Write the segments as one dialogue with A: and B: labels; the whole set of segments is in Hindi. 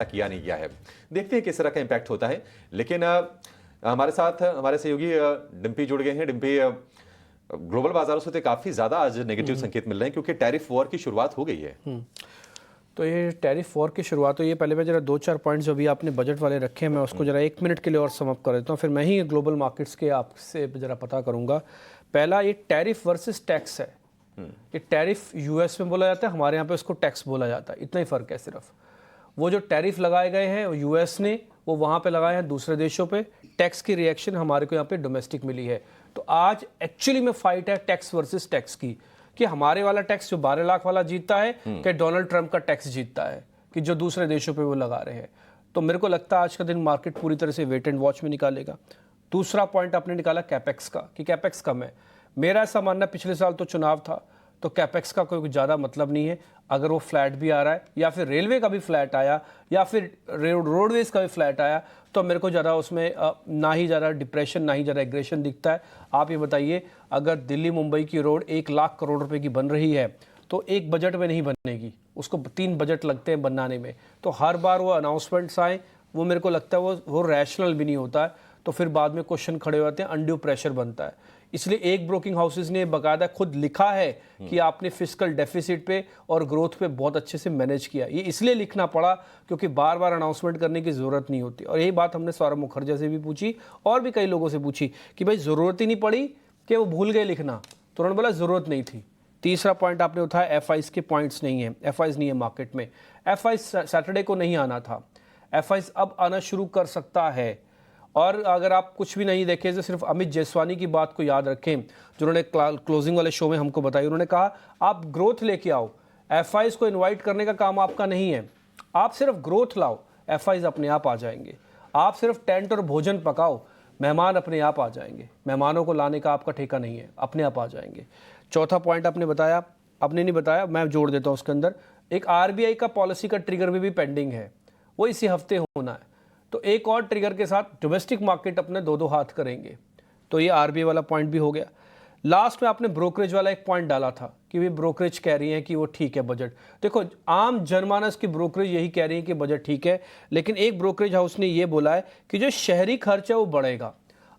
A: किया नहीं गया है। देखते हैं किस तरह का इम्पैक्ट होता है। लेकिन हमारे साथ हमारे सहयोगी डिम्पी जुड़ गए हैं। डिम्पी, ग्लोबल बाजारों से तो काफी ज्यादा आज नेगेटिव संकेत मिल रहे हैं क्योंकि टैरिफ वॉर की शुरुआत हो गई है।
B: तो ये टैरिफ वॉर की शुरुआत हुई है। पहले मैं जरा 2-4 पॉइंट्स जो भी आपने बजट वाले रखे हैं मैं उसको जरा 1 मिनट के लिए और समअप कर देता हूँ, फिर मैं ही ग्लोबल मार्केट्स के आपसे जरा पता करूँगा। पहला, ये टैरिफ वर्सेस टैक्स है। ये टैरिफ यूएस में बोला जाता है, हमारे यहाँ पे उसको टैक्स बोला जाता है, इतना ही फ़र्क है सिर्फ। वो जो टैरिफ लगाए गए हैं यूएस ने, वो वहाँ पे लगाए हैं दूसरे देशों पे। टैक्स की रिएक्शन हमारे को यहाँ पे डोमेस्टिक मिली है। तो आज एक्चुअली में फाइट है टैक्स वर्सेस टैक्स की, कि हमारे वाला टैक्स जो 12 लाख वाला जीतता है कि डोनाल्ड ट्रंप का टैक्स जीतता है, कि जो दूसरे देशों पे वो लगा रहे हैं। तो मेरे को लगता है आज का दिन मार्केट पूरी तरह से वेट एंड वॉच में निकालेगा। दूसरा पॉइंट आपने निकाला कैपेक्स का, कि कैपेक्स कम है। मेरा ऐसा मानना, पिछले साल तो चुनाव था तो कैपेक्स का कोई ज़्यादा मतलब नहीं है। अगर वो फ्लैट भी आ रहा है या फिर रेलवे का भी फ्लैट आया या फिर रोडवेज का भी फ्लैट आया तो मेरे को ज़्यादा उसमें ना ही ज़्यादा डिप्रेशन ना ही ज़्यादा एग्रेशन दिखता है। आप ये बताइए, अगर दिल्ली मुंबई की रोड 1 लाख करोड़ रुपए की बन रही है तो एक बजट में नहीं बनेगी, उसको 3 बजट लगते हैं बनाने में। तो हर बार वो अनाउंसमेंट्स आए, वो मेरे को लगता है वो रैशनल भी नहीं होता है। तो फिर बाद में क्वेश्चन खड़े होते हैं, अनड्यू प्रेशर बनता है। इसलिए एक ब्रोकिंग हाउसेस ने बाकायदा खुद लिखा है कि आपने फिस्कल डेफिसिट पे और ग्रोथ पे बहुत अच्छे से मैनेज किया। ये इसलिए लिखना पड़ा क्योंकि बार बार अनाउंसमेंट करने की ज़रूरत नहीं होती। और यही बात हमने सौरभ मुखर्जी से भी पूछी और भी कई लोगों से पूछी कि भाई ज़रूरत ही नहीं पड़ी, कि वो भूल गए लिखना, तो उन्होंने बोला ज़रूरत नहीं थी। तीसरा पॉइंट आपने उठाया, एफआईज के पॉइंट्स नहीं है, एफआईज नहीं है मार्केट में। एफआईज सैटरडे को नहीं आना था, एफआईज अब आना शुरू कर सकता है। और अगर आप कुछ भी नहीं देखें तो सिर्फ अमित जैसवानी की बात को याद रखें, जिन्होंने क्लोजिंग वाले शो में हमको बताई। उन्होंने कहा आप ग्रोथ लेके आओ, एफआईज को इनवाइट करने का काम आपका नहीं है, आप सिर्फ ग्रोथ लाओ, एफआईज अपने आप आ जाएंगे। आप सिर्फ टेंट और भोजन पकाओ, मेहमान अपने आप आ जाएंगे। मेहमानों को लाने का आपका ठेका नहीं है, अपने आप आ जाएंगे। चौथा पॉइंट आपने बताया, आपने नहीं बताया, मैं जोड़ देता हूँ उसके अंदर, एक आरबीआई का पॉलिसी का ट्रिगर भी पेंडिंग है, वो इसी हफ्ते होना है। तो एक और ट्रिगर के साथ डोमेस्टिक मार्केट अपने 2-2 हाथ करेंगे। तो ये आरबीआई वाला पॉइंट भी हो गया। लास्ट में आपने ब्रोकरेज वाला एक पॉइंट डाला था कि वे ब्रोकरेज कह रही हैं कि वो ठीक है बजट। देखो, आम जनमानस की ब्रोकरेज यही कह रही है कि बजट ठीक है, लेकिन एक ब्रोकरेज हाउस ने ये बोला है कि जो शहरी खर्च है वो बढ़ेगा।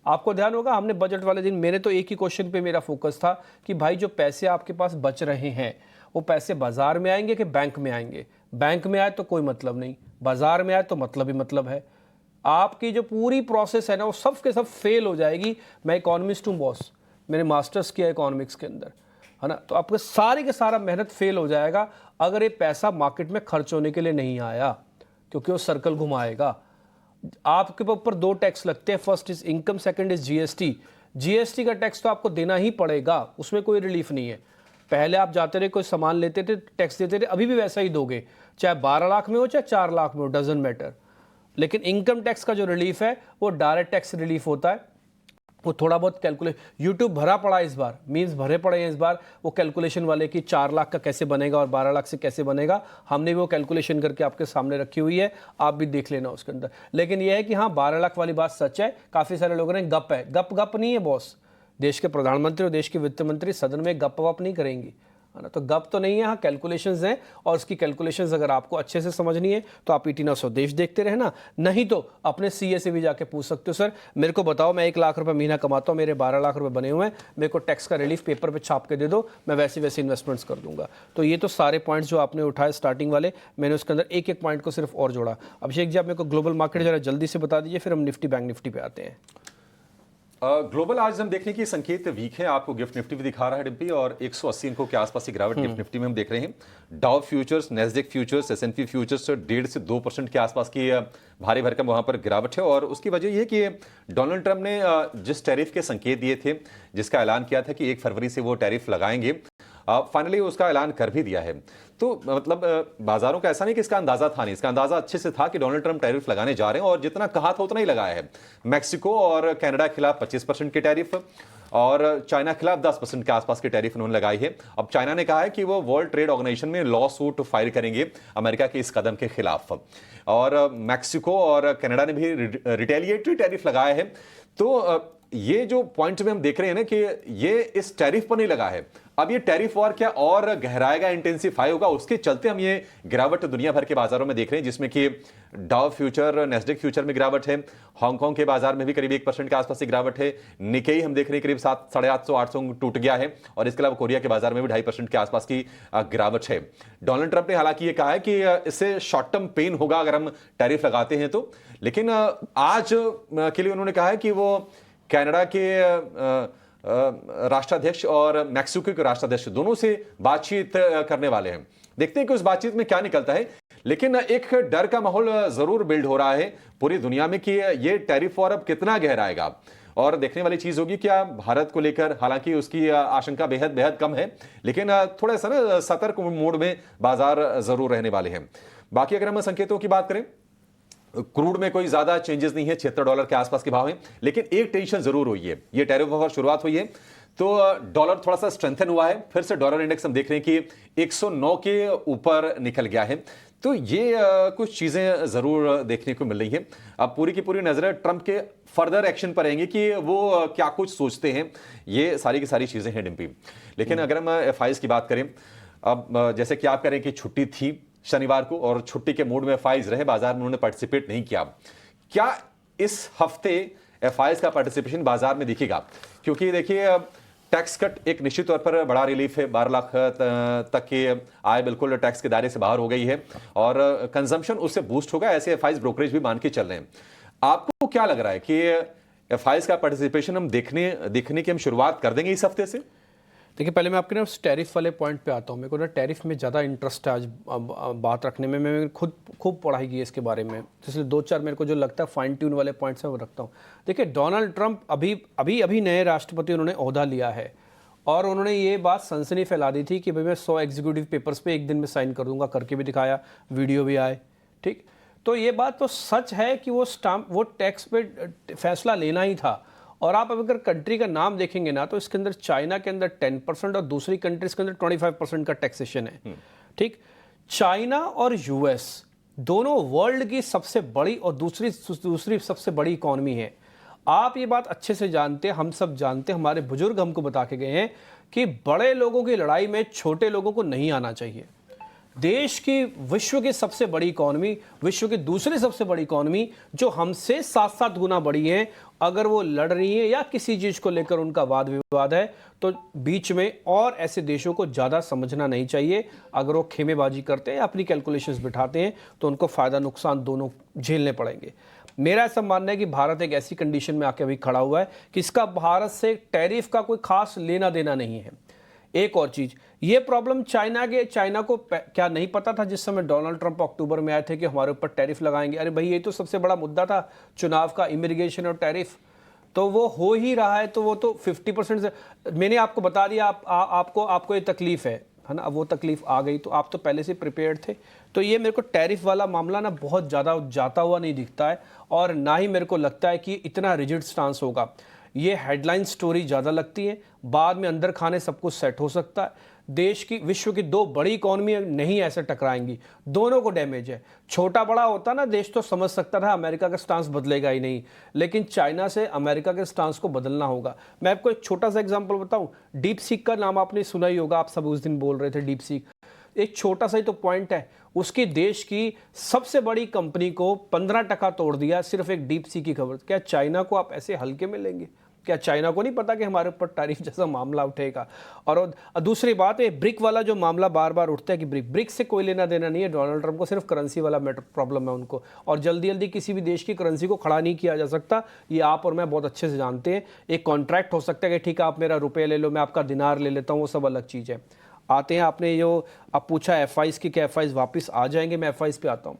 B: आपको ध्यान होगा, हमने बजट वाले दिन, मेरे तो एक ही क्वेश्चन पे मेरा फोकस था कि भाई जो पैसे आपके पास बच रहे हैं वो पैसे बाजार में आएंगे कि बैंक में आएंगे। बैंक में आए तो कोई मतलब नहीं, बाजार में आए तो मतलब ही मतलब है। आपकी जो पूरी प्रोसेस है ना वो सब के सब फेल हो जाएगी। मैं इकोनॉमिस्ट हूँ बॉस, मैंने मास्टर्स किया इकोनॉमिक्स के अंदर, है ना। तो आपका सारे के सारा मेहनत फेल हो जाएगा अगर ये पैसा मार्केट में खर्च होने के लिए नहीं आया, क्योंकि वो सर्कल घुमाएगा। आपके ऊपर 2 टैक्स लगते हैं, first is income, second is GST. GST का टैक्स तो आपको देना ही पड़ेगा, उसमें कोई रिलीफ नहीं है। पहले आप जाते रहे, कोई सामान लेते थे, टैक्स देते थे, अभी भी वैसा ही दोगे, चाहे 12 लाख में हो चाहे 4 लाख में हो, डजंट मैटर। लेकिन इनकम टैक्स का जो रिलीफ है वो डायरेक्ट टैक्स रिलीफ होता है। वो थोड़ा बहुत कैलकुलेट, यूट्यूब भरा पड़ा है इस बार, मीम्स भरे पड़े हैं इस बार वो कैलकुलेशन वाले कि 4 लाख का कैसे बनेगा और 12 लाख से कैसे बनेगा। हमने वो कैलकुलेशन करके आपके सामने रखी हुई है, आप भी देख लेना उसके अंदर। लेकिन ये है कि हाँ, 12 लाख वाली बात सच है। काफ़ी सारे लोगों ने गप है, गप गप नहीं है बॉस। देश के प्रधानमंत्री और देश के वित्त मंत्री सदन में गप वप नहीं करेंगी, है ना। तो गप तो नहीं है, हाँ कैलकुलेशंस हैं। और उसकी कैलकुलेशंस अगर आपको अच्छे से समझनी है तो आप ईटीना स्वदेश देखते रहना, नहीं तो अपने सीए से भी जाके पूछ सकते हो, सर मेरे को बताओ, मैं 1 लाख रुपए महीना कमाता हूँ, मेरे 12 लाख रुपए बने हुए हैं, मेरे को टैक्स का रिलीफ पेपर पे छाप के दे दो, मैं वैसे वैसे इन्वेस्टमेंट्स कर दूंगा। तो ये तो सारे पॉइंट्स जो आपने उठाए स्टार्टिंग वाले, मैंने उसके अंदर एक एक पॉइंट को सिर्फ और जोड़ा। अभिषेक जी, आप मेरे को ग्लोबल मार्केट जरा जल्दी से बता दीजिए, फिर हम निफ्टी बैंक निफ्टी पे आते हैं।
A: ग्लोबल आज हम देखने की संकेत वीक है, आपको गिफ्ट निफ्टी भी दिखा रहा है डिम्पी, और 180 अंकों के आसपास की गिरावट गिफ्ट निफ्टी में हम देख रहे हैं। Dow futures, Nasdaq futures, S&P futures 1.5 से 2% के आसपास की भारी भरकम वहां पर गिरावट है। और उसकी वजह यह कि डोनाल्ड ट्रंप ने जिस टैरिफ के संकेत दिए थे, जिसका ऐलान किया था कि 1 फरवरी से वो टैरिफ लगाएंगे, फाइनली उसका ऐलान कर भी दिया है। तो मतलब बाजारों का ऐसा नहीं कि इसका अंदाजा था नहीं, इसका अंदाजा अच्छे से था कि डोनाल्ड ट्रंप टैरिफ लगाने जा रहे हैं, और जितना कहा था उतना ही लगाया है। मैक्सिको और कनाडा के खिलाफ 25% के टैरिफ और चाइना के खिलाफ 10% के आसपास के टैरिफ उन्होंने लगाई है। अब चाइना ने कहा है कि वो वर्ल्ड ट्रेड ऑर्गेनाइजेशन में लॉ सूट फाइल करेंगे अमेरिका के इस कदम के खिलाफ, और मैक्सिको और कनाडा ने भी रिटेलिएटरी टैरिफ लगाया है। तो ये जो पॉइंट में हम देख रहे हैं ना कि ये इस टैरिफ पर नहीं लगा है, अब ये टैरिफ वॉर क्या और गहराएगा, इंटेंसिफाई होगा, उसके चलते हम ये गिरावट दुनिया भर के बाजारों में देख रहे हैं, जिसमें कि डाउ फ्यूचर, नेस्डेक फ्यूचर में गिरावट है, हांगकांग के बाजार में भी करीब 1% के आसपास की गिरावट है, निकेई हम देख रहे हैं करीब 700-800 टूट गया है, और इसके अलावा कोरिया के बाजार में भी 2.5% के आसपास की गिरावट है। डोनाल्ड ट्रंप ने हालांकि ये कहा है कि इससे शॉर्ट टर्म पेन होगा अगर हम टैरिफ लगाते हैं तो, लेकिन आज के लिए उन्होंने कहा है कि वो कनाडा के राष्ट्राध्यक्ष और मैक्सिको के राष्ट्राध्यक्ष दोनों से बातचीत करने वाले हैं। देखते हैं कि उस बातचीत में क्या निकलता है, लेकिन एक डर का माहौल जरूर बिल्ड हो रहा है पूरी दुनिया में कि ये टैरिफ वॉर अब कितना गहराएगा। और देखने वाली चीज होगी क्या भारत को लेकर, हालांकि उसकी आशंका बेहद बेहद कम है, लेकिन थोड़ा सा ना सतर्क मोड में बाजार जरूर रहने वाले हैं। बाकी अगर हम संकेतों की बात करें, क्रूड में कोई ज्यादा चेंजेस नहीं है, $76 के आसपास के भाव हैं, लेकिन एक टेंशन जरूर हुई है, ये टैरिफ वॉर शुरुआत हुई है तो डॉलर थोड़ा सा स्ट्रेंथन हुआ है, फिर से डॉलर इंडेक्स हम देख रहे हैं कि 109 के ऊपर निकल गया है। तो ये कुछ चीजें जरूर देखने को मिल रही हैं। अब पूरी की पूरी नजर ट्रंप के फर्दर एक्शन पर रहेंगी कि वो क्या कुछ सोचते हैं, ये सारी की सारी चीजें हैं डिम्पी। लेकिन अगर हम एफआईज की बात करें, अब जैसे कि आप कह रहे हैं कि छुट्टी थी शनिवार को और छुट्टी के मूड में एफआईज रहे, बाजार में उन्होंने पार्टिसिपेट नहीं किया, क्या इस हफ्ते एफआईज का पार्टिसिपेशन बाजार में दिखेगा? क्योंकि देखिए टैक्स कट एक निश्चित तौर पर बड़ा रिलीफ है, 12 लाख तक की आय बिल्कुल टैक्स के दायरे से बाहर हो गई है और कंजम्पशन उससे बूस्ट होगा, ऐसे एफआईज ब्रोकरेज भी मान के चल रहे हैं। आपको क्या लग रहा है कि एफआईज का पार्टिसिपेशन हम देखने की हम शुरुआत कर देंगे इस हफ्ते से?
B: देखिए, पहले मैं आपके ना उस टैरिफ वाले पॉइंट पे आता हूँ। मेरे को ना टैरिफ में ज़्यादा इंटरेस्ट है आज बात रखने में। मैं खुद खूब पढ़ाई की है इसके बारे में, इसलिए 2-4 मेरे को जो लगता है फाइन ट्यून वाले पॉइंट्स है वो रखता हूँ। देखिए, डोनाल्ड ट्रंप अभी नए राष्ट्रपति उन्होंने ओहदा लिया है और उन्होंने ये बात सनसनी फैला दी थी कि भाई मैं 100 एग्जीक्यूटिव पेपर्स पे एक दिन में साइन कर दूंगा, करके भी दिखाया, वीडियो भी आए, ठीक। तो ये बात तो सच है कि वो टैक्स पे फैसला लेना ही था। और आप अगर कंट्री का नाम देखेंगे ना तो इसके अंदर चाइना के अंदर 10% और दूसरी कंट्रीज के अंदर 25% का टैक्सेशन है, ठीक। चाइना और यूएस दोनों वर्ल्ड की सबसे बड़ी और दूसरी सबसे बड़ी इकॉनमी है। आप ये बात अच्छे से जानते हैं, हम सब जानते हैं, हमारे बुजुर्ग हमको बता के गए हैं कि बड़े लोगों की लड़ाई में छोटे लोगों को नहीं आना चाहिए। देश की विश्व की सबसे बड़ी इकॉनमी, विश्व की दूसरी सबसे बड़ी इकॉनमी जो हमसे 7-7 गुना बड़ी है, अगर वो लड़ रही है या किसी चीज़ को लेकर उनका वाद विवाद है तो बीच में और ऐसे देशों को ज़्यादा समझना नहीं चाहिए। अगर वो खेमेबाजी करते हैं, अपनी कैलकुलेशंस बिठाते हैं तो उनको फ़ायदा नुकसान दोनों झेलने पड़ेंगे। मेरा ऐसा मानना है कि भारत एक ऐसी कंडीशन में आके अभी खड़ा हुआ है कि इसका भारत से टैरिफ का कोई खास लेना देना नहीं है। एक और चीज, ये प्रॉब्लम चाइना को क्या नहीं पता था जिस समय डोनाल्ड ट्रंप अक्टूबर में आए थे कि हमारे ऊपर टैरिफ लगाएंगे? अरे भाई, ये तो सबसे बड़ा मुद्दा था चुनाव का, इमिग्रेशन और टैरिफ। तो वो हो ही रहा है, तो वो तो 50% से मैंने आपको बता दिया। आपको ये तकलीफ है ना, अब वो तकलीफ आ गई तो आप तो पहले से प्रिपेयर्ड थे। तो ये मेरे को टैरिफ वाला मामला ना बहुत ज़्यादा जाता हुआ नहीं दिखता है और ना ही मेरे को लगता है कि इतना रिजिड स्टांस होगा। ये हेडलाइन स्टोरी ज़्यादा लगती है, बाद में अंदर खाने सब कुछ सेट हो सकता है। देश की, विश्व की 2 बड़ी इकॉनमी नहीं ऐसे टकराएंगी, दोनों को डैमेज है। छोटा बड़ा होता ना देश तो समझ सकता था अमेरिका का स्टांस बदलेगा ही नहीं, लेकिन चाइना से अमेरिका के स्टांस को बदलना होगा। मैं आपको एक छोटा सा एग्जांपल बताऊं, डीप सीक का नाम आपने सुना ही होगा, आप सब उस दिन बोल रहे थे डीप सीक। एक छोटा सा ही तो पॉइंट है, उसकी देश की सबसे बड़ी कंपनी को 15% तोड़ दिया सिर्फ एक डीप सी की खबर। क्या चाइना को आप ऐसे हल्के में लेंगे? क्या चाइना को नहीं पता कि हमारे ऊपर टैरिफ जैसा मामला उठेगा? और दूसरी बात है, ब्रिक वाला जो मामला बार बार उठता है कि ब्रिक से कोई लेना देना नहीं है डोनाल्ड ट्रंप को, सिर्फ करेंसी वाला मैटर प्रॉब्लम है उनको। और जल्दी जल्दी किसी भी देश की करेंसी को खड़ा नहीं किया जा सकता, ये आप और मैं बहुत अच्छे से जानते हैं। एक कॉन्ट्रैक्ट हो सकता है कि ठीक है आप मेरा रुपये ले लो, मैं आपका दिनार ले लेता हूँ, वो सब अलग चीज़ है। आते हैं, आपने जो आप पूछा एफआईज की, क्या एफआईज वापस आ जाएंगे? मैं एफआईज पे आता हूँ।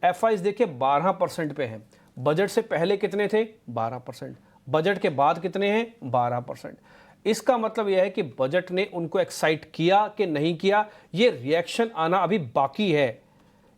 B: एफआईज देखिए 12% पे है। बजट से पहले कितने थे? 12%। बजट के बाद कितने हैं? 12%। इसका मतलब यह है कि बजट ने उनको एक्साइट किया कि नहीं किया, ये रिएक्शन आना अभी बाकी है।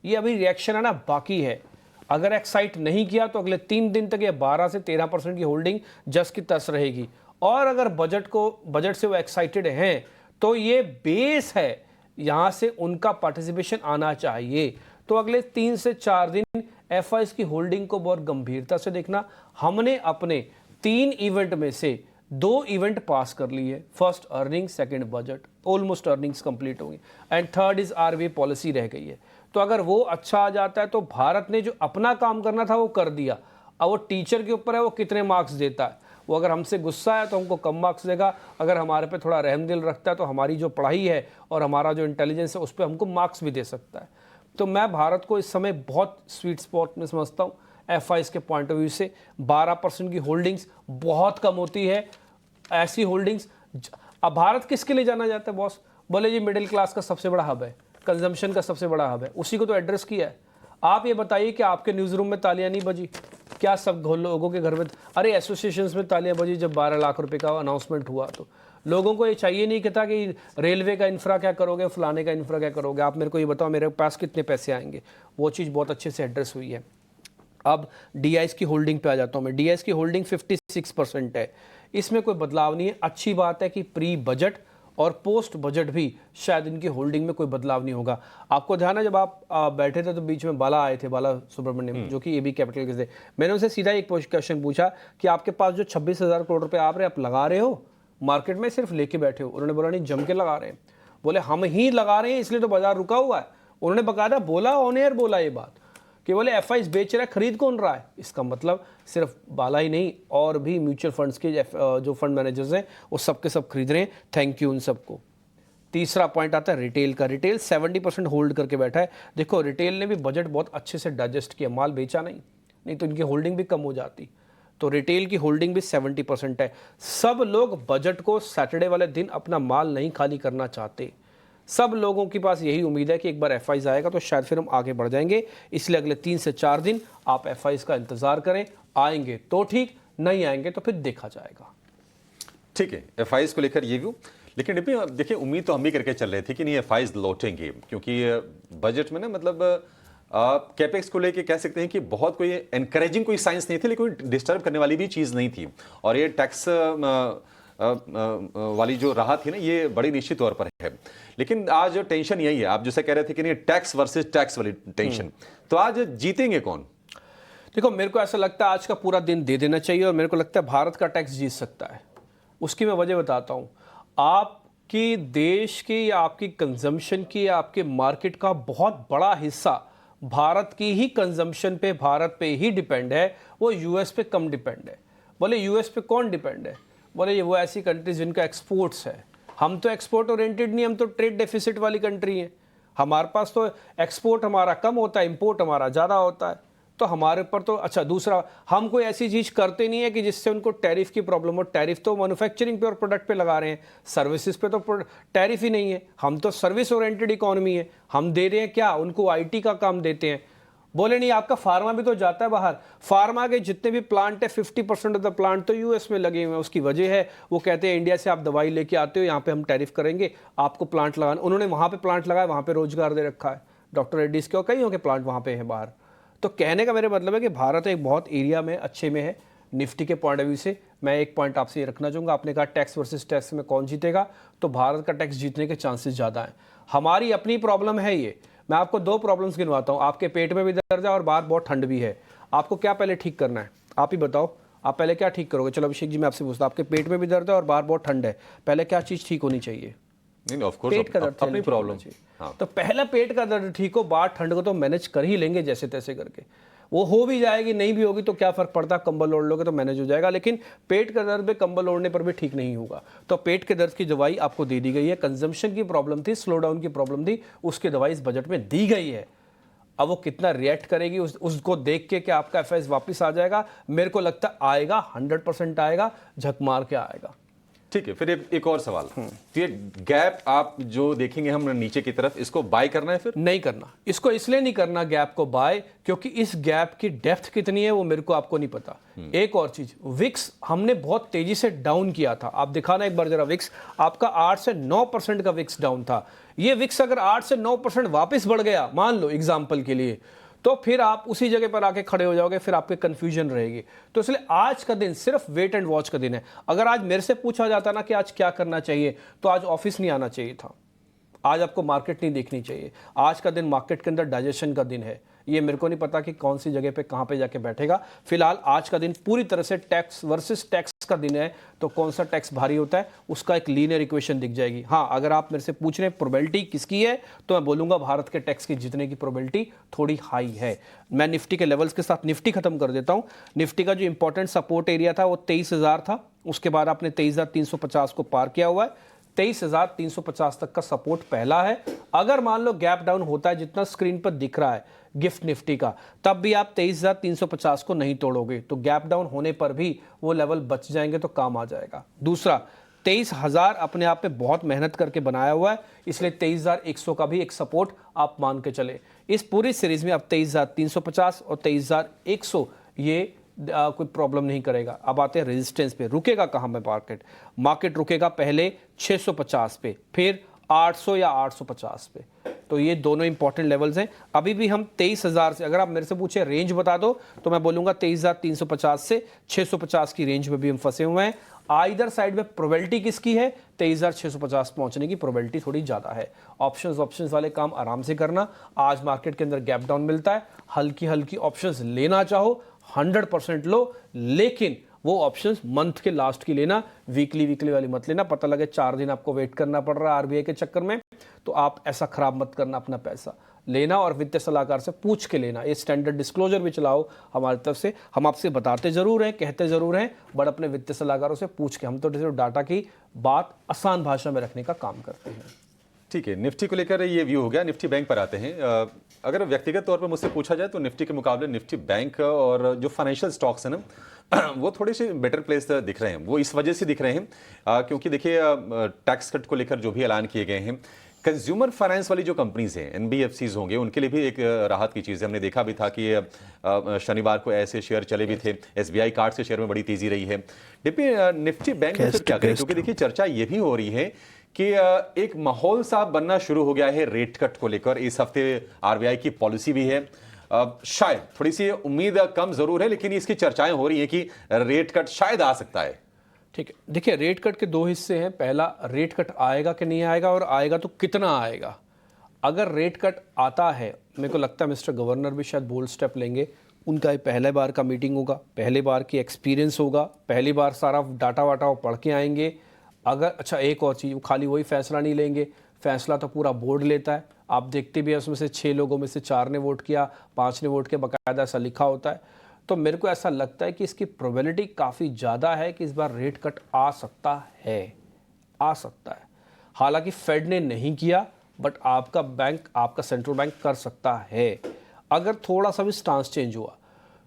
B: ये अभी रिएक्शन आना बाकी है। अगर एक्साइट नहीं किया तो अगले 3 दिन तक ये 12 से 13% की होल्डिंग जस की तस रहेगी। और अगर बजट से वो एक्साइटेड हैं तो ये बेस है, यहाँ से उनका पार्टिसिपेशन आना चाहिए। तो अगले 3 से 4 दिन एफआईज की होल्डिंग को बहुत गंभीरता से देखना। हमने अपने 3 इवेंट में से 2 इवेंट पास कर लिए, first earning, second budget, almost earnings complete होंगी, and third is RBI policy रह गई है। तो अगर वो अच्छा आ जाता है तो भारत ने जो अपना काम करना था वो कर दिया। अब वो टीचर के ऊपर है वो कितने मार्क्स देता है। वो अगर हमसे गुस्सा है तो हमको कम मार्क्स देगा, अगर हमारे पे थोड़ा रहम दिल रखता है तो हमारी जो पढ़ाई है और हमारा जो इंटेलिजेंस है उस पर हमको मार्क्स भी दे सकता है। तो मैं भारत को इस समय बहुत स्वीट स्पॉट में समझता हूँ। एफआईज के पॉइंट ऑफ व्यू से 12% की होल्डिंग्स बहुत कम होती है। ऐसी होल्डिंग्स, अब भारत किसके लिए जाना जाता है बॉस? बोले जी मिडिल क्लास का सबसे बड़ा हब है, कंजम्पशन का सबसे बड़ा हब है, उसी को तो एड्रेस किया है। आप ये बताइए कि आपके न्यूज़ रूम में तालियां नहीं बजी क्या? सब लोगों के घर में, अरे एसोसिएशंस में तालियां बजी जब 12 लाख रुपए का अनाउंसमेंट हुआ। तो लोगों को ये चाहिए नहीं था कि रेलवे का इंफ्रा क्या करोगे, फलाने का इंफ्रा क्या करोगे, आप मेरे को ये बताओ मेरे पास कितने पैसे आएंगे। वो चीज़ बहुत अच्छे से एड्रेस हुई है। अब डीआईएस की होल्डिंग पे आ जाता हूँ मैं। डीआईएस की होल्डिंग 56% है, इसमें कोई बदलाव नहीं है। अच्छी बात है कि प्री बजट और पोस्ट बजट भी शायद इनकी होल्डिंग में कोई बदलाव नहीं होगा। आपको ध्यान है जब आप बैठे थे तो बीच में बाला आए थे, बाला सुब्रमण्यम, जो कि एबी कैपिटल के थे। मैंने उनसे सीधा एक क्वेश्चन पूछा कि आपके पास जो 26,000 करोड़ रुपए आप लगा रहे हो मार्केट में, सिर्फ लेके बैठे हो? उन्होंने बोला नहीं, जम के लगा रहे हैं। बोले हम ही लगा रहे हैं इसलिए तो बाजार रुका हुआ है। उन्होंने बकायदा बोला, ऑन एयर बोला ये बात कि बोले एफआईज बेच रहा है, खरीद कौन रहा है? इसका मतलब सिर्फ बाला ही नहीं, और भी म्यूचुअल फंड्स के जो फंड मैनेजर्स हैं वो सब के सब खरीद रहे हैं। थैंक यू उन सबको। तीसरा पॉइंट आता है रिटेल का। रिटेल 70% होल्ड करके बैठा है। देखो रिटेल ने भी बजट बहुत अच्छे से डाइजेस्ट किया, माल बेचा नहीं तो इनकी होल्डिंग भी कम हो जाती। तो रिटेल की होल्डिंग भी 70% है। सब लोग बजट को सैटरडे वाले दिन अपना माल नहीं खाली करना चाहते। सब लोगों के पास यही उम्मीद है कि एक बार एफआईज आएगा तो शायद फिर हम आगे बढ़ जाएंगे। इसलिए अगले 3 से 4 दिन आप एफआईज का इंतजार करें। आएंगे तो ठीक, नहीं आएंगे तो फिर देखा जाएगा।
A: ठीक है, एफआईज को लेकर ये व्यू। लेकिन देखिए उम्मीद तो हम भी करके चल रहे थे कि नहीं एफआईज लौटेंगे, क्योंकि बजट में ना मतलब कैपेक्स को लेके कह सकते हैं कि बहुत कोई एनकरेजिंग कोई साइंस नहीं थी, लेकिन कोई डिस्टर्ब करने वाली भी चीज़ नहीं थी। और ये टैक्स वाली जो राहत थी ना, ये बड़ी निश्चित तौर पर है। लेकिन आज टेंशन यही है, आप जैसे कह रहे थे कि नहीं टैक्स वर्सेस टैक्स वाली टेंशन, तो आज जीतेंगे कौन?
B: देखो मेरे को ऐसा लगता है आज का पूरा दिन दे देना चाहिए, और मेरे को लगता है भारत का टैक्स जीत सकता है। उसकी मैं वजह बताता हूँ। आपकी देश की या आपकी कंजम्पशन की या आपके मार्केट का बहुत बड़ा हिस्सा भारत की ही कंजम्पशन पे, भारत पे ही डिपेंड है। वो यूएस पे कम डिपेंड है। बोले यूएस पे कौन डिपेंड है? बोले ये वो ऐसी कंट्रीज जिनका एक्सपोर्ट्स है। हम तो एक्सपोर्ट ओरिएंटेड नहीं, हम तो ट्रेड डेफिसिट वाली कंट्री है। हमारे पास तो एक्सपोर्ट हमारा कम होता है, इंपोर्ट हमारा ज़्यादा होता है। तो हमारे ऊपर तो अच्छा, दूसरा हम कोई ऐसी चीज़ करते नहीं है कि जिससे उनको टैरिफ की प्रॉब्लम हो। टैरिफ तो मैन्युफैक्चरिंग पे और प्रोडक्ट पे लगा रहे हैं, सर्विसेज पे तो टैरिफ ही नहीं है। हम तो सर्विस ओरिएंटेड इकोनॉमी है। हम दे रहे हैं क्या? उनको आईटी का काम देते हैं। बोले नहीं आपका फार्मा भी तो जाता है बाहर। फार्मा के जितने भी प्लांट है 50% ऑफ द प्लांट तो यूएस में लगे हुए हैं। उसकी वजह है वो कहते हैं इंडिया से आप दवाई लेके आते हो, यहाँ पे हम टैरिफ करेंगे, आपको प्लांट लगाना। उन्होंने वहाँ पे प्लांट लगाया, वहाँ पे रोजगार दे रखा है। डॉक्टर रेड्डीज के और कई के प्लांट वहाँ पे हैं बाहर। तो कहने का मेरे मतलब है कि भारत एक बहुत एरिया में अच्छे में है। निफ्टी के पॉइंट ऑफ व्यू से मैं एक पॉइंट आपसे ये रखना चाहूँगा। आपने कहा टैक्स वर्सेस टैक्स में कौन जीतेगा, तो भारत का टैक्स जीतने के चांसेस ज़्यादा हैं। हमारी अपनी प्रॉब्लम है ये। मैं आपको 2 प्रॉब्लम्स गिनवाता हूँ। आपके पेट में भी दर्द है और बाहर बहुत ठंड भी है। आपको क्या पहले ठीक करना है? आप ही बताओ, आप पहले क्या ठीक करोगे? चलो अभिषेक जी मैं आपसे पूछता हूँ, आपके पेट में भी दर्द है और बाहर बहुत ठंड है, पहले क्या चीज़ ठीक होनी चाहिए?
A: नहीं ऑफ कोर्स
B: पेट का दर्द
A: अपनी प्रॉब्लम।
B: हाँ। तो पहला पेट का दर्द ठीक हो, बाहर ठंड को तो मैनेज कर ही लेंगे जैसे तैसे करके। वो हो भी जाएगी, नहीं भी होगी तो क्या फर्क पड़ता, कंबल ओढ़ लोगे तो मैनेज हो जाएगा। लेकिन पेट का दर्द में कंबल ओढ़ने पर भी ठीक नहीं होगा। तो पेट के दर्द की दवाई आपको दे दी गई है। कंजम्पशन की प्रॉब्लम थी, स्लो डाउन की प्रॉब्लम थी, उसकी दवाई इस बजट में दी गई है। अब वो कितना रिएक्ट करेगी उसको देख के कि आपका एफआईएस वापस आ जाएगा, मेरे को लगता है आएगा, 100% आएगा, झक मार के आएगा।
A: ठीक है, फिर एक और सवाल। तो ये गैप आप जो देखेंगे हम नीचे की तरफ, इसको बाय करना है? फिर
B: नहीं करना। इसको इसलिए नहीं करना गैप को बाय, क्योंकि इस गैप की डेप्थ कितनी है वो मेरे को आपको नहीं पता। एक और चीज, विक्स हमने बहुत तेजी से डाउन किया था। आप दिखाना एक बार जरा विक्स, आपका 8 से 9% का विक्स डाउन था। ये विक्स अगर 8 से 9% वापस बढ़ गया, मान लो एग्जाम्पल के लिए, तो फिर आप उसी जगह पर आके खड़े हो जाओगे, फिर आपके कंफ्यूजन रहेगी। तो इसलिए आज का दिन सिर्फ वेट एंड वॉच का दिन है। अगर आज मेरे से पूछा जाता ना कि आज क्या करना चाहिए, तो आज ऑफिस नहीं आना चाहिए था, आज आपको मार्केट नहीं देखनी चाहिए। आज का दिन मार्केट के अंदर डाइजेशन का दिन है। ये मेरे को नहीं पता कि कौन सी जगह पे कहाँ पे जाके बैठेगा। फिलहाल आज का दिन पूरी तरह से टैक्स वर्सेस टैक्स का दिन है तो कौन सा टैक्स भारी होता है, उसका एक लीनियर इक्वेशन दिख जाएगी। हाँ, अगर आप मेरे से पूछ रहे हैं प्रोबेबिलिटी किसकी है, तो मैं बोलूंगा भारत के टैक्स की जीतने की प्रोबेबिलिटी थोड़ी हाई है। मैं निफ्टी के लेवल्स के साथ निफ्टी खत्म कर देता हूं। निफ्टी का जो इंपॉर्टेंट सपोर्ट एरिया था वो 23,000 था, उसके बाद आपने 23,350 को पार किया हुआ है। 23,350 तक का सपोर्ट पहला है। अगर मान लो गैप डाउन होता है जितना स्क्रीन पर दिख रहा है गिफ्ट निफ्टी का, तब भी आप 23,350 को नहीं तोड़ोगे, तो गैप डाउन होने पर भी वो लेवल बच जाएंगे तो काम आ जाएगा। दूसरा, 23,000 अपने आप में बहुत मेहनत करके बनाया हुआ है, इसलिए 23,100 का भी एक सपोर्ट आप मान के चले। इस पूरी सीरीज में अब 23,350 और 23,100 ये कोई प्रॉब्लम नहीं करेगा। अब आते हैं रेजिस्टेंस पे, रुकेगा कहाँ में मार्केट रुकेगा पहले 650 पे, फिर 800 या 850 पे। तो ये दोनों इंपॉर्टेंट लेवल्स हैं। अभी भी हम 23,000 से, अगर आप मेरे से पूछे रेंज बता दो, तो मैं बोलूंगा 23,350 से 650 की रेंज में भी हम फंसे हुए हैं। आइदर साइड में प्रोबेबिलिटी किसकी है, 23,650 पहुंचने की प्रोबेबिलिटी थोड़ी ज्यादा है। ऑप्शंस वाले काम आराम से करना। आज मार्केट के अंदर गैप डाउन मिलता है, हल्की ऑप्शंस लेना चाहो 100% लो, लेकिन वो ऑप्शंस मंथ के लास्ट की लेना, वीकली वाली मत लेना। पता लगे 4 दिन आपको वेट करना पड़ रहा है आरबीआई के चक्कर में, तो आप ऐसा खराब मत करना अपना पैसा। लेना और वित्तीय सलाहकार से पूछ के लेना। ये स्टैंडर्ड डिस्क्लोजर भी चलाओ हमारी तरफ से, हम आपसे बताते जरूर हैं, कहते जरूर हैं, बट अपने वित्तीय सलाहकारों से पूछ के, हम तो सिर्फ डाटा की बात आसान भाषा में रखने का काम करते हैं।
A: ठीक है, निफ्टी को लेकर ये व्यू हो गया। निफ्टी बैंक पर आते हैं। अगर व्यक्तिगत तौर पर मुझसे पूछा जाए तो निफ्टी के मुकाबले निफ्टी बैंक और जो फाइनेंशियल स्टॉक्स हैं ना वो थोड़े से बेटर प्लेस दिख रहे हैं। वो इस वजह से दिख रहे हैं क्योंकि देखिए टैक्स कट को लेकर जो भी ऐलान किए गए हैं, कंज्यूमर फाइनेंस वाली जो कंपनीज हैं, एनबीएफसीज होंगे, उनके लिए भी एक राहत की चीज़ है। हमने देखा भी था कि शनिवार को ऐसे शेयर चले भी थे। एसबीआई कार्ड के शेयर में बड़ी तेजी रही है। निफ्टी बैंक में क्या करें, क्योंकि देखिए चर्चा ये भी हो रही है कि एक माहौल सा बनना शुरू हो गया है रेट कट को लेकर। इस हफ्ते आरबीआई की पॉलिसी भी है, शायद थोड़ी सी उम्मीद कम जरूर है, लेकिन इसकी चर्चाएं हो रही हैं कि रेट कट शायद आ सकता है।
B: ठीक है, देखिए रेट कट के 2 हिस्से हैं। पहला, रेट कट आएगा कि नहीं आएगा, और आएगा तो कितना आएगा। अगर रेट कट आता है, मेरे को लगता है मिस्टर गवर्नर भी शायद बोल्ड स्टेप लेंगे। उनका ये पहले बार का मीटिंग होगा, पहले बार की एक्सपीरियंस होगा, पहली बार सारा डाटा वाटा वो पढ़ के आएंगे। अगर अच्छा, एक और चीज़, खाली वही फैसला नहीं लेंगे, फैसला तो पूरा बोर्ड लेता है। आप देखते भी हैं उसमें से 6 लोगों में से 4 ने वोट किया, 5 ने वोट किया, बाकायदा ऐसा लिखा होता है। तो मेरे को ऐसा लगता है कि इसकी प्रोबेबिलिटी काफ़ी ज़्यादा है कि इस बार रेट कट आ सकता है। हालांकि फेड ने नहीं किया, बट आपका सेंट्रल बैंक कर सकता है। अगर थोड़ा सा भी स्टांस चेंज हुआ,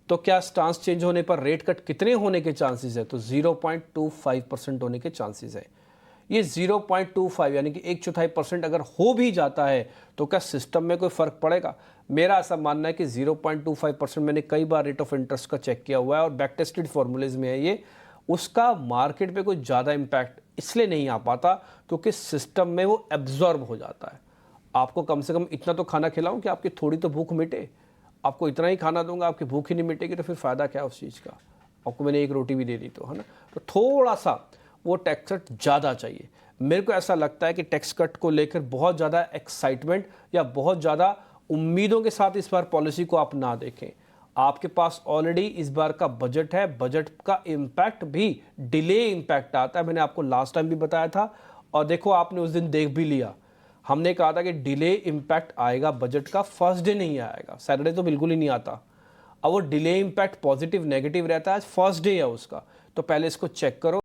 B: तो क्या स्टांस चेंज होने पर रेट कट कितने होने के चांसेस है, तो 0.25% होने के चांसेस है। ये 0.25 यानी कि 1/4% अगर हो भी जाता है तो क्या सिस्टम में कोई फर्क पड़ेगा? मेरा ऐसा मानना है कि 0.25%, मैंने कई बार रेट ऑफ इंटरेस्ट का चेक किया हुआ है और बैक टेस्टेड फॉर्मूलेज में है ये, उसका मार्केट पे कोई ज़्यादा इम्पैक्ट इसलिए नहीं आ पाता क्योंकि सिस्टम में वो एब्जॉर्ब हो जाता है। आपको कम से कम इतना तो खाना खिलाऊं कि आपकी थोड़ी तो भूख मिटे। आपको इतना ही खाना दूंगा, आपकी भूख ही नहीं मिटेगी, तो फिर फ़ायदा क्या उस चीज़ का। आपको मैंने एक रोटी भी दे दी तो, है ना। तो थोड़ा सा वो टैक्स कट ज़्यादा चाहिए। मेरे को ऐसा लगता है कि टैक्स कट को लेकर बहुत ज़्यादा एक्साइटमेंट या बहुत ज़्यादा उम्मीदों के साथ इस बार पॉलिसी को आप ना देखें। आपके पास ऑलरेडी इस बार का बजट है, बजट का इम्पैक्ट भी डिले इम्पैक्ट आता है। मैंने आपको लास्ट टाइम भी बताया था और देखो आपने उस दिन देख भी लिया। हमने कहा था कि डिले इम्पैक्ट आएगा बजट का, फर्स्ट डे नहीं आएगा, सैटरडे तो बिल्कुल ही नहीं आता। अब वो डिले इम्पैक्ट पॉजिटिव नेगेटिव रहता है, आज फर्स्ट डे है उसका, तो पहले इसको चेक करो।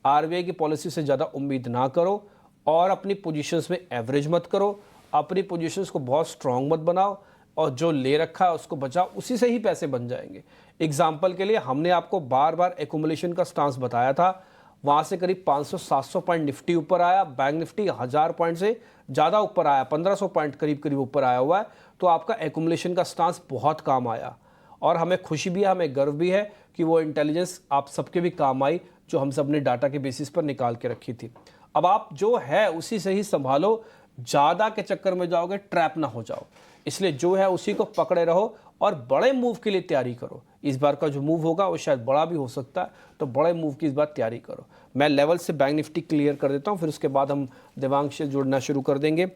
B: आरबीआई की पॉलिसी से ज़्यादा उम्मीद ना करो और अपनी पोजीशंस में एवरेज मत करो। अपनी पोजीशंस को बहुत स्ट्रांग मत बनाओ और जो ले रखा है उसको बचाओ, उसी से ही पैसे बन जाएंगे। एग्जाम्पल के लिए हमने आपको बार बार एकुमुलेशन का स्टांस बताया था, वहाँ से करीब 500-700 पॉइंट निफ्टी ऊपर आया, बैंक निफ्टी 1000 पॉइंट से ज़्यादा ऊपर आया, 1500 पॉइंट करीब ऊपर आया हुआ है। तो आपका एकुमुलेशन का स्टांस बहुत काम आया और हमें खुशी भी है, हमें गर्व भी है कि वो इंटेलिजेंस आप सबके भी काम आई जो हम सब ने डाटा के बेसिस पर निकाल के रखी थी। अब आप जो है उसी से ही संभालो, ज़्यादा के चक्कर में जाओगे ट्रैप ना हो जाओ। इसलिए जो है उसी को पकड़े रहो और बड़े मूव के लिए तैयारी करो। इस बार का जो मूव होगा वो शायद बड़ा भी हो सकता है, तो बड़े मूव की इस बार तैयारी करो। मैं लेवल से बैंक निफ्टी क्लियर कर देता हूँ, फिर उसके बाद हम देवांग से जुड़ना शुरू कर देंगे।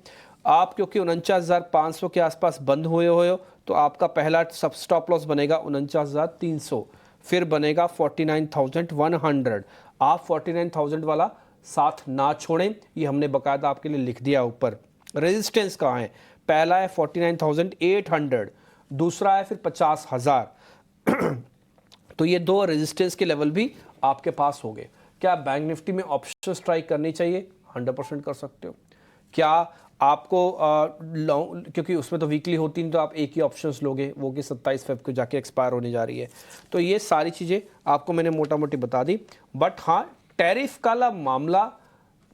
B: आप क्योंकि 49,500 के आसपास बंद हुए हो तो आपका पहला सब स्टॉप लॉस बनेगा 49,300। फिर बनेगा 49,100। आप 49,000 वाला साथ ना छोड़ें, ये हमने बकायदा आपके लिए लिख दिया ऊपर। रेजिस्टेंस कहाँ है? पहला है 49,800, दूसरा है फिर 50,000। तो ये दो रेजिस्टेंस के लेवल भी आपके पास हो गए। क्या बैंक निफ्टी में ऑप्शन स्ट्राइक करनी चाहिए? 100% कर सकते हो। क्या आपको लॉन्ग, क्योंकि उसमें तो वीकली होती नहीं, तो आप एक ही ऑप्शंस लोगे, वो कि 27 फेब को जाके एक्सपायर होने जा रही है। तो ये सारी चीज़ें आपको मैंने मोटा मोटी बता दी। बट हाँ, टैरिफ का मामला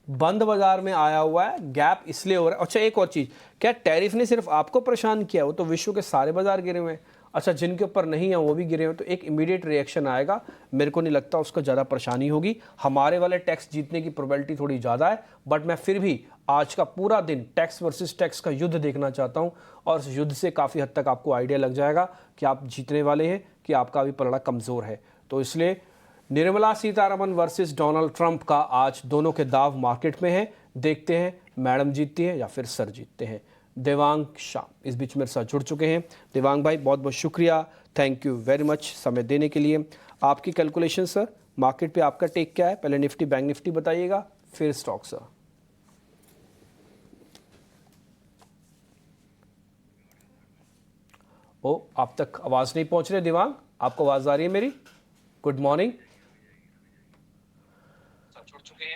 B: बंद बाजार में आया हुआ है, गैप इसलिए हो रहा है। अच्छा, एक और चीज़, क्या टैरिफ ने सिर्फ आपको परेशान किया? वो तो विश्व के सारे बाजार गिरे हुए हैं। अच्छा, जिनके ऊपर नहीं है वो भी गिरे हुए, तो एक इमीडिएट रिएक्शन आएगा। मेरे को नहीं लगता उसको ज़्यादा परेशानी होगी। हमारे वाले टैक्स जीतने की प्रोबेबिलिटी थोड़ी ज़्यादा है, बट मैं फिर भी आज का पूरा दिन टैक्स वर्सेस टैक्स का युद्ध देखना चाहता हूँ, और इस युद्ध से काफ़ी हद तक आपको आइडिया लग जाएगा कि आप जीतने वाले हैं कि आपका भी पलड़ा कमज़ोर है। तो इसलिए Nirmala Sitharaman versus Donald Trump का आज दोनों के दाव मार्केट में है। देखते हैं मैडम जीतती है या फिर सर जीतते हैं। देवांग शाह इस बीच मेरे साथ जुड़ चुके हैं। देवांग भाई, बहुत बहुत शुक्रिया, थैंक यू वेरी मच समय देने के लिए। आपकी कैलकुलेशन सर, मार्केट पे आपका टेक क्या है? पहले निफ्टी बैंक निफ्टी बताइएगा, फिर स्टॉक सर। ओ, आप तक आवाज़ नहीं पहुंच रही देवांग, आपको आवाज़ आ रही है मेरी? गुड मॉर्निंग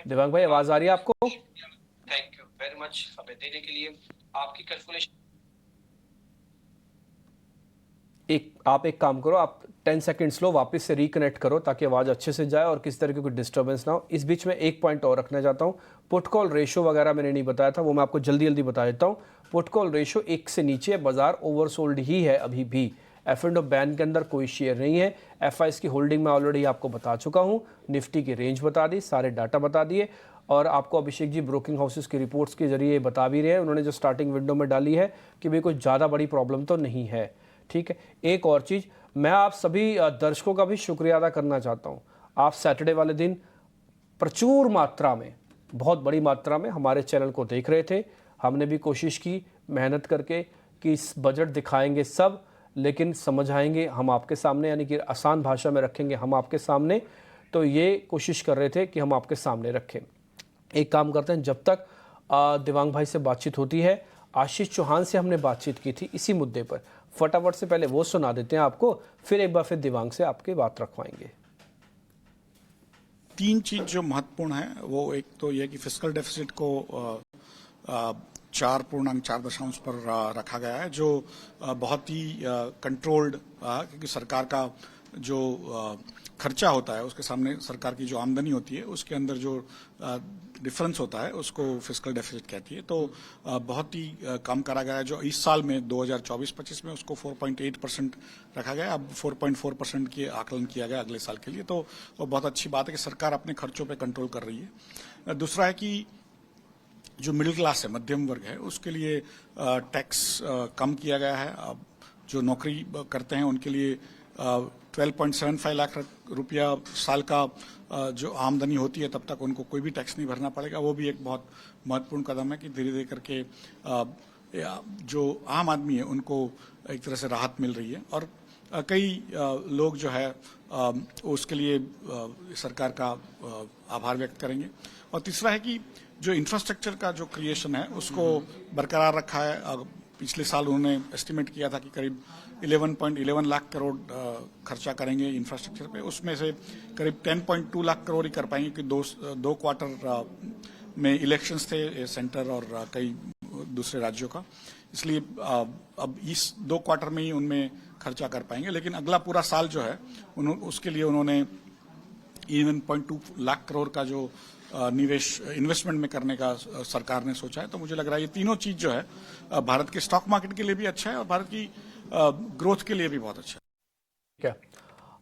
B: देवांग भाई, आवाज़ आ रही है आपको?
C: थैंक यू वेरी मच समय देने के लिए। आपकी कैलकुलेशन
B: आप एक काम करो, आप 10 सेकंड्स लो, वापस से रिकनेक्ट करो ताकि आवाज़ अच्छे से जाए और किसी तरह की कोई डिस्टर्बेंस ना हो। इस बीच में एक पॉइंट और रखना चाहता हूँ, पुट कॉल रेशो वगैरह मैंने नहीं बताया था, वो मैं आपको जल्दी जल्दी बता देता हूँ। पुट कॉल रेशो 1 से नीचे है, बाजार ओवरसोल्ड ही है अभी भी। एफ एंड बैन के अंदर कोई शेयर नहीं है। एफ की होल्डिंग मैं ऑलरेडी आपको बता चुका हूँ, निफ्टी की रेंज बता दी, सारे डाटा बता दिए, और आपको अभिषेक जी ब्रोकिंग हाउसेस की रिपोर्ट्स के जरिए बता भी रहे हैं, उन्होंने जो स्टार्टिंग विंडो में डाली है कि भाई कोई ज़्यादा बड़ी प्रॉब्लम तो नहीं है। ठीक है, एक और चीज़, मैं आप सभी दर्शकों का भी शुक्रिया अदा करना चाहता हूँ। आप सैटरडे वाले दिन प्रचुर मात्रा में, बहुत बड़ी मात्रा में हमारे चैनल को देख रहे थे। हमने भी कोशिश की मेहनत करके कि इस बजट दिखाएंगे सब, लेकिन समझाएंगे हम आपके सामने, यानी कि आसान भाषा में रखेंगे हम आपके सामने। तो ये कोशिश कर रहे थे कि हम आपके सामने रखें। एक काम करते हैं, जब तक दिवांग भाई से बातचीत होती है, आशीष चौहान से हमने बातचीत की थी इसी मुद्दे पर, फटाफट से पहले वो सुना देते हैं आपको, फिर एक बार फिर दिवांग से आपकी बात रखवाएंगे।
D: तीन चीज जो महत्वपूर्ण है, वो एक तो यह कि फिस्कल डेफिसिट को 4.4 पर रखा गया है, जो बहुत ही कंट्रोल्ड, क्योंकि सरकार का जो खर्चा होता है उसके सामने सरकार की जो आमदनी होती है उसके अंदर जो डिफरेंस होता है उसको फिस्कल डेफिसिट कहती है। तो बहुत ही कम करा गया है, जो इस साल में 2024-25 में उसको 4.8% रखा गया, अब 4.4% के आकलन किया गया अगले साल के लिए। तो वो बहुत अच्छी बात है कि सरकार अपने खर्चों पे कंट्रोल कर रही है। दूसरा है कि जो मिडिल क्लास है, मध्यम वर्ग है, उसके लिए टैक्स कम किया गया है। अब जो नौकरी करते हैं उनके लिए 12.75 लाख रुपया साल का जो आमदनी होती है तब तक उनको कोई भी टैक्स नहीं भरना पड़ेगा। वो भी एक बहुत महत्वपूर्ण कदम है कि धीरे धीरे करके जो आम आदमी है उनको एक तरह से राहत मिल रही है, और कई लोग जो है उसके लिए सरकार का आभार व्यक्त करेंगे। और तीसरा है कि जो इंफ्रास्ट्रक्चर का जो क्रिएशन है उसको बरकरार रखा है। पिछले साल उन्होंने एस्टिमेट किया था कि करीब 11.11 लाख करोड़ खर्चा करेंगे इंफ्रास्ट्रक्चर पे, उसमें से करीब 10.2 लाख करोड़ ही कर पाएंगे कि दो क्वार्टर में इलेक्शंस थे सेंटर और कई दूसरे राज्यों का, इसलिए अब इस 2 क्वार्टर में ही उनमें खर्चा कर पाएंगे। लेकिन अगला पूरा साल जो है उसके लिए उन्होंने 11.2 लाख करोड़ का जो निवेश इन्वेस्टमेंट में करने का सरकार ने सोचा है। तो मुझे लग रहा है ये तीनों चीज जो है भारत के स्टॉक मार्केट के लिए भी अच्छा है और भारत की ग्रोथ के लिए भी बहुत अच्छा है।
B: क्या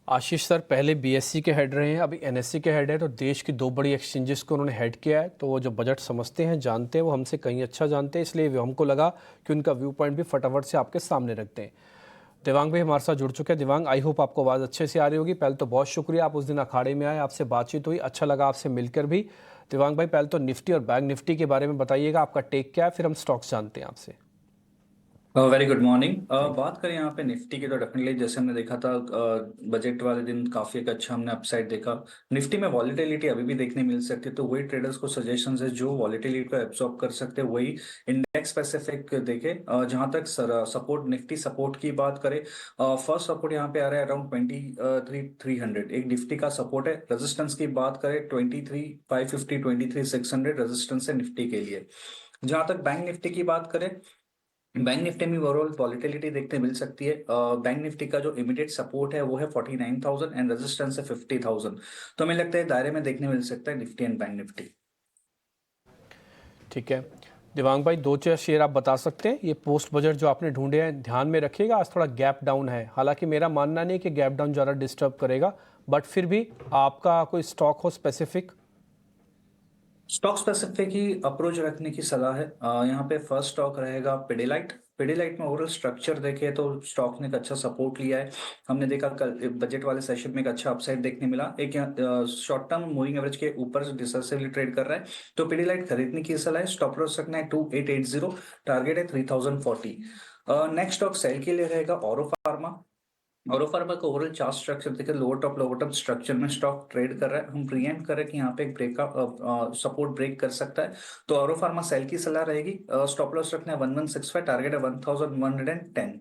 B: आशीष सर पहले बीएससी के हेड रहे हैं, अभी एनएससी के हेड है, तो देश की 2 बड़ी एक्सचेंजेस को उन्होंने हेड किया है, तो वो जो बजट समझते हैं, जानते हैं, वो हमसे कहीं अच्छा जानते हैं, इसलिए हमको लगा कि उनका व्यू पॉइंट भी फटाफट से आपके सामने रखते हैं। देवांग भाई हमारे साथ जुड़ चुके हैं। देवांग, आई होप आपको आवाज़ अच्छे से आ रही होगी। पहले तो बहुत शुक्रिया, आप उस दिन अखाड़े में आए, आपसे बातचीत हुई, अच्छा लगा आपसे मिलकर भी। देवांग भाई, पहले तो निफ्टी और बैंक निफ्टी के बारे में बताइएगा, आपका टेक क्या है, फिर हम स्टॉक्स जानते हैं आपसे।
E: Very good morning. बात करें यहाँ पे निफ्टी की तो डेफिनेटली जैसे हमने देखा था बजट वाले दिन काफी एक अच्छा हमने अपसाइड देखा। निफ्टी में वॉलेटिलिटी अभी भी देखने मिल सकती है, तो वही ट्रेडर्स को सजेशंस है जो वॉलेटिलिटी को एब्जॉर्ब कर सकते हैं वही इंडेक्स स्पेसिफिक देखे। जहां तक सपोर्ट निफ्टी सपोर्ट की बात करें, फर्स्ट सपोर्ट यहाँ पे आ रहा है अराउंड 23,300, एक निफ्टी का सपोर्ट है। रेजिस्टेंस की बात करें 23,550, 23,600 रेजिस्टेंस है निफ्टी के लिए। जहां तक बैंक निफ्टी की बात करें, बैंक निफ्टी में ओवरऑल वॉलिटिलिटी देखने मिल सकती है। बैंक निफ्टी का जो इमीडिएट सपोर्ट है वो है 49,000 एंड रेजिस्टेंस है 50,000। तो हमें लगता है दायरे में देखने मिल सकता है निफ्टी एंड बैंक निफ्टी।
B: ठीक है दिवांग भाई, दो चार शेयर आप बता सकते हैं ये पोस्ट बजट जो आपने ढूंढे हैं, ध्यान में रखिएगा। आज थोड़ा गैप डाउन है, हालांकि मेरा मानना नहीं है कि गैप डाउन ज़्यादा डिस्टर्ब करेगा, बट फिर भी आपका कोई स्टॉक हो स्पेसिफिक।
E: स्टॉक स्पेसिफिक ही अप्रोच रखने की सलाह है। यहाँ पे फर्स्ट स्टॉक रहेगा पिडिलाइट। पिडिलाइट में ओवरऑल स्ट्रक्चर देखे तो स्टॉक ने एक अच्छा सपोर्ट लिया है। हमने देखा कल बजट वाले सेशन में एक अच्छा अपसाइड देखने मिला। एक शॉर्ट टर्म मूविंग एवरेज के ऊपर डिसेसिवली ट्रेड कर रहा है, तो पिडिलाइट खरीदने की सलाह है। स्टॉप लॉस रखना है 2880, टारगेट है 3040। नेक्स्ट स्टॉक सेल के लिए रहेगा ऑरो फार्मा। और फार्मा का ओवरऑल चार्ट स्ट्रक्चर देखिए, लोअर टॉप स्ट्रक्चर में स्टॉक ट्रेड कर रहा है। हम प्रीएम्प्ट कर रहे हैं कि यहाँ पे एक ब्रेकआउट सपोर्ट ब्रेक कर सकता है, तो ऑरो फार्मा सेल की सलाह रहेगी। स्टॉप लॉस रखना है 1165, टारगेट है 1110।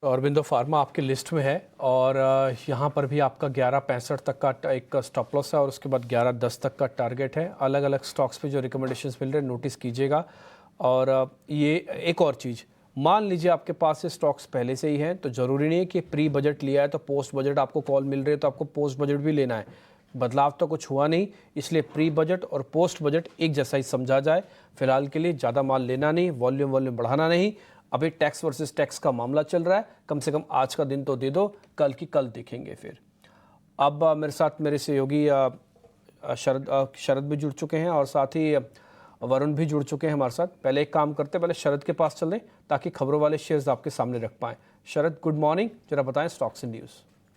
B: औरबिंदो फार्मा आपकी लिस्ट में है और यहाँ पर भी आपका 1165 तक का एक स्टॉप लॉस है और उसके बाद 1110 तक का टारगेट है। अलग अलग स्टॉक्स पे जो रिकमेंडेशंस मिल रहे हैं नोटिस कीजिएगा। और ये एक और चीज़, मान लीजिए आपके पास ये स्टॉक्स पहले से ही हैं तो ज़रूरी नहीं है कि प्री बजट लिया है तो पोस्ट बजट आपको कॉल मिल रही है तो आपको पोस्ट बजट भी लेना है। बदलाव तो कुछ हुआ नहीं, इसलिए प्री बजट और पोस्ट बजट एक जैसा ही समझा जाए। फिलहाल के लिए ज़्यादा माल लेना नहीं, वॉल्यूम बढ़ाना नहीं। अभी टैक्स वर्सेस टैक्स का मामला चल रहा है, कम से कम आज का दिन तो दे दो, कल की कल देखेंगे फिर। अब मेरे साथ मेरे सहयोगी शरद भी जुड़ चुके हैं और साथ ही वरुण भी जुड़ चुके हैं हमारे साथ। पहले एक काम करते हैं, पहले शरद के पास चलें ताकि खबरों वाले शेयर्स आपके सामने रख पाएं। शरद गुड मॉर्निंग, जरा बताएं stocks and news.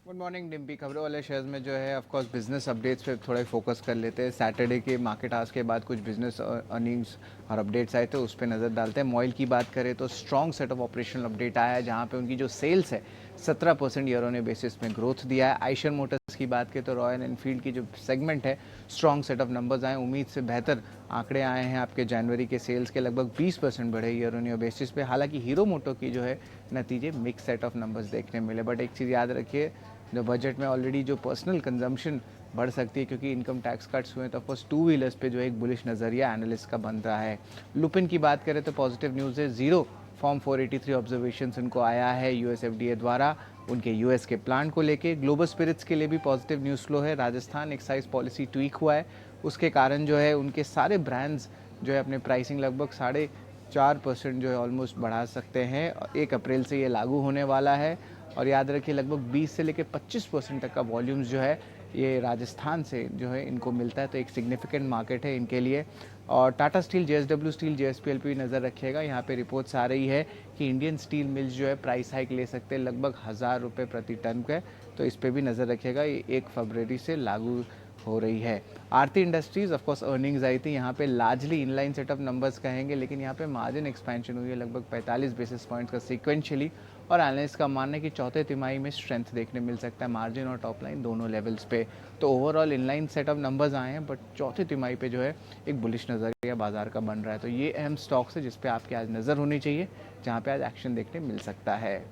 F: Good morning Dimpy. खबरों वाले शेयर्स में जो है ऑफकोर्स बिजनेस अपडेट्स पे थोड़ा फोकस कर लेते हैं। सैटरडे के मार्केट आवर्स के बाद कुछ बिजनेस अर्निंग्स और अपडेट्स आए थे, उस पर नज़र डालते हैं। मॉइल की बात करें तो strong set of operational update आया है, जहाँ पे उनकी जो सेल्स है 17% ईयर ऑन ईयर बेसिस में ग्रोथ दिया है। आइशर मोटर्स की बात करें तो रॉयल एनफील्ड की जो सेगमेंट है स्ट्रॉन्ग सेट ऑफ नंबर्स आए, उम्मीद से बेहतर आंकड़े आए हैं। आपके जनवरी के सेल्स के लगभग 20% बढ़े ईयर ऑन ईयर बेसिस पे। हालांकि हीरो मोटो की जो है नतीजे मिक्स सेट ऑफ नंबर्स देखने मिले, बट एक चीज़ याद रखिए, जो बजट में ऑलरेडी जो पर्सनल कंजम्पशन बढ़ सकती है क्योंकि इनकम टैक्स कट्स हुए, तो ऑफकोर्स टू व्हीलर्स पे जो है एक बुलिश नज़रिया एनालिस्ट का बन रहा है। लुपिन की बात करें तो पॉजिटिव न्यूज़ है, जीरो फॉर्म 483 ऑब्जर्वेशंस उनको आया है यूएस एफडीए द्वारा उनके यूएस के प्लांट को लेके। ग्लोबल स्पिरिट्स के लिए भी पॉजिटिव न्यूज़ फ्लो है। राजस्थान एक्साइज पॉलिसी ट्वीक हुआ है, उसके कारण जो है उनके सारे ब्रांड्स जो है अपने प्राइसिंग लगभग 4.5% जो है ऑलमोस्ट बढ़ा सकते हैं। 1 अप्रैल से ये लागू होने वाला है। और याद रखिए लगभग 20 से लेकर 25% तक का वॉल्यूम्स जो है ये राजस्थान से जो है इनको मिलता है, तो एक सिग्निफिकेंट मार्केट है इनके लिए। और Tata Steel, JSW Steel, JSPL पे भी नज़र रखिएगा। यहाँ पे रिपोर्ट्स आ रही है कि इंडियन स्टील मिल्स जो है प्राइस हाइक ले सकते हैं लगभग 1000 रुपये प्रति टन के, तो इस पर भी नज़र रखिएगा। ये 1 फरवरी से लागू हो रही है। आरती इंडस्ट्रीज ऑफकोर्स अर्निंग्स आई थी, यहाँ पे largely inline set of numbers कहेंगे, लेकिन यहाँ पे मार्जिन एक्सपेंशन हुई है लगभग 45 बेसिस पॉइंट्स का सीक्वेंशियली। और एनालिस्ट का मानना है कि चौथे तिमाही में स्ट्रेंथ देखने मिल सकता है मार्जिन और टॉप लाइन दोनों लेवल्स पे। तो overall inline set of numbers आए हैं, बट चौथे तिमाही पे जो है एक बुलिश नज़रिया बाजार का बन रहा है। तो ये अहम स्टॉक्स है जिस पे आपकी आज नज़र होनी चाहिए, जहाँ पे आज एक्शन देखने मिल सकता है।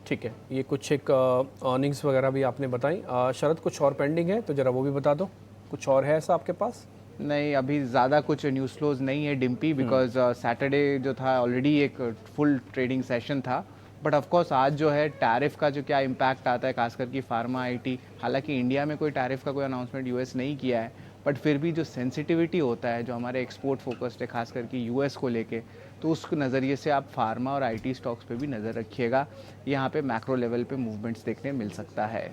B: ठीक है, ये कुछ एक अर्निंग्स वगैरह भी आपने बताई। शरद कुछ और पेंडिंग है तो ज़रा वो भी बता दो, कुछ और है ऐसा आपके पास?
F: नहीं, अभी ज़्यादा कुछ न्यूज़ फ्लोज नहीं है डिम्पी, बिकॉज सैटरडे जो था ऑलरेडी एक फुल ट्रेडिंग सेशन था। बट ऑफकोर्स आज जो है टैरिफ का जो क्या इम्पैक्ट आता है, खासकर कि फार्मा आईटी, हालांकि इंडिया में कोई टैरिफ का कोई अनाउंसमेंट यूएस नहीं किया है, बट फिर भी जो सेंसिटिविटी होता है जो हमारे एक्सपोर्ट फोकस्ड है खासकर कि यूएस को लेके, तो उस नज़रिए से आप फार्मा और आईटी स्टॉक्स पे भी नज़र रखिएगा। यहाँ पे मैक्रो लेवल पे मूवमेंट्स देखने मिल सकता है।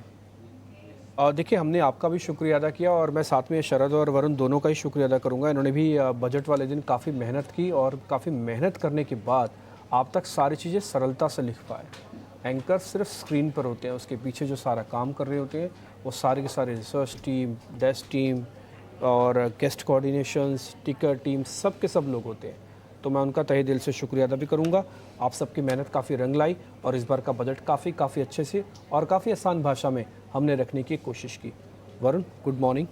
B: देखिए, हमने आपका भी शुक्रिया अदा किया और मैं साथ में शरद और वरुण दोनों का ही शुक्रिया अदा करूंगा। इन्होंने भी बजट वाले दिन काफ़ी मेहनत की और काफ़ी मेहनत करने के बाद आप तक सारी चीज़ें सरलता से लिख पाए। एंकर सिर्फ स्क्रीन पर होते हैं, उसके पीछे जो सारा काम कर रहे होते हैं वो सारे के सारे रिसर्च टीम, डेस्क टीम और गेस्ट कोऑर्डिनेशंस, टिकर टीम, सब के सब लोग होते हैं। तो मैं उनका तहे दिल से शुक्रिया अदा भी करूँगा। आप सबकी मेहनत काफ़ी रंग लाई और इस बार का बजट काफ़ी अच्छे से और काफ़ी आसान भाषा में हमने रखने की कोशिश की। Varun, good morning.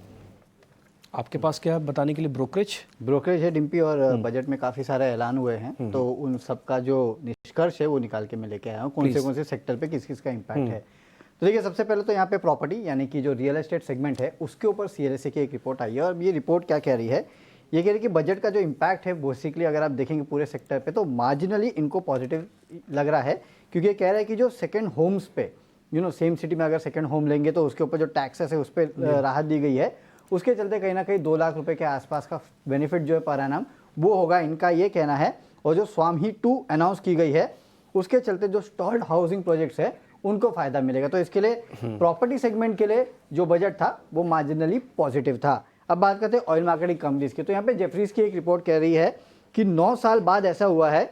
B: आपके पास क्या है बताने के लिए?
G: ब्रोकरेज है डिम्पी, और बजट में काफ़ी सारे ऐलान हुए हैं, तो उन सब का जो निष्कर्ष है वो निकाल के मैं लेके आया हूँ, कौन से सेक्टर पे किस किस का इम्पैक्ट है। तो देखिए, सबसे पहले तो यहाँ पे प्रॉपर्टी यानी कि जो रियल एस्टेट सेगमेंट है उसके ऊपर CLSA की एक रिपोर्ट आई है, और ये रिपोर्ट क्या कह रही है, ये कह रही है कि बजट का जो इम्पैक्ट है बेसिकली अगर आप देखेंगे पूरे सेक्टर पे तो मार्जिनली इनको पॉजिटिव लग रहा है, क्योंकि ये कह रहा है कि जो सेकेंड होम्स पे सेम सिटी में अगर सेकेंड होम लेंगे तो उसके ऊपर जो टैक्सेस है उस पर राहत दी गई है, उसके चलते कहीं ना कहीं 2 लाख रुपए के आसपास का बेनिफिट जो है पर एनम वो होगा, इनका ये कहना है। और जो स्वामी 2 अनाउंस की गई है उसके चलते जो स्टॉल्ड हाउसिंग प्रोजेक्ट्स है उनको फायदा मिलेगा। तो इसके लिए प्रॉपर्टी सेगमेंट के लिए जो बजट था वो मार्जिनली पॉजिटिव था। अब बात करते हैं ऑयल मार्केटिंग कंपनीज की। तो यहाँ पे जेफरीज की एक रिपोर्ट कह रही है कि 9 साल बाद ऐसा हुआ है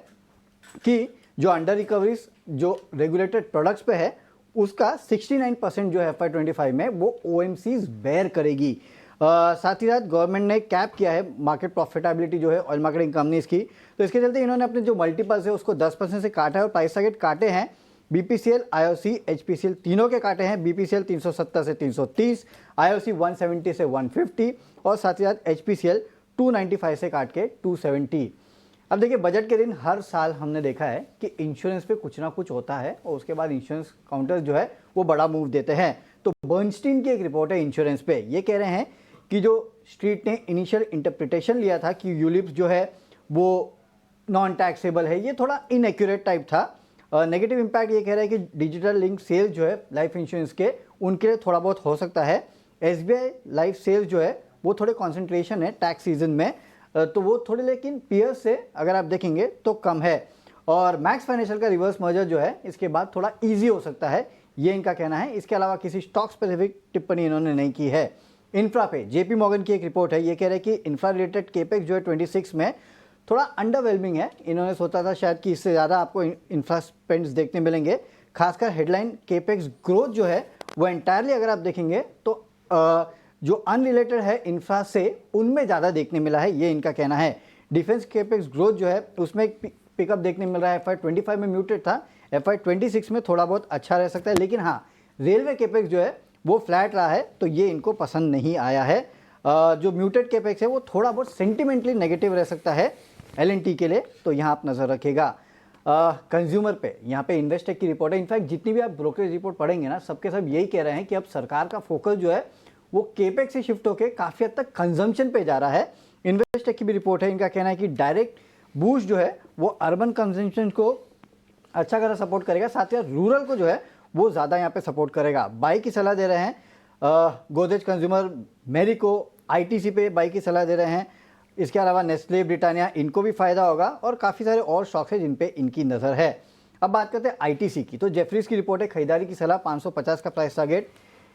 G: कि जो अंडर रिकवरीज जो रेगुलेटेड प्रोडक्ट्स पे है उसका 69% जो है FY25 में वो OMCs बेयर करेगी। साथ ही साथ गवर्नमेंट ने कैप किया है मार्केट प्रॉफिटेबिलिटी जो है ऑयल मार्केटिंग कंपनीज की, तो इसके चलते इन्होंने अपने जो मल्टीपल्स है उसको 10% से काटा है और प्राइस टारगेट काटे हैं। BPCL, IOC, HPCL तीनों के काटे हैं। BPCL 370 से 330, IOC 170 से 150 और साथ ही साथ HPCL 295 से काट के 270। अब देखिए, बजट के दिन हर साल हमने देखा है कि इंश्योरेंस पे कुछ ना कुछ होता है और उसके बाद इंश्योरेंस काउंटर्स जो है वो बड़ा मूव देते हैं। तो बर्नस्टीन की एक रिपोर्ट है इंश्योरेंस पे, ये कह रहे हैं कि जो स्ट्रीट ने इनिशियल इंटरप्रिटेशन लिया था कि यूलिप्स जो है वो नॉन टैक्सेबल है, ये थोड़ा इनएक्यूरेट टाइप था। नेगेटिव इम्पैक्ट ये कह रहा है कि डिजिटल लिंक सेल्स जो है लाइफ इंश्योरेंस के उनके लिए थोड़ा बहुत हो सकता है। SBI लाइफ सेल्स जो है वो थोड़े कॉन्सेंट्रेशन है टैक्स सीजन में, तो वो थोड़े लेकिन पीयर्स से अगर आप देखेंगे तो कम है। और मैक्स फाइनेंशियल का रिवर्स मर्जर जो है इसके बाद थोड़ा ईजी हो सकता है, ये इनका कहना है। इसके अलावा किसी स्टॉक स्पेसिफिक टिप्पणी इन्होंने नहीं की है। इंफ्रा पे JP मॉर्गन की एक रिपोर्ट है, ये कह रहे हैं कि इंफ्रा रिलेटेड केपेक्स जो है 26 में थोड़ा अंडरवेलमिंग है। इन्होंने सोचा था शायद कि इससे ज़्यादा आपको इंफ्रा स्पेंड्स देखने मिलेंगे, खासकर हेडलाइन केपेक्स ग्रोथ जो है वो एंटायरली अगर आप देखेंगे तो जो अनरिलेटेड है इंफ्रा से उनमें ज़्यादा देखने मिला है, ये इनका कहना है। डिफेंस केपेक्स ग्रोथ जो है उसमें एक पिकअप देखने मिल रहा है, FY25 में म्यूटेड था, FY26 में थोड़ा बहुत अच्छा रह सकता है, लेकिन हाँ रेलवे केपेक्स जो है वो फ्लैट रहा है, तो ये इनको पसंद नहीं आया है। जो म्यूटेड केपेक्स है वो थोड़ा बहुत सेंटिमेंटली नेगेटिव रह सकता है L&T के लिए, तो यहाँ आप नज़र रखिएगा। कंज्यूमर पे यहाँ पे इन्वेस्टेक की रिपोर्ट है। इनफैक्ट जितनी भी आप ब्रोकरेज रिपोर्ट पढ़ेंगे ना, सबके सब यही कह रहे हैं कि अब सरकार का फोकस जो है वो केपेक्स से शिफ्ट होकर काफ़ी हद तक कंजम्पशन पे जा रहा है। इन्वेस्टेक की भी रिपोर्ट है, इनका कहना है कि डायरेक्ट बूस्ट जो है वो अर्बन कंजम्पशन को अच्छा खासा सपोर्ट करेगा, साथ ही रूरल को जो है वो ज़्यादा यहाँ पे सपोर्ट करेगा। बाई की सलाह दे रहे हैं गोदरेज कंज्यूमर, मेरिको, ITC पे बाई की सलाह दे रहे हैं। इसके अलावा नेस्ले, ब्रिटानिया, इनको भी फायदा होगा और काफ़ी सारे और स्टॉक्स हैं जिन पे इनकी नज़र है। अब बात करते हैं ITC की, तो जेफरीज की रिपोर्ट है, खरीदारी की सलाह 550 का प्राइस टारगेट।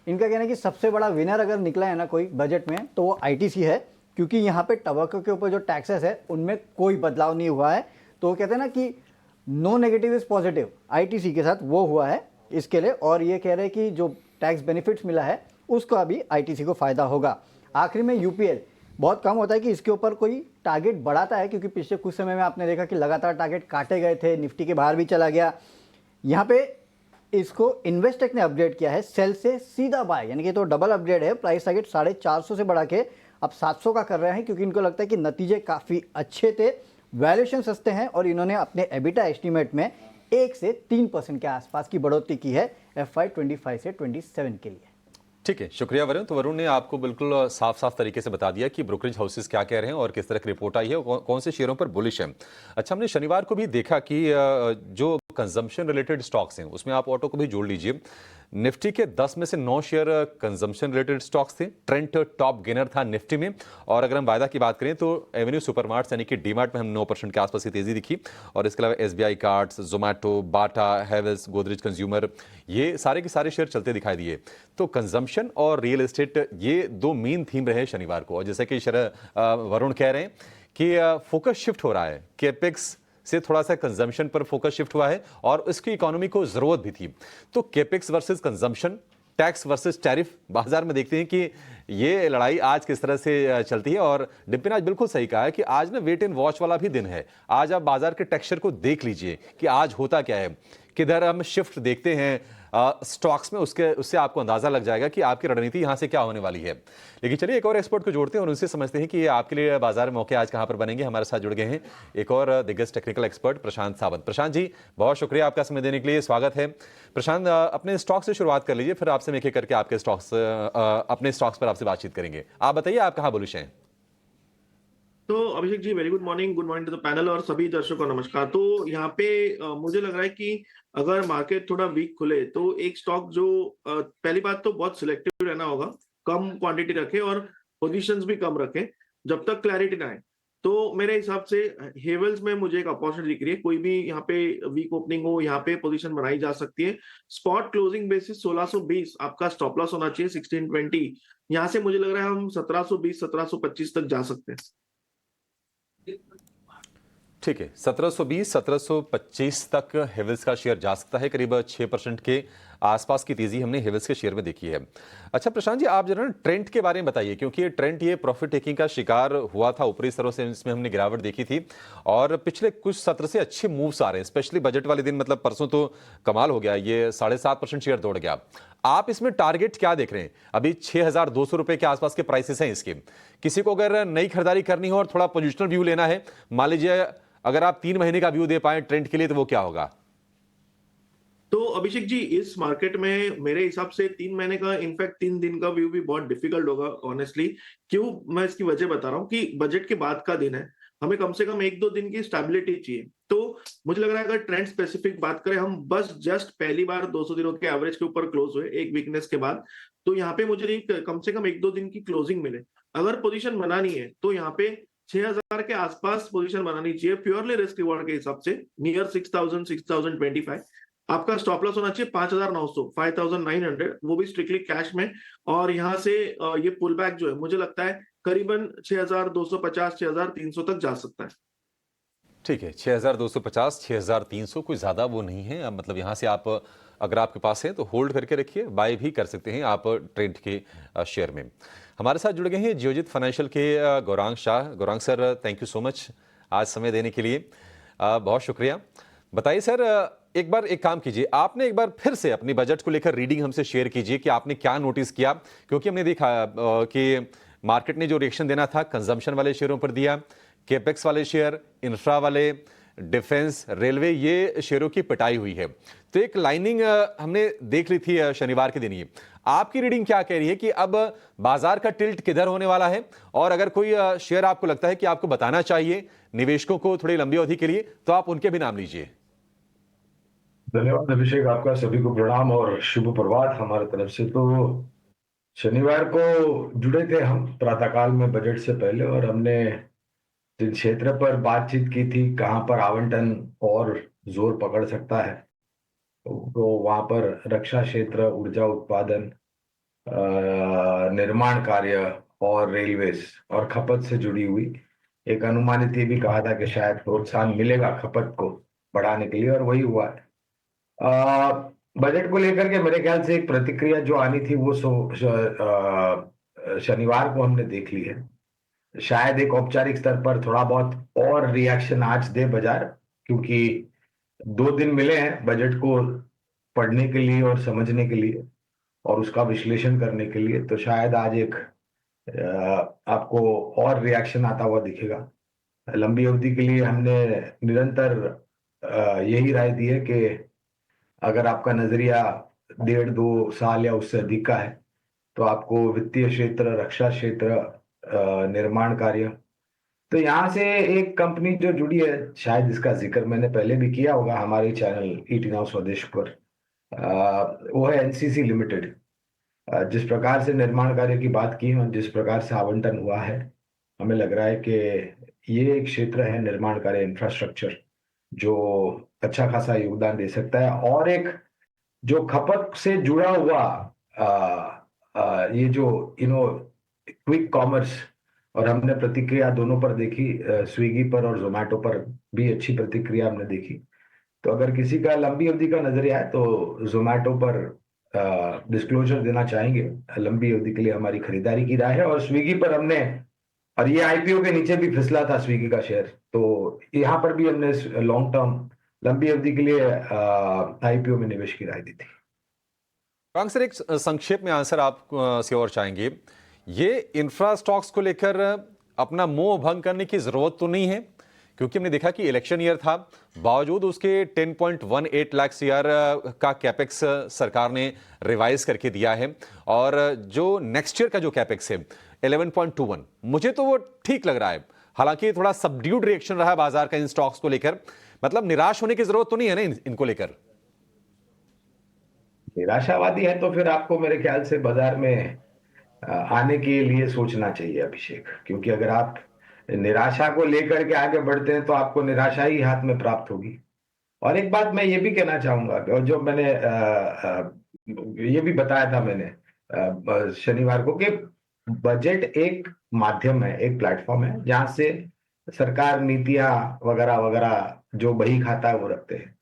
G: इनका कहना है कि सबसे बड़ा विनर अगर निकला है ना कोई बजट में तो वो ITC है, क्योंकि यहाँ पे टबैको के ऊपर जो टैक्सेस है उनमें कोई बदलाव नहीं हुआ है। तो वो कहते हैं ना कि no negative is positive, ITC के साथ वो हुआ है इसके लिए। और ये कह रहे हैं कि जो टैक्स बेनिफिट्स मिला है उसका भी ITC को फ़ायदा होगा। आखिरी में UPL, बहुत कम होता है कि इसके ऊपर कोई टारगेट बढ़ाता है, क्योंकि पिछले कुछ समय में आपने देखा कि लगातार टारगेट काटे गए थे, निफ्टी के बाहर भी चला गया। यहाँ पे इसको इन्वेस्टेक ने अपग्रेड किया है, सेल से सीधा बाय, यानी कि तो डबल अपग्रेड है। प्राइस टारगेट 450 से बढ़ा के अब 700 का कर रहे हैं, क्योंकि इनको लगता है कि नतीजे काफ़ी अच्छे थे, वैल्यूएशन सस्ते हैं और इन्होंने अपने EBITDA एस्टीमेट में 1 से 3% के आसपास की बढ़ोतरी की है FY25 से 27 के लिए।
A: ठीक है, शुक्रिया वरुण। तो वरुण ने आपको बिल्कुल साफ तरीके से बता दिया कि ब्रोकरेज हाउसेस क्या कह रहे हैं और किस तरह की रिपोर्ट आई है और कौन से शेयरों पर बुलिश है। अच्छा, हमने शनिवार को भी देखा कि जो कंजम्पशन रिलेटेड स्टॉक्स हैं उसमें आप ऑटो को भी जोड़ लीजिए। निफ्टी के 10 में से 9 शेयर कंजम्पशन रिलेटेड स्टॉक्स थे। ट्रेंट टॉप गेनर था निफ्टी में। और अगर हम वायदा की बात करें तो एवेन्यू सुपरमार्ट्स यानी कि डीमार्ट में हम 9% के आसपास की तेजी दिखी। और इसके अलावा SBI कार्ड्स, जोमैटो, बाटा, हैवेल्स, गोदरेज कंज्यूमर, ये सारे के सारे शेयर चलते दिखाई दिए। तो कंजम्पशन और रियल एस्टेट ये 2 मेन थीम रहे शनिवार को। और जैसे कि वरुण कह रहे हैं कि फोकस शिफ्ट हो रहा है, केपेक्स से थोड़ा सा कंजम्पशन पर फोकस शिफ्ट हुआ है और इसकी इकोनॉमी को जरूरत भी थी। तो capex versus consumption tax versus tariff बाजार में देखते हैं कि ये लड़ाई आज किस तरह से चलती है। और डिम्पी ने आज बिल्कुल सही कहा है कि आज ना वेट एंड वॉच वाला भी दिन है। आज आप बाजार के टेक्सचर को देख लीजिए कि आज होता क्या है, किधर हम शिफ्ट देखते हैं स्टॉक्स में, उससे आपको अंदाजा लग जाएगा कि आपकी रणनीति यहां से क्या होने वाली है। लेकिन चलिए एक और एक्सपर्ट को जोड़ते हैं और उनसे समझते हैं कि ये आपके लिए बाजार में मौके आज कहां पर बनेंगे। हमारे साथ जुड़ गए हैं एक और दिग्गज टेक्निकल एक्सपर्ट प्रशांत सावंत। प्रशांत जी, बहुत शुक्रिया आपका समय देने के लिए, स्वागत है। प्रशांत, अपने स्टॉक से शुरुआत कर लीजिए, फिर आपसे मैं एक एक करके आपके अपने स्टॉक्स पर आपसे बातचीत करेंगे। आप बताइए आप कहां बुलिश हैं?
H: तो Abhishek ji, very good morning to the panel और सभी दर्शकों को नमस्कार। तो यहाँ पे मुझे लग रहा है कि अगर मार्केट थोड़ा वीक खुले तो एक स्टॉक जो पहली बात तो बहुत सिलेक्टिव रहना होगा, कम क्वांटिटी रखे और पोजीशंस भी कम रखें जब तक क्लैरिटी ना आए। तो मेरे हिसाब से हेवल्स में मुझे एक अपॉर्चुनिटी दिख रही है। कोई भी यहाँ पे वीक ओपनिंग हो, यहाँ पे पोजीशन बनाई जा सकती है। स्पॉट क्लोजिंग बेसिस 1620 आपका स्टॉप लॉस होना चाहिए 1620। यहाँ से मुझे लग रहा है हम 1720 1725 तक जा सकते हैं।
A: ठीक है, 1720 1725 तक हेवल्स का शेयर जा सकता है। करीब 6% के आसपास की तेजी हमने हेवल्स के शेयर में देखी है। अच्छा प्रशांत जी, आप जरा ट्रेंड के बारे में बताइए, क्योंकि ये ट्रेंड ये प्रॉफिट टेकिंग का शिकार हुआ था ऊपरी स्तरों से, इसमें हमने गिरावट देखी थी और पिछले कुछ सत्र से अच्छे मूव्स आ रहे हैं, स्पेशली बजट वाले दिन। मतलब परसों तो कमाल हो गया, ये 7.5% शेयर दौड़ गया। आप इसमें टारगेट क्या देख रहे हैं? अभी 6,200 रुपए के आसपास के प्राइसेस हैं इसके। किसी को अगर नई खरीदारी करनी हो और थोड़ा पोजिशनल व्यू लेना है, मान लीजिए अगर आप 3 महीने का व्यू दे पाए ट्रेंड के लिए, तो वो क्या होगा?
H: तो अभिषेक जी, इस मार्केट में मेरे हिसाब से 3 महीने का, इनफैक्ट 3 दिन का व्यू भी बहुत डिफिकल्ट होगा ऑनेस्टली। क्यों, मैं इसकी वजह बता रहा हूँ कि बजट के बाद का दिन है, हमें कम से कम 1-2 दिन की स्टेबिलिटी चाहिए। तो मुझे लग रहा है अगर ट्रेंड स्पेसिफिक बात करें, हम बस जस्ट पहली बार 200 दिनों के एवरेज के ऊपर क्लोज हुए एक वीकनेस के बाद, तो यहाँ पे मुझे कम से कम 1-2 दिन की क्लोजिंग मिले। अगर पोजीशन बनानी है तो यहाँ पे 6,000 के आसपास पोजीशन बनानी चाहिए, प्योरली रिस्क रिवॉर्ड के हिसाब से, नियर 6,000 6,025। आपका स्टॉप लॉस होना चाहिए 5,900 5,900, वो भी स्ट्रिक्टली कैश में। और यहाँ से ये पुल बैक जो है मुझे लगता है करीबन 6,250 6,300 तक जा सकता है।
A: ठीक है, 6,250 6,300 कोई ज्यादा वो नहीं है। मतलब यहाँ से आप अगर आपके पास है तो होल्ड करके रखिए, बाय भी कर सकते हैं आप ट्रेंड के शेयर में। हमारे साथ जुड़ गए हैं जियोजित फाइनेंशियल के Gaurang Shah. Gaurang sir, thank you so much आज समय देने के लिए, बहुत शुक्रिया। बताइए सर, एक बार एक काम कीजिए, आपने एक बार फिर से अपनी बजट को लेकर रीडिंग हमसे शेयर कीजिए कि आपने क्या नोटिस किया, क्योंकि हमने देखा कि मार्केट ने जो रिएक्शन देना था कंजम्पशन वाले शेयरों पर दिया, केपेक्स वाले शेयर, इंफ्रा वाले, डिफेंस, रेलवे, ये शेयरों की पिटाई हुई है। तो एक लाइनिंग हमने देख ली थी शनिवार के दिन ही। आपकी रीडिंग क्या कह रही है कि अब बाजार का टिल्ट किधर होने वाला है? और अगर कोई शेयर आपको लगता है कि आपको बताना चाहिए निवेशकों को थोड़ी लंबी अवधि के लिए, तो आप उनके भी नाम लीजिए।
I: धन्यवाद अभिषेक, आपका सभी को प्रणाम और शुभ प्रभात हमारे तरफ से। तो शनिवार को जुड़े थे हम प्रातःकाल में बजट से पहले, और हमने जिन क्षेत्र पर बातचीत की थी, कहां पर आवंटन और जोर पकड़ सकता है, तो वहां पर रक्षा क्षेत्र, ऊर्जा उत्पादन, निर्माण कार्य और रेलवेज और खपत से जुड़ी हुई एक अनुमानित ये भी कहा था कि शायद प्रोत्साहन मिलेगा खपत को बढ़ाने के लिए, और वही हुआ है। बजट को लेकर के मेरे ख्याल से एक प्रतिक्रिया जो आनी थी वो शनिवार को हमने देख ली है। शायद एक औपचारिक स्तर पर थोड़ा बहुत और रिएक्शन आज दे बाजार, क्योंकि 2 दिन मिले हैं बजट को पढ़ने के लिए और समझने के लिए और उसका विश्लेषण करने के लिए। तो शायद आज एक आपको और रिएक्शन आता हुआ दिखेगा। लंबी अवधि के लिए हमने निरंतर यही राय दी है कि अगर आपका नजरिया 1.5-2 साल या उससे अधिक का है, तो आपको वित्तीय क्षेत्र, रक्षा क्षेत्र, निर्माण कार्य, तो यहाँ से एक कंपनी जो जुड़ी है, शायद इसका जिक्र मैंने पहले भी किया होगा हमारे चैनल ईटी नाउ स्वदेश पर, वो है एनसीसी लिमिटेड। जिस प्रकार से निर्माण कार्य की बात की और जिस प्रकार से आवंटन हुआ है, हमें लग रहा है कि ये एक क्षेत्र है निर्माण कार्य, इंफ्रास्ट्रक्चर, जो अच्छा खासा योगदान दे सकता है। और एक जो खपत से जुड़ा हुआ ये जो क्विक कॉमर्स, और हमने प्रतिक्रिया दोनों पर देखी, स्विगी पर और जोमेटो पर भी अच्छी प्रतिक्रिया हमने देखी। तो अगर किसी का लंबी अवधि का नजरिया है तो जोमेटो पर डिस्क्लोजर देना चाहेंगे। लंबी अवधि के लिए हमारी खरीदारी की राय है, और स्विगी पर हमने, और ये आईपीओ के नीचे भी फिसला था स्विगी का शेयर, तो यहाँ पर भी हमने लॉन्ग टर्म लंबी अवधि के लिए आईपीओ में निवेश की राय दी थी।
A: रॉन्ग सर, एक संक्षेप में आंसर आप से और चाहेंगे, ये इंफ्रा स्टॉक्स को लेकर अपना मोह भंग करने की जरूरत तो नहीं है? क्योंकि हमने देखा कि इलेक्शन ईयर था, बावजूद उसके 10.18 लाख सीआर का कैपेक्स सरकार ने रिवाइज करके दिया है, और जो नेक्स्ट ईयर का जो कैपेक्स है 11.21, मुझे तो वो ठीक लग रहा है। हालांकि थोड़ा सबड्यूड रिएक्शन रहा है बाजार का इन स्टॉक्स को लेकर, मतलब निराश होने की जरूरत तो नहीं है ना इनको लेकर?
I: निराशावादी है तो फिर आपको मेरे ख्याल से बाजार में आने के लिए सोचना चाहिए अभिषेक, क्योंकि अगर आप निराशा को लेकर के आगे बढ़ते हैं तो आपको निराशा ही हाथ में प्राप्त होगी। और एक बात मैं ये भी कहना चाहूंगा, और जो मैंने ये भी बताया था मैंने शनिवार को, कि बजट एक माध्यम है, एक प्लेटफॉर्म है जहां से सरकार नीतियां वगैरह वगैरह जो बही खाता है वो रखते हैं,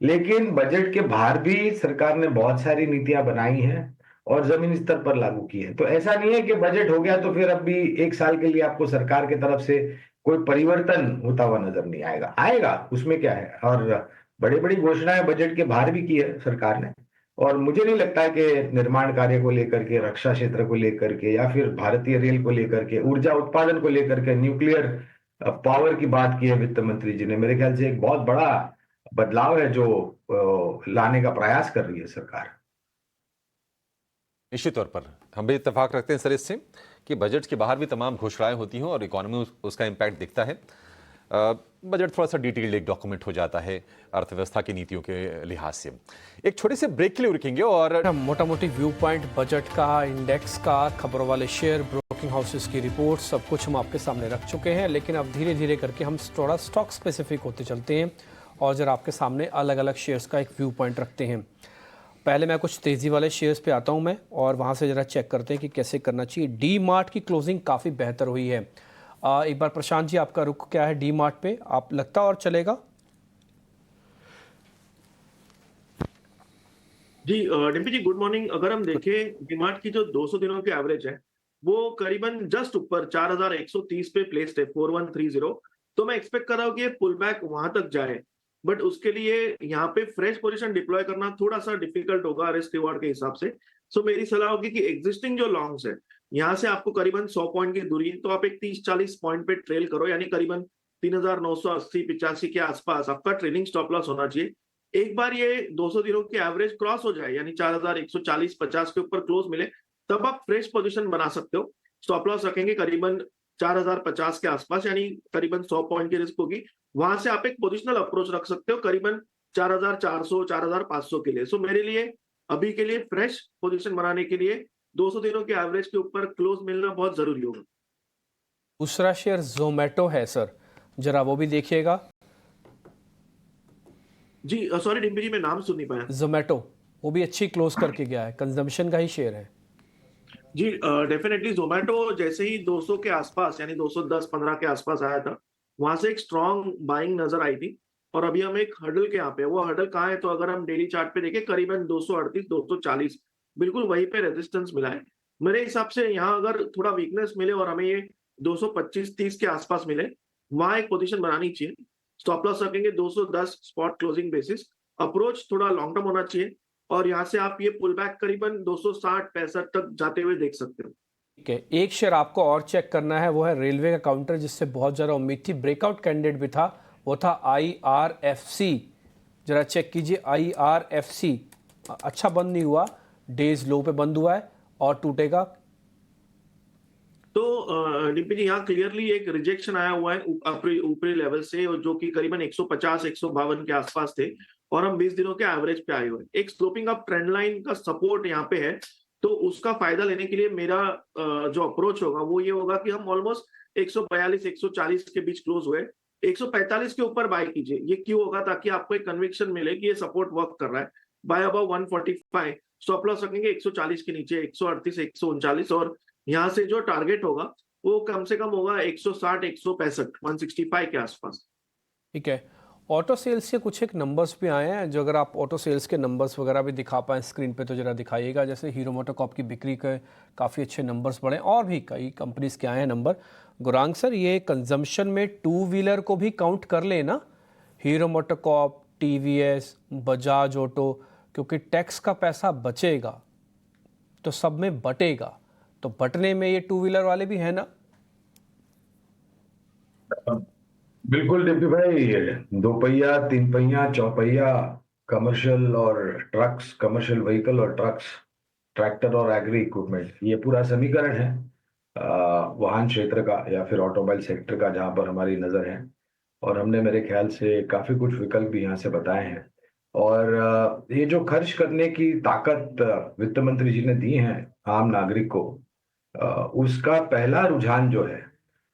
I: लेकिन बजट के बाहर भी सरकार ने बहुत सारी नीतियां बनाई हैं और जमीनी स्तर पर लागू की है। तो ऐसा नहीं है कि बजट हो गया तो फिर अब भी एक साल के लिए आपको सरकार की तरफ से कोई परिवर्तन होता हुआ नजर नहीं आएगा। आएगा, उसमें क्या है। और बड़ी बड़ी घोषणाएं बजट के बाहर भी की है सरकार ने, और मुझे नहीं लगता है कि निर्माण कार्य को लेकर के, रक्षा क्षेत्र को लेकर के, या फिर भारतीय रेल को लेकर के, ऊर्जा उत्पादन को लेकर के, न्यूक्लियर पावर की बात की है वित्त मंत्री जी ने। मेरे ख्याल से एक बहुत बड़ा बदलाव है जो लाने का प्रयास कर रही है सरकार।
A: निश्चित तौर पर हम भी इत्तेफाक रखते हैं सर इससे कि बजट के बाहर भी तमाम घोषणाएं होती हैं और इकोनॉमी में उसका इम्पैक्ट दिखता है। बजट थोड़ा सा डिटेल्ड एक डॉक्यूमेंट हो जाता है अर्थव्यवस्था की नीतियों के लिहाज से। एक छोटे से ब्रेक के लिए रुकेंगे और
B: मोटा मोटी व्यू पॉइंट बजट का, इंडेक्स का, खबरों वाले शेयर, ब्रोकिंग हाउसेस की रिपोर्ट, सब कुछ हम आपके सामने रख चुके हैं। लेकिन अब धीरे धीरे करके हम थोड़ा स्टॉक स्पेसिफिक होते चलते हैं और जरा आपके सामने अलग अलग शेयर्स का एक व्यू पॉइंट रखते हैं। पहले मैं कुछ तेज़ी वाले शेयर्स पे आता हूं मैं, और वहां से ज़रा चेक करते हैं कि कैसे करना चाहिए। डी मार्ट की क्लोजिंग काफ़ी बेहतर हुई है। एक बार प्रशांत जी, आपका रुख क्या है डी मार्ट पे? आप लगता और चलेगा?
H: जी डिम्पी जी, गुड मॉर्निंग। अगर हम देखें डी मार्ट की जो 200 दिनों की एवरेज है वो करीबन जस्ट ऊपर 4130 पे प्लेस्ड है, 4130। तो मैं एक्सपेक्ट कर रहा हूँ कि ये पुल बैक वहां तक जाए, बट उसके लिए यहाँ पे फ्रेश पोजीशन डिप्लॉय करना थोड़ा सा डिफिकल्ट होगा रिस्क रिवॉर्ड के हिसाब से। सो मेरी सलाह होगी कि एग्जिस्टिंग जो लॉन्ग्स है यहाँ से आपको करीबन 100 पॉइंट की दूरी, तो आप एक 30-40 पॉइंट पे ट्रेल करो, यानी करीबन 3980-85 के आसपास आपका ट्रेलिंग स्टॉप लॉस होना चाहिए। एक बार ये 200 दिनों की एवरेज क्रॉस हो जाए, यानी 4140-50 के ऊपर क्लोज मिले, तब आप फ्रेश पोजीशन बना सकते हो। स्टॉप लॉस रखेंगे करीबन 4050 के आसपास, यानी करीबन 100 पॉइंट की रिस्क होगी। वहां से आप एक पोजिशनल अप्रोच रख सकते हो करीबन 4400-4500 के लिए। सो मेरे लिए अभी के लिए फ्रेश पोजीशन बनाने के लिए 200 दिनों के एवरेज के ऊपर क्लोज मिलना बहुत जरूरी होगा।
B: दूसरा शेयर जोमेटो है सर, जरा वो भी देखिएगा।
H: जी सॉरी डिम्पी जी, मैं नाम सुन नहीं पाया।
B: जोमेटो वो भी अच्छी क्लोज करके गया है, कंजम्पशन का ही शेयर है।
H: जी डेफिनेटली जोमेटो जैसे ही 200 के आसपास, यानी 210-15 के आसपास आया था, वहां से एक स्ट्रॉन्ग बाइंग नजर आई थी, और अभी हम एक हर्डल के यहाँ पे, वो हर्डल कहाँ है, तो अगर हम डेली चार्ट पे देखें करीबन 238-240, बिल्कुल वहीं पे रेजिस्टेंस मिला है। मेरे हिसाब से यहाँ अगर थोड़ा वीकनेस मिले और हमें ये 225-30 के आसपास मिले, वहां एक पोजीशन बनानी चाहिए। स्टॉप लॉस रखेंगे 210 स्पॉट क्लोजिंग बेसिस, अप्रोच थोड़ा लॉन्ग टर्म होना चाहिए, और यहाँ से आप ये पुल बैक करीबन 260-65 तक जाते हुए देख सकते हो।
B: ठीक है, एक शेयर आपको और चेक करना है, वो है रेलवे का काउंटर, जिससे बहुत ज़्यादा उम्मीद थी, ब्रेकआउट कैंडिडेट भी था, वो था IRFC। जरा चेक कीजिए IRFC, अच्छा बंद नहीं हुआ, डेज लो पे बंद हुआ है और टूटेगा।
H: तो डिम्पी जी, यहाँ क्लियरली एक रिजेक्शन आया हुआ है ऊपरी लेवल से, जो कि करीबन 150-152 के आसपास थे, और हम 20 दिनों के एवरेज पे आए हुए। एक स्लोपिंग अप ट्रेंड लाइन का सपोर्ट यहाँ पे है, तो उसका फायदा लेने के लिए मेरा जो अप्रोच होगा वो ये होगा कि हम ऑलमोस्ट 142-140 के बीच क्लोज हुए, 145 के ऊपर बाय कीजिए। ये क्यों होगा? ताकि आपको एक कन्विक्शन मिले कि ये सपोर्ट वर्क कर रहा है। बाय अबाव 145, स्टॉप लॉस रखेंगे 140 के नीचे, 138-139, और यहाँ से जो टारगेट होगा वो कम से कम होगा 160-165, 165 के आसपास।
B: ठीक है, ऑटो सेल्स के कुछ एक नंबर्स भी आए हैं, जो अगर आप ऑटो सेल्स के नंबर्स वगैरह भी दिखा पाएँ स्क्रीन पे तो ज़रा दिखाइएगा। जैसे हीरो मोटोकॉर्प की बिक्री के काफ़ी अच्छे नंबर्स बढ़े, और भी कई कंपनीज़ के आए हैं नंबर। गुरांग सर, ये कंजम्पशन में टू व्हीलर को भी काउंट कर ले ना, hero MotoCorp, TVS, Bajaj auto, क्योंकि टैक्स का पैसा बचेगा तो सब में बटेगा, तो बटने में ये टू व्हीलर वाले भी हैं ना?
I: बिल्कुल डिम्पी भाई, दो पहिया, तीन पहिया, चौपहिया, कमर्शियल और ट्रक्स, कमर्शियल व्हीकल और ट्रक्स, ट्रैक्टर और एग्री इक्विपमेंट, ये पूरा समीकरण है वाहन क्षेत्र का या फिर ऑटोमोबाइल सेक्टर का, जहां पर हमारी नजर है। और हमने मेरे ख्याल से काफी कुछ विकल्प भी यहाँ से बताए हैं। और ये जो खर्च करने की ताकत वित्त मंत्री जी ने दी है आम नागरिक को, उसका पहला रुझान जो है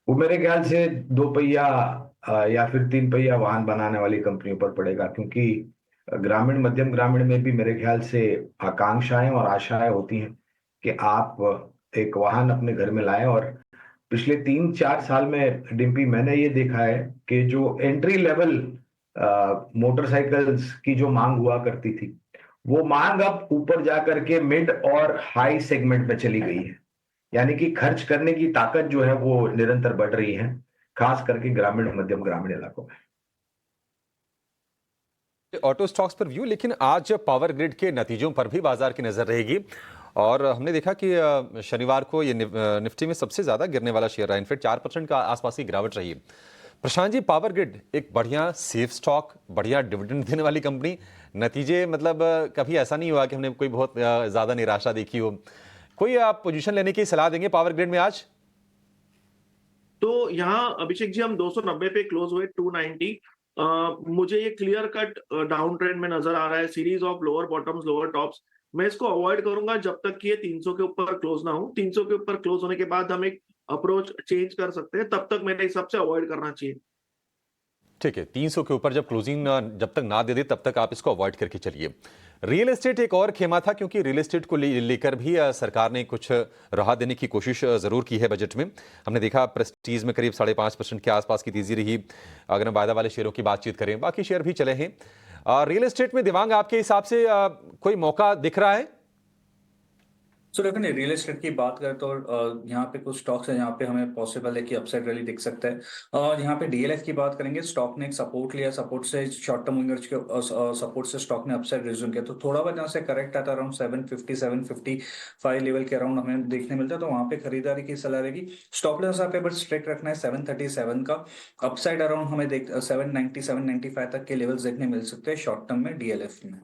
I: वो मेरे ख्याल से दो पहिया या फिर तीन पहिया वाहन बनाने वाली कंपनियों पर पड़ेगा, क्योंकि ग्रामीण, मध्यम ग्रामीण में भी मेरे ख्याल से आकांक्षाएं और आशाएं होती हैं कि आप एक वाहन अपने घर में लाएं। और पिछले 3-4 साल में डिम्पी, मैंने ये देखा है कि जो एंट्री लेवल मोटरसाइकिल्स की जो मांग हुआ करती थी, वो मांग अब ऊपर जाकर के मिड और हाई सेगमेंट में चली गई है। यानी कि खर्च करने की ताकत जो है वो निरंतर बढ़ रही है, खास करके ग्रामीण, मध्यम ग्रामीण इलाकों में।
A: ऑटो स्टॉक्स पर व्यू, लेकिन आज पावर ग्रिड के नतीजों पर भी बाजार की नजर रहेगी। और हमने देखा कि शनिवार को ये निफ्टी में सबसे ज्यादा गिरने वाला शेयर रहा, इनफैक्ट 4% का आसपास की गिरावट रही है। प्रशांत जी, पावर ग्रिड एक बढ़िया सेफ स्टॉक, बढ़िया डिविडेंड देने वाली कंपनी, नतीजे मतलब कभी ऐसा नहीं हुआ कि हमने कोई बहुत ज्यादा निराशा देखी हो। कोई आप पोजीशन लेने की सलाह देंगे पावर ग्रिड में आज?
H: तो यहाँ अभिषेक जी, हम 290 पे क्लोज हुए, 290। मुझे ये क्लियर कट डाउन ट्रेंड में नजर आ रहा है, series of lower bottoms, lower tops. मैं इसको अवॉइड करूंगा जब तक कि ये 300 के ऊपर क्लोज ना हो। 300 के ऊपर क्लोज होने के बाद हम एक अप्रोच चेंज कर सकते हैं, तब तक मेरे हिसाब से अवॉइड करना चाहिए।
A: ठीक है, 300 के ऊपर जब क्लोजिंग जब तक ना दे दे तब तक आप इसको अवॉइड करके चलिए। रियल एस्टेट एक और खेमा था, क्योंकि रियल एस्टेट को लेकर भी सरकार ने कुछ राहत देने की कोशिश जरूर की है बजट में। हमने देखा प्रेस्टीज में करीब 5.5% के आसपास की तेजी रही। अगर हम वायदा वाले शेयरों की बातचीत करें, बाकी शेयर भी चले हैं। रियल एस्टेट में दिवांग, आपके हिसाब से कोई मौका दिख रहा है?
E: सो डेफिनेटली रियल एस्टेट की बात करें तो यहाँ पे कुछ स्टॉक्स है जहाँ पे हमें पॉसिबल है कि अपसाइड रैली दिख सकता है। और यहाँ पे डीएलएफ की बात करेंगे, स्टॉक ने एक सपोर्ट लिया, सपोर्ट से शॉर्ट टर्म विंगर्स के सपोर्ट से स्टॉक ने अपसाइड रिज्यूम किया, तो थोड़ा बहुत यहाँ से करेक्ट आता है अराउंड 750-755 लेवल के अराउंड हमें देखने मिलता है, तो वहाँ पे खरीदारी की सलाह रहेगी। स्टॉप लॉस यहाँ पे बट स्ट्रिक्ट रखना है 737 का। अपसाइड अराउंड हमें 790-795 तक के लेवल्स देखने मिल सकते हैं शॉर्ट टर्म में डीएलएफ में।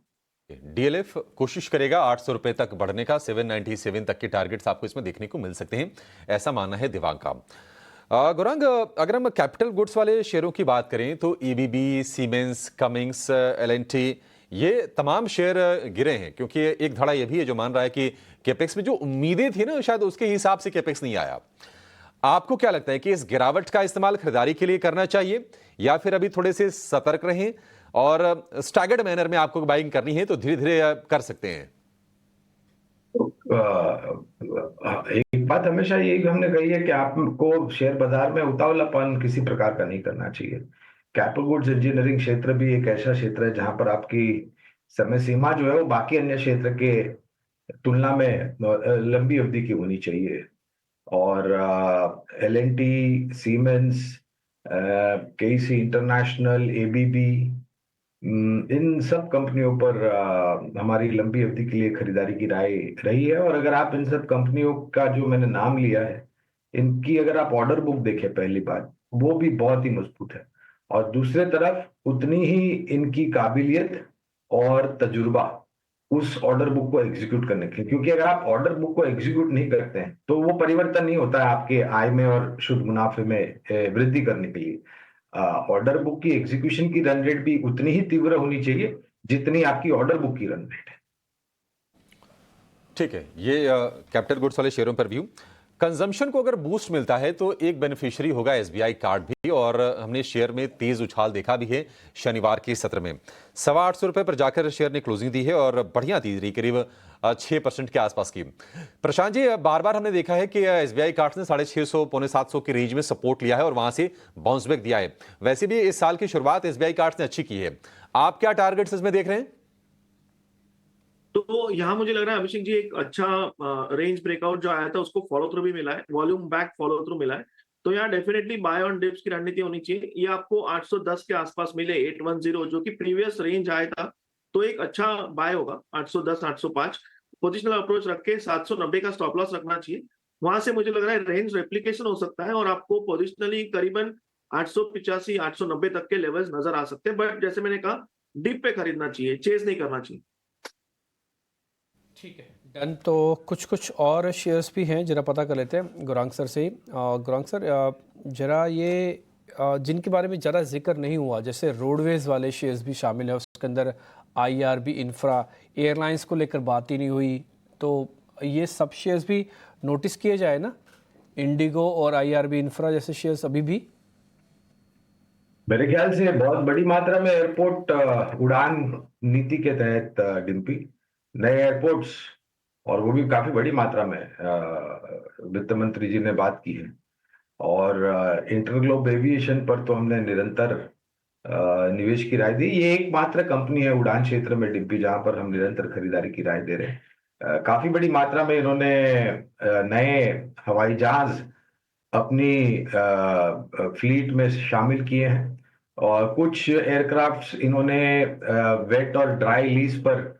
A: डीएलएफ कोशिश करेगा 800 रुपए तक बढ़ने का, 797 तक के टारगेट्स आपको इसमें देखने को मिल सकते हैं, ऐसा मानना है दिवांग का। गुरांग, अगर हम कैपिटल गुड्स वाले शेयरों की बात करें तो ईबीबी, सीमेंस, कमिंग्स, एलएनटी, ये तमाम शेयर गिरे हैं, क्योंकि एक धड़ा ये भी है जो मान रहा है कि कैपेक्स में जो उम्मीदें थी ना, शायद उसके हिसाब से कैपेक्स नहीं आया। आपको क्या लगता है कि इस गिरावट का इस्तेमाल खरीदारी के लिए करना चाहिए, या फिर अभी थोड़े से सतर्क रहें और स्टैगर्ड मैनर में आपको बाइंग करनी है तो धीरे धीरे कर सकते हैं?
I: एक बात हमेशा यही हमने कही है कि आपको शेयर बाजार में उतावलापन किसी प्रकार का नहीं करना चाहिए। कैपिटल गुड्स इंजीनियरिंग क्षेत्र भी एक ऐसा क्षेत्र है जहां पर आपकी समय सीमा जो है वो बाकी अन्य क्षेत्र के तुलना में लंबी अवधि की होनी चाहिए। और एलएनटी, सीमेंस, केसी इंटरनेशनल, एबीबी, इन सब कंपनियों पर हमारी लंबी अवधि के लिए खरीदारी की राय रही है। और अगर आप इन सब कंपनियों का जो मैंने नाम लिया है, इनकी अगर आप ऑर्डर बुक देखें, पहली बात वो भी बहुत ही मजबूत है, और दूसरे तरफ उतनी ही इनकी काबिलियत और तजुर्बा उस ऑर्डर बुक को एग्जीक्यूट करने के लिए, क्योंकि अगर आप ऑर्डर बुक को एग्जीक्यूट नहीं करते हैं तो वो परिवर्तन नहीं होता है आपके आय में और शुद्ध मुनाफे में वृद्धि करने के लिए। ऑर्डर बुक की एग्जीक्यूशन की रन रेट भी उतनी ही तीव्र होनी चाहिए जितनी आपकी ऑर्डर बुक की रन रेट है।
A: ठीक है, ये कैपिटल गुड्स वाले शेयरों पर व्यू। कंजम्पशन को अगर बूस्ट मिलता है तो एक बेनिफिशियरी होगा एसबीआई कार्ड भी, और हमने शेयर में तेज उछाल देखा भी है शनिवार के सत्र में। 825 रुपए पर जाकर शेयर ने क्लोजिंग दी है और बढ़िया दी रही, करीब 6% के आसपास की। प्रशांत जी, बार बार हमने देखा है कि एसबीआई कार्ड ने 650 पौने 700 के रेंज में सपोर्ट लिया है और वहां से बाउंस बैक दिया है। वैसे भी इस साल की शुरुआत एसबीआई कार्ड ने अच्छी की है, आप क्या टारगेट्स इसमें देख रहे हैं?
H: तो यहाँ मुझे लग रहा है अभिषेक जी एक अच्छा रेंज ब्रेकआउट जो आया था उसको फॉलो थ्रू भी मिला है, वॉल्यूम बैक फॉलो थ्रू मिला है। तो यहाँ डेफिनेटली बाय ऑन डिप्स की रणनीति होनी चाहिए। ये आपको 810 के आसपास मिले 810 जो कि प्रीवियस रेंज आया था, तो एक अच्छा बाय होगा 810 805। पोजिशनल अप्रोच रख के 790 का स्टॉप लॉस रखना चाहिए। वहां से मुझे लग रहा है रेंज रेप्लिकेशन हो सकता है और आपको पोजिशनली करीबन 885 890 तक के लेवल्स नजर आ सकते हैं। बट जैसे मैंने कहा डिप पे खरीदना चाहिए, चेज नहीं करना चाहिए।
B: ठीक है, डन। तो कुछ और शेयर्स भी हैं, जरा पता कर लेते हैं गौरांग सर से। गौरांग सर, जरा ये जिनके बारे में ज़्यादा जिक्र नहीं हुआ, जैसे रोडवेज़ वाले शेयर्स भी शामिल है उसके अंदर, आईआरबी इंफ्रा, एयरलाइंस को लेकर बात ही नहीं हुई, तो ये सब शेयर्स भी नोटिस किए जाए ना, इंडिगो और आईआरबी इंफ्रा जैसे शेयर्स अभी भी।
I: मेरे ख्याल से बहुत बड़ी मात्रा में एयरपोर्ट उड़ान नीति के तहत डिम्पी नए एयरपोर्ट्स, और वो भी काफी बड़ी मात्रा में वित्त मंत्री जी ने बात की है। और इंटरग्लोब एविएशन पर तो हमने निरंतर निवेश की राय दी। ये एकमात्र कंपनी है उड़ान क्षेत्र में डिम्पी जहां पर हम निरंतर खरीदारी की राय दे रहे हैं। काफी बड़ी मात्रा में इन्होंने नए हवाई जहाज अपनी फ्लीट में शामिल किए हैं और कुछ एयरक्राफ्ट्स इन्होंने वेट और ड्राई लीज पर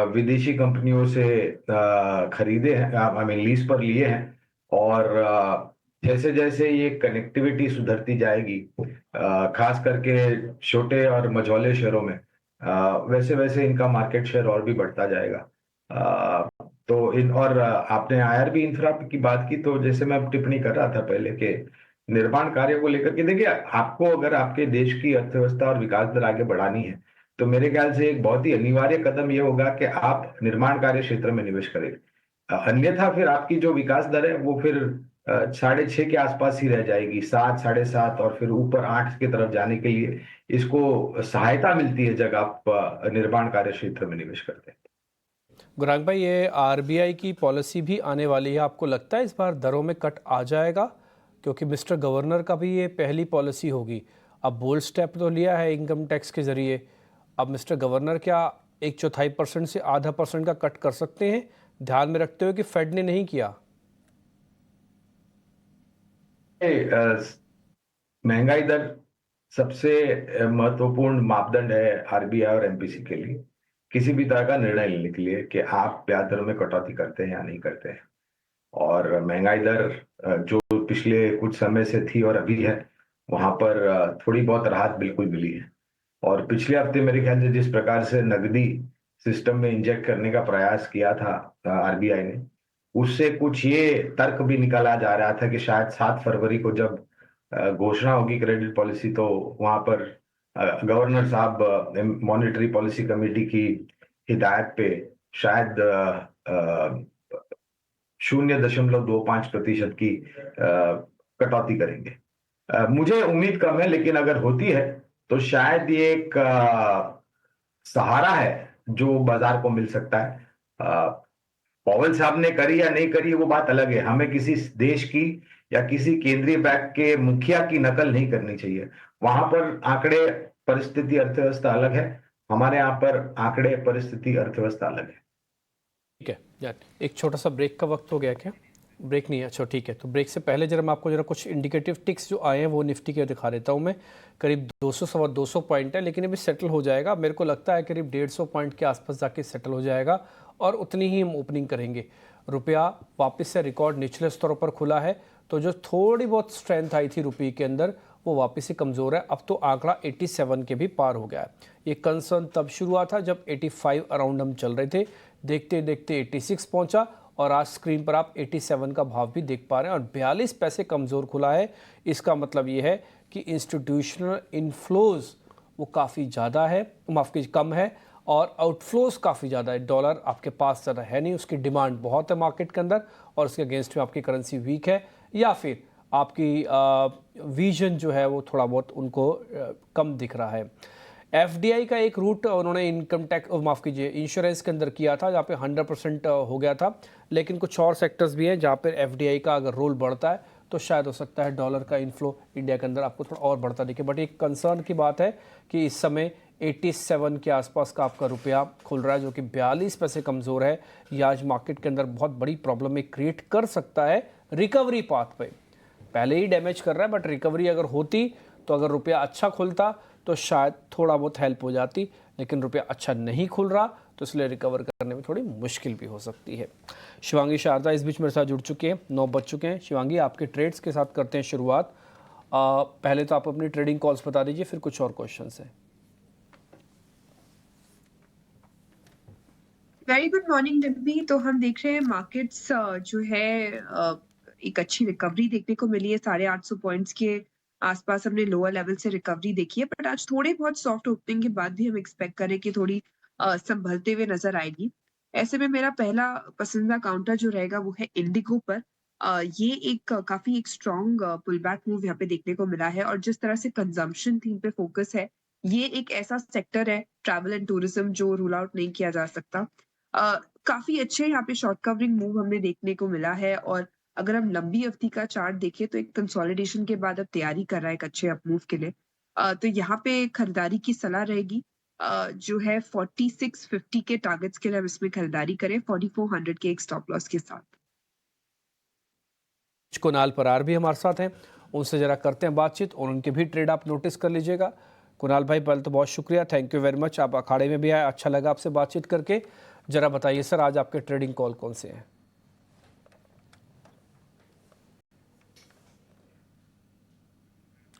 I: विदेशी कंपनियों से खरीदे हैं, आई मीन लीज पर लिए हैं। और जैसे जैसे ये कनेक्टिविटी सुधरती जाएगी, खास करके छोटे और मझौले शहरों में, वैसे वैसे इनका मार्केट शेयर और भी बढ़ता जाएगा। तो और आपने आईआरबी इंफ्रा की बात की, तो जैसे मैं टिप्पणी कर रहा था पहले के निर्माण कार्य को लेकर के, देखिए आपको अगर आपके देश की अर्थव्यवस्था और विकास दर आगे बढ़ानी है तो मेरे ख्याल से एक बहुत ही अनिवार्य कदम ये होगा कि आप निर्माण कार्य क्षेत्र में निवेश करें। अन्यथा फिर आपकी जो विकास दर है वो फिर 6.5 के आसपास ही रह जाएगी, 7 7.5 और फिर ऊपर 8 की तरफ जाने के लिए इसको सहायता मिलती है जब आप निर्माण कार्य क्षेत्र में निवेश करते हैं।
B: गुरांग भाई, ये आरबीआई की पॉलिसी भी आने वाली है, आपको लगता है इस बार दरों में कट आ जाएगा? क्योंकि मिस्टर गवर्नर का भी ये पहली पॉलिसी होगी। अब बोल्ड स्टेप तो लिया है इनकम टैक्स के जरिए, अब मिस्टर गवर्नर क्या 1/4% से आधा % का कट कर सकते हैं, ध्यान में रखते हुए कि फेड ने नहीं किया?
I: महंगाई दर सबसे महत्वपूर्ण मापदंड है आरबीआई और एमपीसी के लिए, किसी भी तरह का निर्णय लेने के लिए कि आप ब्याज दरों में कटौती करते हैं या नहीं करते हैं। और महंगाई दर जो पिछले कुछ समय से थी और अभी है, वहां पर थोड़ी बहुत राहत बिल्कुल मिली है। और पिछले हफ्ते मेरे ख्याल से जिस प्रकार से नकदी सिस्टम में इंजेक्ट करने का प्रयास किया था आरबीआई ने, उससे कुछ ये तर्क भी निकाला जा रहा था कि शायद 7 फरवरी को जब घोषणा होगी क्रेडिट पॉलिसी, तो वहां पर गवर्नर साहब मॉनेटरी पॉलिसी कमेटी की हिदायत पे शायद 0.25% की कटौती करेंगे। मुझे उम्मीद कम है, लेकिन अगर होती है तो शायद ये एक सहारा है जो बाजार को मिल सकता है। पॉवेल साहब ने करी या नहीं करी वो बात अलग है, हमें किसी देश की या किसी केंद्रीय बैंक के मुखिया की नकल नहीं करनी चाहिए। वहां पर आंकड़े परिस्थिति अर्थव्यवस्था अलग है, हमारे यहाँ पर आंकड़े परिस्थिति अर्थव्यवस्था अलग है।
B: ठीक है यार, एक छोटा सा ब्रेक का वक्त हो गया क्या? ब्रेक नहीं है, अच्छा ठीक है। तो ब्रेक से पहले जरा मैं आपको जरा कुछ इंडिकेटिव टिक्स जो आए हैं वो निफ्टी के दिखा देता हूँ मैं। करीब 200-225 पॉइंट है, लेकिन अभी सेटल हो जाएगा। मेरे को लगता है करीब 150 पॉइंट के आसपास जाके सेटल हो जाएगा और उतनी ही हम ओपनिंग करेंगे। रुपया वापस से रिकॉर्ड निचले स्तरों पर खुला है, तो जो थोड़ी बहुत स्ट्रेंथ आई थी रुपये के अंदर वो वापस से कमज़ोर है। अब तो आंकड़ा 87 के भी पार हो गया है। ये कंसर्न तब शुरू हुआ था जब 85 अराउंड हम चल रहे थे, देखते देखते 86 पहुंचा और आज स्क्रीन पर आप 87 का भाव भी देख पा रहे हैं और 42 पैसे कमज़ोर खुला है। इसका मतलब ये है कि इंस्टीट्यूशनल इनफ्लोज वो काफ़ी ज़्यादा है, माफ़ कीजिए कम है, और आउटफ्लोज काफ़ी ज़्यादा है। डॉलर आपके पास ज़्यादा है नहीं, उसकी डिमांड बहुत है मार्केट के अंदर और उसके अगेंस्ट में आपकी करेंसी वीक है, या फिर आपकी विजन जो है वो थोड़ा बहुत उनको कम दिख रहा है। एफडीआई का एक रूट उन्होंने इनकम टैक्स, माफ़ कीजिए, इंश्योरेंस के अंदर किया था, जहाँ पे 100% हो गया था, लेकिन कुछ और सेक्टर्स भी हैं जहाँ पे एफडीआई का अगर रोल बढ़ता है तो शायद हो सकता है डॉलर का इनफ्लो इंडिया के अंदर आपको थोड़ा और बढ़ता दिखे। बट एक कंसर्न की बात है कि इस समय 87 के आसपास का आपका रुपया खुल रहा है, जो कि 42 पैसे कमज़ोर है। ये आज मार्केट के अंदर बहुत बड़ी प्रॉब्लम में क्रिएट कर सकता है रिकवरी पाथ पे। पहले ही डैमेज कर रहा है, बट रिकवरी अगर होती तो अगर रुपया अच्छा खुलता तो शायद थोड़ा बहुत हेल्प हो जाती, लेकिन रुपया अच्छा नहीं खुल रहा तो इसलिए रिकवर करने में थोड़ी मुश्किल भी हो सकती है। शिवांगी शारदा इस बीच मेरे साथ जुड़ चुके हैं, 9 बज चुके हैं। शिवांगी, आपके ट्रेड्स के साथ करते हैं शुरुआत। पहले तो आप अपनी ट्रेडिंग कॉल्स बता दीजिए, फिर कुछ और क्वेश्चंस हैं।
J: Very good morning Dimpy. तो हम देख रहे हैं मार्केट्स जो है एक अच्छी रिकवरी देखने को मिली है। 850 पॉइंट्स के आसपास हमने लोअर लेवल से रिकवरी देखी है, बट आज थोड़े बहुत सॉफ्ट ओपनिंग के बाद भी हम एक्सपेक्ट करें कि थोड़ी संभलते हुए नजर आएगी। ऐसे में मेरा पहला पसंदीदा काउंटर जो रहेगा वो है इंडिगो पर। ये एक काफी एक स्ट्रॉन्ग पुल बैक मूव यहाँ पे देखने को मिला है, और जिस तरह से कंजम्पशन थीम पे फोकस है, ये एक ऐसा सेक्टर है, ट्रैवल एंड टूरिज्म, जो रूल आउट नहीं किया जा सकता। काफी अच्छे यहाँ पे शॉर्ट कवरिंग मूव हमने देखने को मिला है, और अगर हम लंबी अवधि का चार्ट देखें तो एक कंसोलिडेशन के बाद अब तैयारी कर रहा है एक अच्छे अप मूव के लिए। तो यहाँ पे खरीदारी की सलाह रहेगी, जो है 4650 के टारगेट्स के लिए हम इसमें खरीदारी करें, 4400 के एक स्टॉप लॉस के साथ।
B: कुणाल परार भी हमारे साथ हैं, उनसे जरा करते हैं बातचीत और उनके भी ट्रेड आप नोटिस कर लीजिएगा। कुणाल भाई, पहले तो बहुत शुक्रिया, थैंक यू वेरी मच, आप अखाड़े में भी आए, अच्छा लगा आपसे बातचीत करके। जरा बताइए सर, आज आपके ट्रेडिंग कॉल कौन से हैं?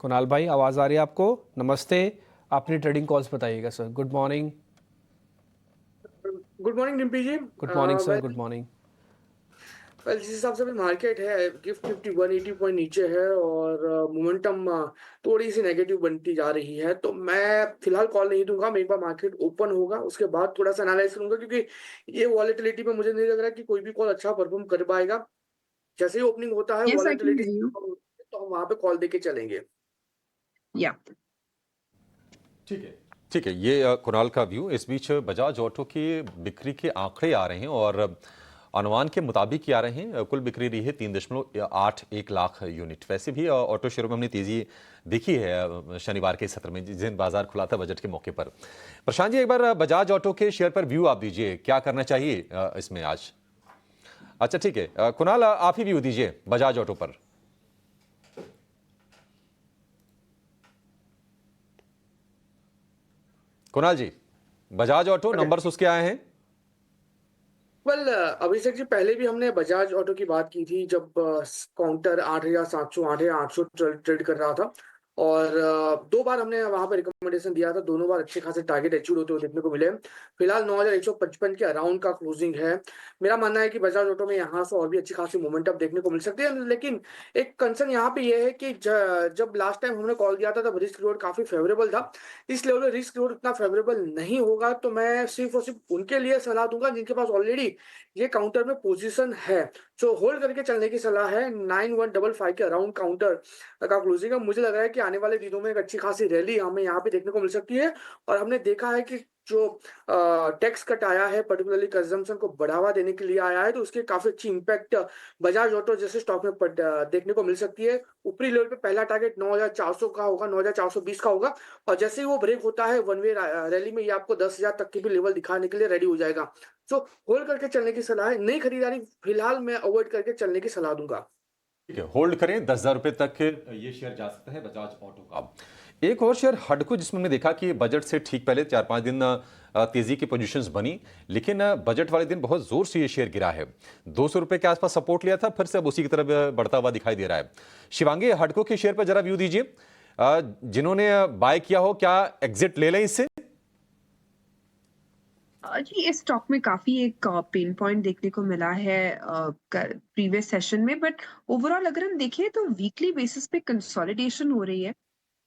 B: कुणाल भाई, आवाज़ आ रही है आपको? नमस्ते, अपनी ट्रेडिंग कॉल्स बताइएगा sir. Good morning.
K: Good morning Dimpy ji.
B: Good morning sir, good morning.
K: Well, जिस हिसाब से अभी मार्केट है, गिफ्ट निफ्टी 180 पॉइंट नीचे है और मोमेंटम थोड़ी सी नेगेटिव बनती जा रही है, तो मैं फिलहाल कॉल नहीं दूंगा। मैं एक बार मार्केट ओपन होगा उसके बाद थोड़ा सा एनालाइज करूंगा, क्योंकि ये वॉलेटिलिटी में मुझे नहीं लग रहा कि कोई भी कॉल अच्छा परफॉर्म कर पाएगा। जैसे ही ओपनिंग होता है वॉलेटिलिटी तो हम वहां पे कॉल देके चलेंगे।
J: या
A: ठीक है, ये कुणाल का व्यू। इस बीच बजाज ऑटो की बिक्री के आंकड़े आ रहे हैं और अनुमान के मुताबिक आ रहे हैं। कुल बिक्री रही है 3.81 लाख यूनिट। वैसे भी ऑटो शेयरों में हमने तेजी देखी है शनिवार के सत्र में, जिस दिन बाजार खुला था बजट के मौके पर। प्रशांत जी, एक बार बजाज ऑटो के शेयर पर व्यू आप दीजिए, क्या करना चाहिए इसमें आज? अच्छा ठीक है, कुणाल आप ही व्यू दीजिए बजाज ऑटो पर। कुणाल जी, बजाज ऑटो नंबर्स उसके आए हैं?
K: वेल, अभिषेक जी, पहले भी हमने बजाज ऑटो की बात की थी जब काउंटर 8700 8800 ट्रेड कर रहा था, और 2 बार हमने वहां पर रिकमेंडेशन दिया था, दोनों बार अच्छे खासे टारगेट अचीव होते हुए देखने को मिले। फिलहाल 9155 के अराउंड का क्लोजिंग है। मेरा मानना है कि बजाज ऑटो में यहाँ से और भी अच्छी खासी मोमेंटम देखने को मिल सकती है, लेकिन एक कंसर्न यहाँ पे ये है कि जब लास्ट टाइम हमने कॉल दिया था तब रिस्क रिवॉर्ड काफी फेवरेबल था। इस लेवल में रिस्क रिवॉर्ड उतना फेवरेबल नहीं होगा, तो मैं सिर्फ और सिर्फ उनके लिए सलाह दूंगा जिनके पास ऑलरेडी ये काउंटर में पोजीशन है, जो होल्ड करके चलने की सलाह है। 9155 के अराउंड काउंटर का क्लोजिंग है। मुझे लग रहा है कि आने वाले दिनों में एक अच्छी खासी रैली हमें यहाँ पे देखने को मिल सकती है, और हमने देखा है कि जो टैक्स कट आया है पर्टिकुलरली कंजम्पशन को बढ़ावा देने के लिए आया है, तो उसके काफी अच्छी इंपैक्ट बजाज ऑटो जैसे स्टॉक में देखने को मिल सकती है। ऊपरी लेवल पे पहला टारगेट 9400 का होगा, 9420 का होगा, और जैसे ही वो ब्रेक होता है वन वे रैली में, ये आपको 10,000 तक की भी लेवल दिखाने के लिए रेडी हो जाएगा। सो होल्ड करके चलने की सलाह है, नई खरीदारी फिलहाल मैं अवॉइड करके चलने की सलाह दूंगा।
A: ठीक है, होल्ड करें, 10,000 रुपए तक ये शेयर जा सकता है बजाज ऑटो का। एक और शेयर हडको, जिसमें हमने देखा कि बजट से ठीक पहले 4-5 दिन तेजी की पोजीशंस बनी, लेकिन बजट वाले दिन बहुत जोर से ये शेयर गिरा है। 200 रुपए के आसपास सपोर्ट लिया था, फिर से अब उसी की तरफ बढ़ता हुआ दिखाई दे रहा है। शिवांगी, हडको के शेयर पर जरा व्यू दीजिए, जिन्होंने बाय किया हो क्या एग्जिट ले लें इससे?
J: जी, इस स्टॉक में काफी एक पेन पॉइंट देखने को मिला है प्रीवियस सेशन में, बट ओवरऑल अगर हम देखें तो वीकली बेसिस पे कंसोलिडेशन हो रही है।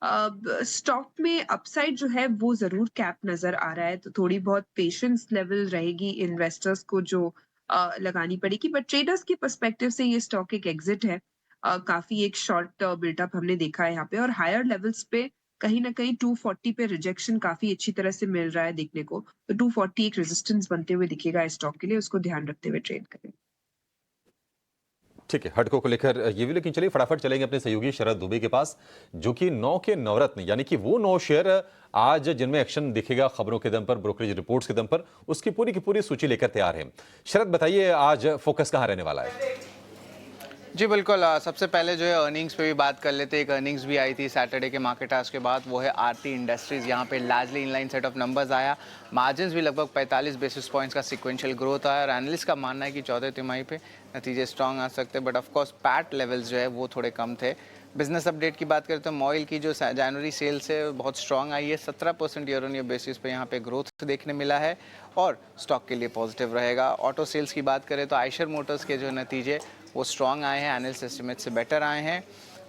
J: स्टॉक में अपसाइड जो है वो ज़रूर कैप नज़र आ रहा है, तो थोड़ी बहुत पेशेंस लेवल रहेगी इन्वेस्टर्स को जो लगानी पड़ेगी। बट ट्रेडर्स के पर्सपेक्टिव से ये स्टॉक एक एग्ज़िट है। काफ़ी एक शॉर्ट बिल्डअप हमने देखा है यहाँ पे और हायर लेवल्स पे कहीं न कहीं 240 पे रिजेक्शन काफ़ी अच्छी तरह से मिल रहा है देखने को। तो 240 एक रेजिस्टेंस बनते हुए दिखेगा इस स्टॉक के लिए, उसको ध्यान रखते हुए ट्रेड करें।
A: ठीक है, हडको को लेकर ये भी, लेकिन चलिए फटाफट चलेंगे अपने सहयोगी शरद दुबे के पास, जो कि 9 के नवरत्न यानी कि वो 9 शेयर आज जिनमें एक्शन दिखेगा खबरों के दम पर, ब्रोकरेज रिपोर्ट्स के दम पर, उसकी पूरी की पूरी सूची लेकर तैयार है। शरद बताइए, आज फोकस कहां रहने वाला है?
F: जी बिल्कुल, सबसे पहले जो है अर्निंग्स पे भी बात कर लेते हैं। एक अर्निंग्स भी आई थी सैटरडे के मार्केट आज के बाद, वो है आरती इंडस्ट्रीज। यहाँ पे largely inline set of numbers आया, मार्जिन्स भी लगभग 45 बेसिस पॉइंट्स का सिक्वेंशियल ग्रोथ आया और एनालिस्ट का मानना है कि चौथे तिमाही पे नतीजे स्ट्रॉन्ग आ सकते हैं, बट ऑफकोर्स पैट लेवल्स जो है वो थोड़े कम थे। बिजनेस अपडेट की बात करें तो मॉइल की जो जनवरी सेल्स है बहुत स्ट्रॉन्ग आई है, 17% ईयर ऑन ईयर बेसिस पे यहाँ पे ग्रोथ देखने मिला है और स्टॉक के लिए पॉजिटिव रहेगा। ऑटो सेल्स की बात करें तो आयशर मोटर्स के जो नतीजे वो स्ट्रॉन्ग आए हैं, एनालिस्ट एस्टिमेट से बेटर आए हैं।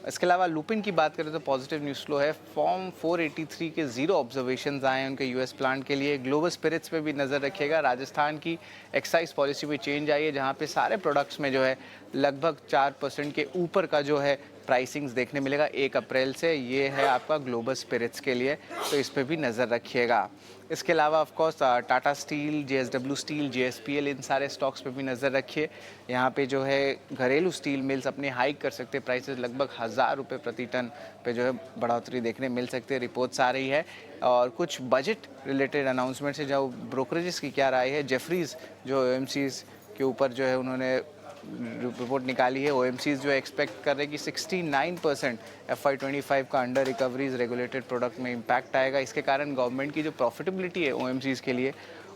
F: इसके अलावा लुपिन की बात करें तो पॉजिटिव न्यूज़ फ्लो है, फॉर्म 483 के 0 ऑब्जर्वेशंस आए हैं उनके यूएस प्लांट के लिए। ग्लोबल स्पिरिट्स पे भी नज़र रखिएगा, राजस्थान की एक्साइज पॉलिसी में चेंज आई है जहाँ पे सारे प्रोडक्ट्स में जो है लगभग 4% के ऊपर का जो है प्राइसिंग्स देखने मिलेगा 1 अप्रैल से। ये है आपका ग्लोबल स्पिरिट्स के लिए, तो इस पर भी नज़र रखिएगा। इसके अलावा of course Tata Steel, JSW Steel, JSPL, इन सारे स्टॉक्स पे भी नज़र रखिए। यहाँ पे जो है घरेलू स्टील मिल्स अपने हाइक कर सकते हैं, प्राइसेस लगभग 1000 रुपये प्रति टन पे जो है बढ़ोतरी देखने मिल सकती है, रिपोर्ट्स आ रही है। और कुछ बजट रिलेटेड अनाउंसमेंट से जो ब्रोकरेजेस की क्या राय है, जेफरीज जो ओएमसीज के ऊपर जो है उन्होंने रिपोर्ट निकाली है, ओएमसीज जो एक्सपेक्ट कर रहे हैं कि 69% FY25 का अंडर रिकवरीज रेगुलेटेड प्रोडक्ट में इम्पैक्ट आएगा। इसके कारण गवर्नमेंट की जो प्रॉफिटेबिलिटी है ओएमसीज के लिए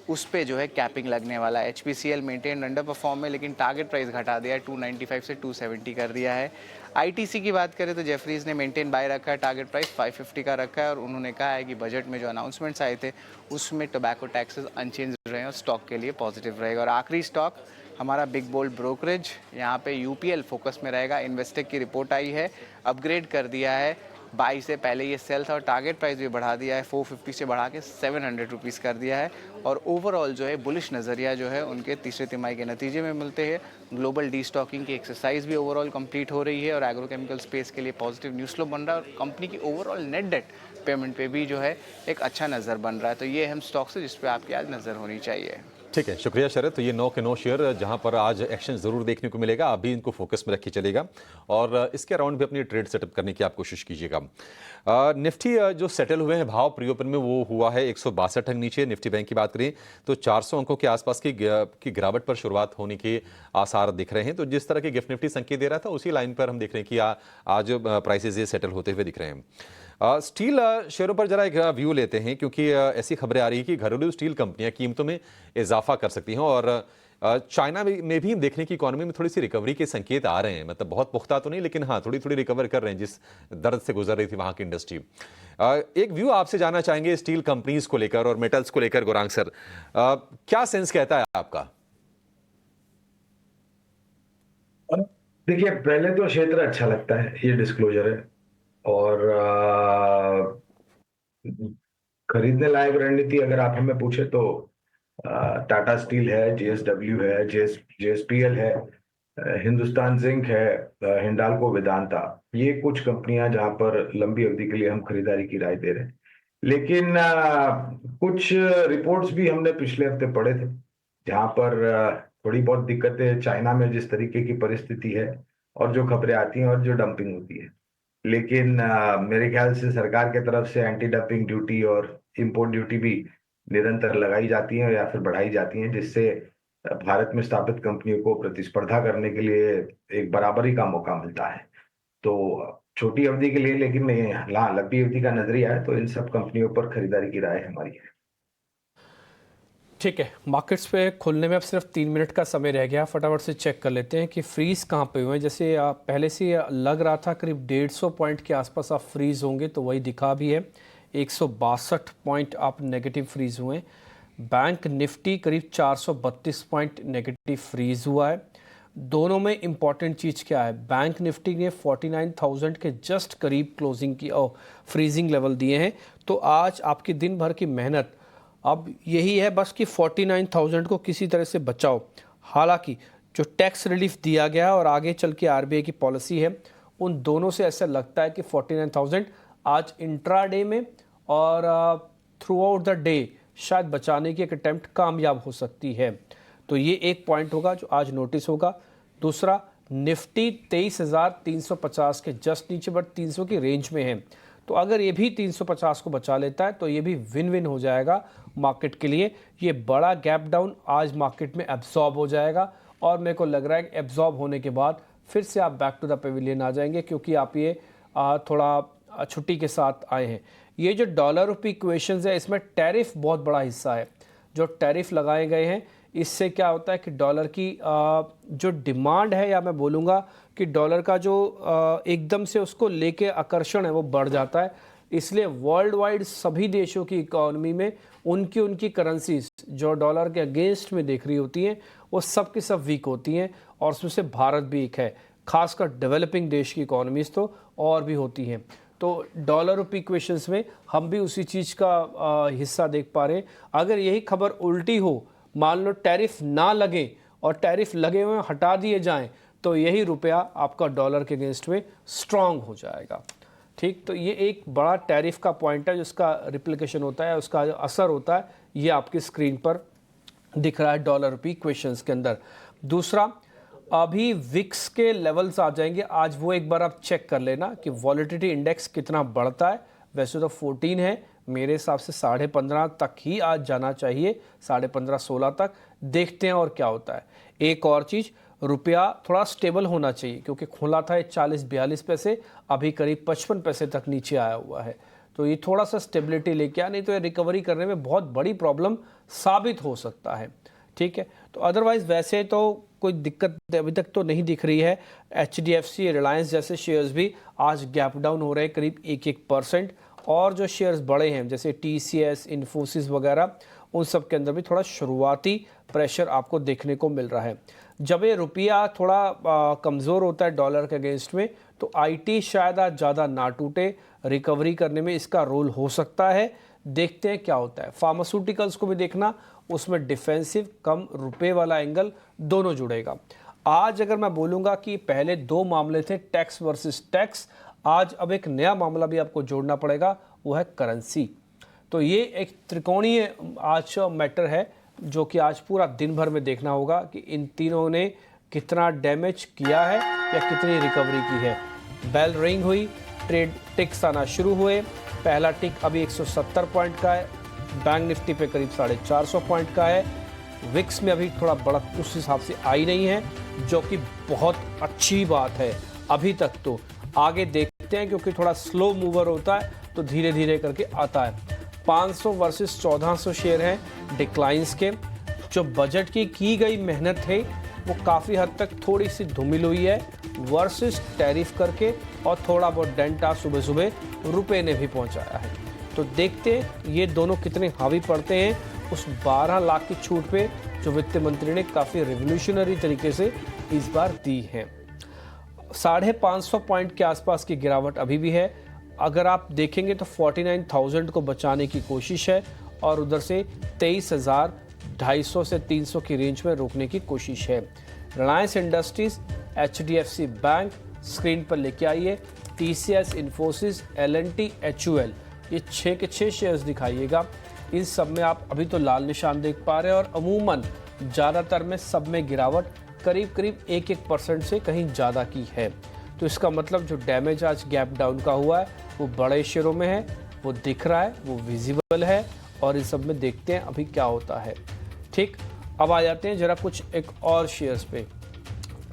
F: उस पे जो है कैपिंग लगने वाला है। HPCL मेंटेन अंडर परफॉर्म है लेकिन टारगेट प्राइस घटा दिया है, 295 से 270 कर दिया है। ITC की बात करें तो जेफरीज ने मेंटेन बाय रखा है, टारगेट प्राइस 550 का रखा है और उन्होंने कहा है कि बजट में जो अनाउंसमेंट्स आए थे उसमें टोबैको टैक्सेस अनचेंज रहे और स्टॉक के लिए पॉजिटिव रहेगा। और आखिरी स्टॉक हमारा बिग बोल्ड ब्रोकरेज, यहाँ पे UPL फोकस में रहेगा। इन्वेस्टेक की रिपोर्ट आई है, अपग्रेड कर दिया है, बाई से पहले ये सेल था और टारगेट प्राइस भी बढ़ा दिया है, 450 से बढ़ा के 700 रुपीज़ कर दिया है। और ओवरऑल जो है बुलिश नज़रिया जो है उनके तीसरे तिमाही के नतीजे में मिलते हैं। ग्लोबल डी स्टॉकिंग की एक्सरसाइज भी ओवरऑल कंप्लीट हो रही है और एग्रोकेमिकल स्पेस के लिए पॉजिटिव न्यूज़ फ्लो बन रहा है और कंपनी की ओवरऑल नेट डेट पेमेंट पे भी जो है एक अच्छा नज़र बन रहा है। तो ये हम स्टॉक्स है जिस पर आपकी आज नज़र होनी चाहिए।
A: ठीक है, शुक्रिया शरद। तो ये 9 के 9 शेयर जहां पर आज एक्शन जरूर देखने को मिलेगा, आप भी इनको फोकस में रखिए चलेगा और इसके अराउंड भी अपनी ट्रेड सेटअप करने की आप कोशिश कीजिएगा। निफ्टी जो सेटल हुए हैं भाव प्रियोपन में वो हुआ है 162 अंक नीचे। निफ्टी बैंक की बात करें तो 400 अंकों के आसपास की गिरावट पर शुरुआत होने के आसार दिख रहे हैं। तो जिस तरह के गिफ्ट निफ्टी संकेत दे रहा था उसी लाइन पर हम देख रहे हैं कि आज प्राइसेज ये सेटल होते हुए दिख रहे हैं। स्टील शेयरों पर जरा एक व्यू लेते हैं, क्योंकि ऐसी खबरें आ रही है कि घरेलू स्टील कंपनियां कीमतों में इजाफा कर सकती हैं और चाइना में भी देखने की इकोनॉमी में थोड़ी सी रिकवरी के संकेत आ रहे हैं। मतलब बहुत पुख्ता तो नहीं, लेकिन हाँ थोड़ी थोड़ी रिकवर कर रहे हैं जिस दर्द से गुजर रही थी वहां की इंडस्ट्री। एक व्यू आपसे जानना चाहेंगे स्टील कंपनीज को लेकर और मेटल्स को लेकर। गौरांग सर, क्या सेंस कहता है आपका?
I: देखिए, पहले तो क्षेत्र अच्छा लगता है, ये डिस्क्लोजर है और खरीदने लायक रणनीति अगर आप हमें पूछे तो टाटा स्टील है, जेएसडब्ल्यू है, जेएसपीएल है, हिंदुस्तान जिंक है, हिंडाल्को, वेदांता, ये कुछ कंपनियां जहां पर लंबी अवधि के लिए हम खरीदारी की राय दे रहे हैं। लेकिन कुछ रिपोर्ट्स भी हमने पिछले हफ्ते पढ़े थे जहां पर थोड़ी बहुत दिक्कतें चाइना में जिस तरीके की परिस्थिति है और जो खबरें आती हैं और जो डंपिंग होती है। लेकिन मेरे ख्याल से सरकार के तरफ से एंटी डंपिंग ड्यूटी और इंपोर्ट ड्यूटी भी निरंतर लगाई जाती हैं या फिर बढ़ाई जाती हैं, जिससे भारत में स्थापित कंपनियों को प्रतिस्पर्धा करने के लिए एक बराबरी का मौका मिलता है। तो छोटी अवधि के लिए, लेकिन लंबी अवधि का नजरिया है तो इन सब कंपनियों पर खरीदारी की राय हमारी है।
B: ठीक है, मार्केट्स पे खुलने में अब सिर्फ 3 मिनट का समय रह गया। फटाफट से चेक कर लेते हैं कि फ्रीज कहाँ पे हुए हैं। जैसे पहले से लग रहा था करीब 150 पॉइंट के आसपास आप फ्रीज होंगे, तो वही दिखा भी है। 162 पॉइंट आप नेगेटिव फ्रीज हुए। बैंक निफ्टी करीब 432 पॉइंट नेगेटिव फ्रीज हुआ है। दोनों में इंपॉर्टेंट चीज़ क्या है, बैंक निफ्टी ने 49,000 के जस्ट करीब क्लोजिंग की फ्रीजिंग लेवल दिए हैं। तो आज आपकी दिन भर की मेहनत अब यही है बस कि 49,000 को किसी तरह से बचाओ। हालांकि जो टैक्स रिलीफ दिया गया और आगे चल के आरबीआई की पॉलिसी है, उन दोनों से ऐसा लगता है कि 49,000 आज इंट्राडे में और थ्रू आउट द डे शायद बचाने की एक अटेम्प्ट कामयाब हो सकती है। तो ये एक पॉइंट होगा जो आज नोटिस होगा। दूसरा, निफ्टी 23,350 के जस्ट नीचे बट 300 की रेंज में है। तो अगर ये भी 350 को बचा लेता है तो ये भी विन विन हो जाएगा मार्केट के लिए। ये बड़ा गैप डाउन आज मार्केट में एब्जॉर्ब हो जाएगा और मेरे को लग रहा है कि एब्जॉर्ब होने के बाद फिर से आप बैक टू द पेविलियन आ जाएंगे, क्योंकि आप ये थोड़ा छुट्टी के साथ आए हैं। ये जो डॉलर रुपी इक्वेशंस है, इसमें टैरिफ बहुत बड़ा हिस्सा है। जो टैरिफ लगाए गए हैं, इससे क्या होता है कि डॉलर की जो डिमांड है, या मैं बोलूँगा कि डॉलर का जो एकदम से उसको लेके आकर्षण है वो बढ़ जाता है। इसलिए वर्ल्ड वाइड सभी देशों की इकोनॉमी में उनकी करेंसीज जो डॉलर के अगेंस्ट में देख रही होती हैं, वो सब की सब वीक होती हैं और उसमें से भारत भी एक है। खासकर डेवलपिंग देश की इकोनॉमीज तो और भी होती हैं। तो डॉलर रुपी इक्वेशंस में हम भी उसी चीज़ का हिस्सा देख पा रहे हैं। अगर यही खबर उल्टी हो, मान लो टैरिफ ना लगे और टैरिफ लगे हुए हटा दिए जाएं, तो यही रुपया आपका डॉलर के अगेंस्ट में स्ट्रांग हो जाएगा। ठीक, तो ये एक बड़ा टैरिफ का पॉइंट है जिसका रिप्लिकेशन होता है, उसका असर होता है, ये आपकी स्क्रीन पर दिख रहा है डॉलर रुपी इक्वेशंस के अंदर। दूसरा, अभी विक्स के लेवल्स आ जाएंगे आज, वो एक बार आप चेक कर लेना कि वॉलेटिलिटी इंडेक्स कितना बढ़ता है। वैसे तो 14 है, मेरे हिसाब से 15.5 तक ही आज जाना चाहिए, 15.5-16 तक। देखते हैं और क्या होता है। एक और चीज़, रुपया थोड़ा स्टेबल होना चाहिए, क्योंकि खुला था 40-42 पैसे, अभी करीब 55 पैसे तक नीचे आया हुआ है। तो ये थोड़ा सा स्टेबिलिटी लेके आया, नहीं तो ये रिकवरी करने में बहुत बड़ी प्रॉब्लम साबित हो सकता है। ठीक है, तो अदरवाइज़ वैसे तो कोई दिक्कत अभी तक तो नहीं दिख रही है। HDFC, रिलायंस जैसे शेयर्स भी आज गैप डाउन हो रहे हैं करीब 1-1%, और जो शेयर्स बड़े हैं जैसे TCS, इन्फोसिस वगैरह, उन सब के अंदर भी थोड़ा शुरुआती प्रेशर आपको देखने को मिल रहा है। जब ये रुपया थोड़ा कमज़ोर होता है डॉलर के अगेंस्ट में, तो IT शायद आज ज़्यादा ना टूटे, रिकवरी करने में इसका रोल हो सकता है। देखते हैं क्या होता है। फार्मास्यूटिकल्स को भी देखना, उसमें डिफेंसिव कम रुपए वाला एंगल दोनों जुड़ेगा। आज अगर मैं बोलूँगा कि पहले 2 मामले थे टैक्स वर्सेस टैक्स, आज अब एक नया मामला भी आपको जोड़ना पड़ेगा, वो है करेंसी। तो ये एक त्रिकोणीय आज मैटर है जो कि आज पूरा दिन भर में देखना होगा कि इन तीनों ने कितना डैमेज किया है या कितनी रिकवरी की है। बेल रिंग हुई, ट्रेड टिक्स आना शुरू हुए। पहला टिक अभी 170 पॉइंट का है, बैंक निफ्टी पे करीब 450 पॉइंट का है। विक्स में अभी थोड़ा बढ़त उस हिसाब से आई नहीं है, जो कि बहुत अच्छी बात है अभी तक। तो आगे देखते हैं, क्योंकि थोड़ा स्लो मूवर होता है तो धीरे धीरे करके आता है। 500 वर्सेस 1400 शेयर हैं डिक्लाइंस के। जो बजट की गई मेहनत है वो काफ़ी हद तक थोड़ी सी धूमिल हुई है वर्सेस टैरिफ करके, और थोड़ा बहुत डेंट आज सुबह सुबह रुपए ने भी पहुंचाया है। तो देखते हैं ये दोनों कितने हावी पड़ते हैं उस 12 लाख की छूट पे जो वित्त मंत्री ने काफ़ी रिवोल्यूशनरी तरीके से इस बार दी है। 550 पॉइंट के आसपास की गिरावट अभी भी है। अगर आप देखेंगे तो 49,000 को बचाने की कोशिश है, और उधर से 23,250 से 300 की रेंज में रोकने की कोशिश है। Reliance industries, HDFC bank screen पर लेके आइए, TCS, इन्फोसिस, L&T, HUL, ये 6 के 6 शेयर्स दिखाइएगा। इन सब में आप अभी तो लाल निशान देख पा रहे हैं, और अमूमन ज़्यादातर में सब में गिरावट करीब 1-1% से कहीं ज़्यादा की है। तो इसका मतलब जो डैमेज आज गैप डाउन का हुआ है वो बड़े शेयरों में है, वो दिख रहा है, वो विजिबल है, और इन सब में देखते हैं अभी क्या होता है। ठीक, अब आ जाते हैं जरा कुछ एक और शेयर्स पे।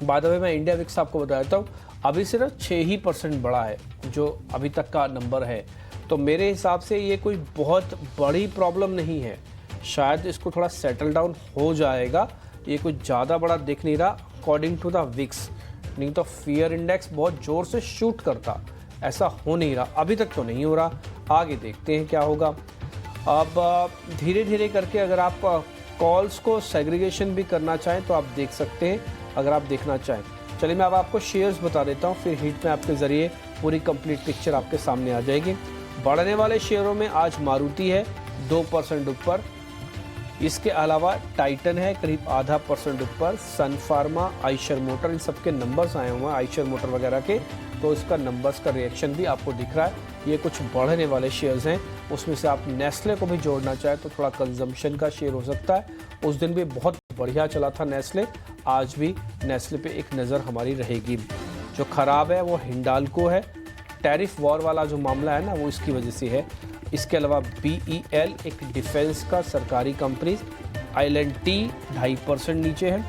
B: बाद में मैं इंडिया विक्स आपको बता देता हूँ, अभी सिर्फ 6% बढ़ा है जो अभी तक का नंबर है। तो मेरे हिसाब से ये कोई बहुत बड़ी प्रॉब्लम नहीं है, शायद इसको थोड़ा सेटल डाउन हो जाएगा। ये कोई ज़्यादा बड़ा दिख नहीं रहा अकॉर्डिंग टू द विक्स, नहीं तो फियर इंडेक्स बहुत ज़ोर से शूट करता, ऐसा हो नहीं रहा, अभी तक तो नहीं हो रहा। आगे देखते हैं क्या होगा। अब धीरे धीरे करके अगर आप कॉल्स को सेग्रीगेशन भी करना चाहें तो आप देख सकते हैं, अगर आप देखना चाहें। चलिए मैं अब आपको शेयर्स बता देता हूं, फिर हीट मैप के ज़रिए पूरी कंप्लीट पिक्चर आपके सामने आ जाएगी। बढ़ने वाले शेयरों में आज मारुति है 2% ऊपर, इसके अलावा टाइटन है करीब 0.5% ऊपर, सन फार्मा, आइशर मोटर, इन सबके नंबर्स आए हुए हैं आइशर मोटर वगैरह के, तो इसका नंबर्स का रिएक्शन भी आपको दिख रहा है। ये कुछ बढ़ने वाले शेयर्स हैं, उसमें से आप नेस्ले को भी जोड़ना चाहे तो थोड़ा कंजम्पशन का शेयर हो सकता है। उस दिन भी बहुत बढ़िया चला था नेस्ले, आज भी नेस्ले पे एक नज़र हमारी रहेगी। जो खराब है वो हिंडाल्को है, टैरिफ वॉर वाला जो मामला है ना वो इसकी वजह से है। इसके अलावा BEL एक डिफेंस का सरकारी कंपनी, ILT 2.5% नीचे है,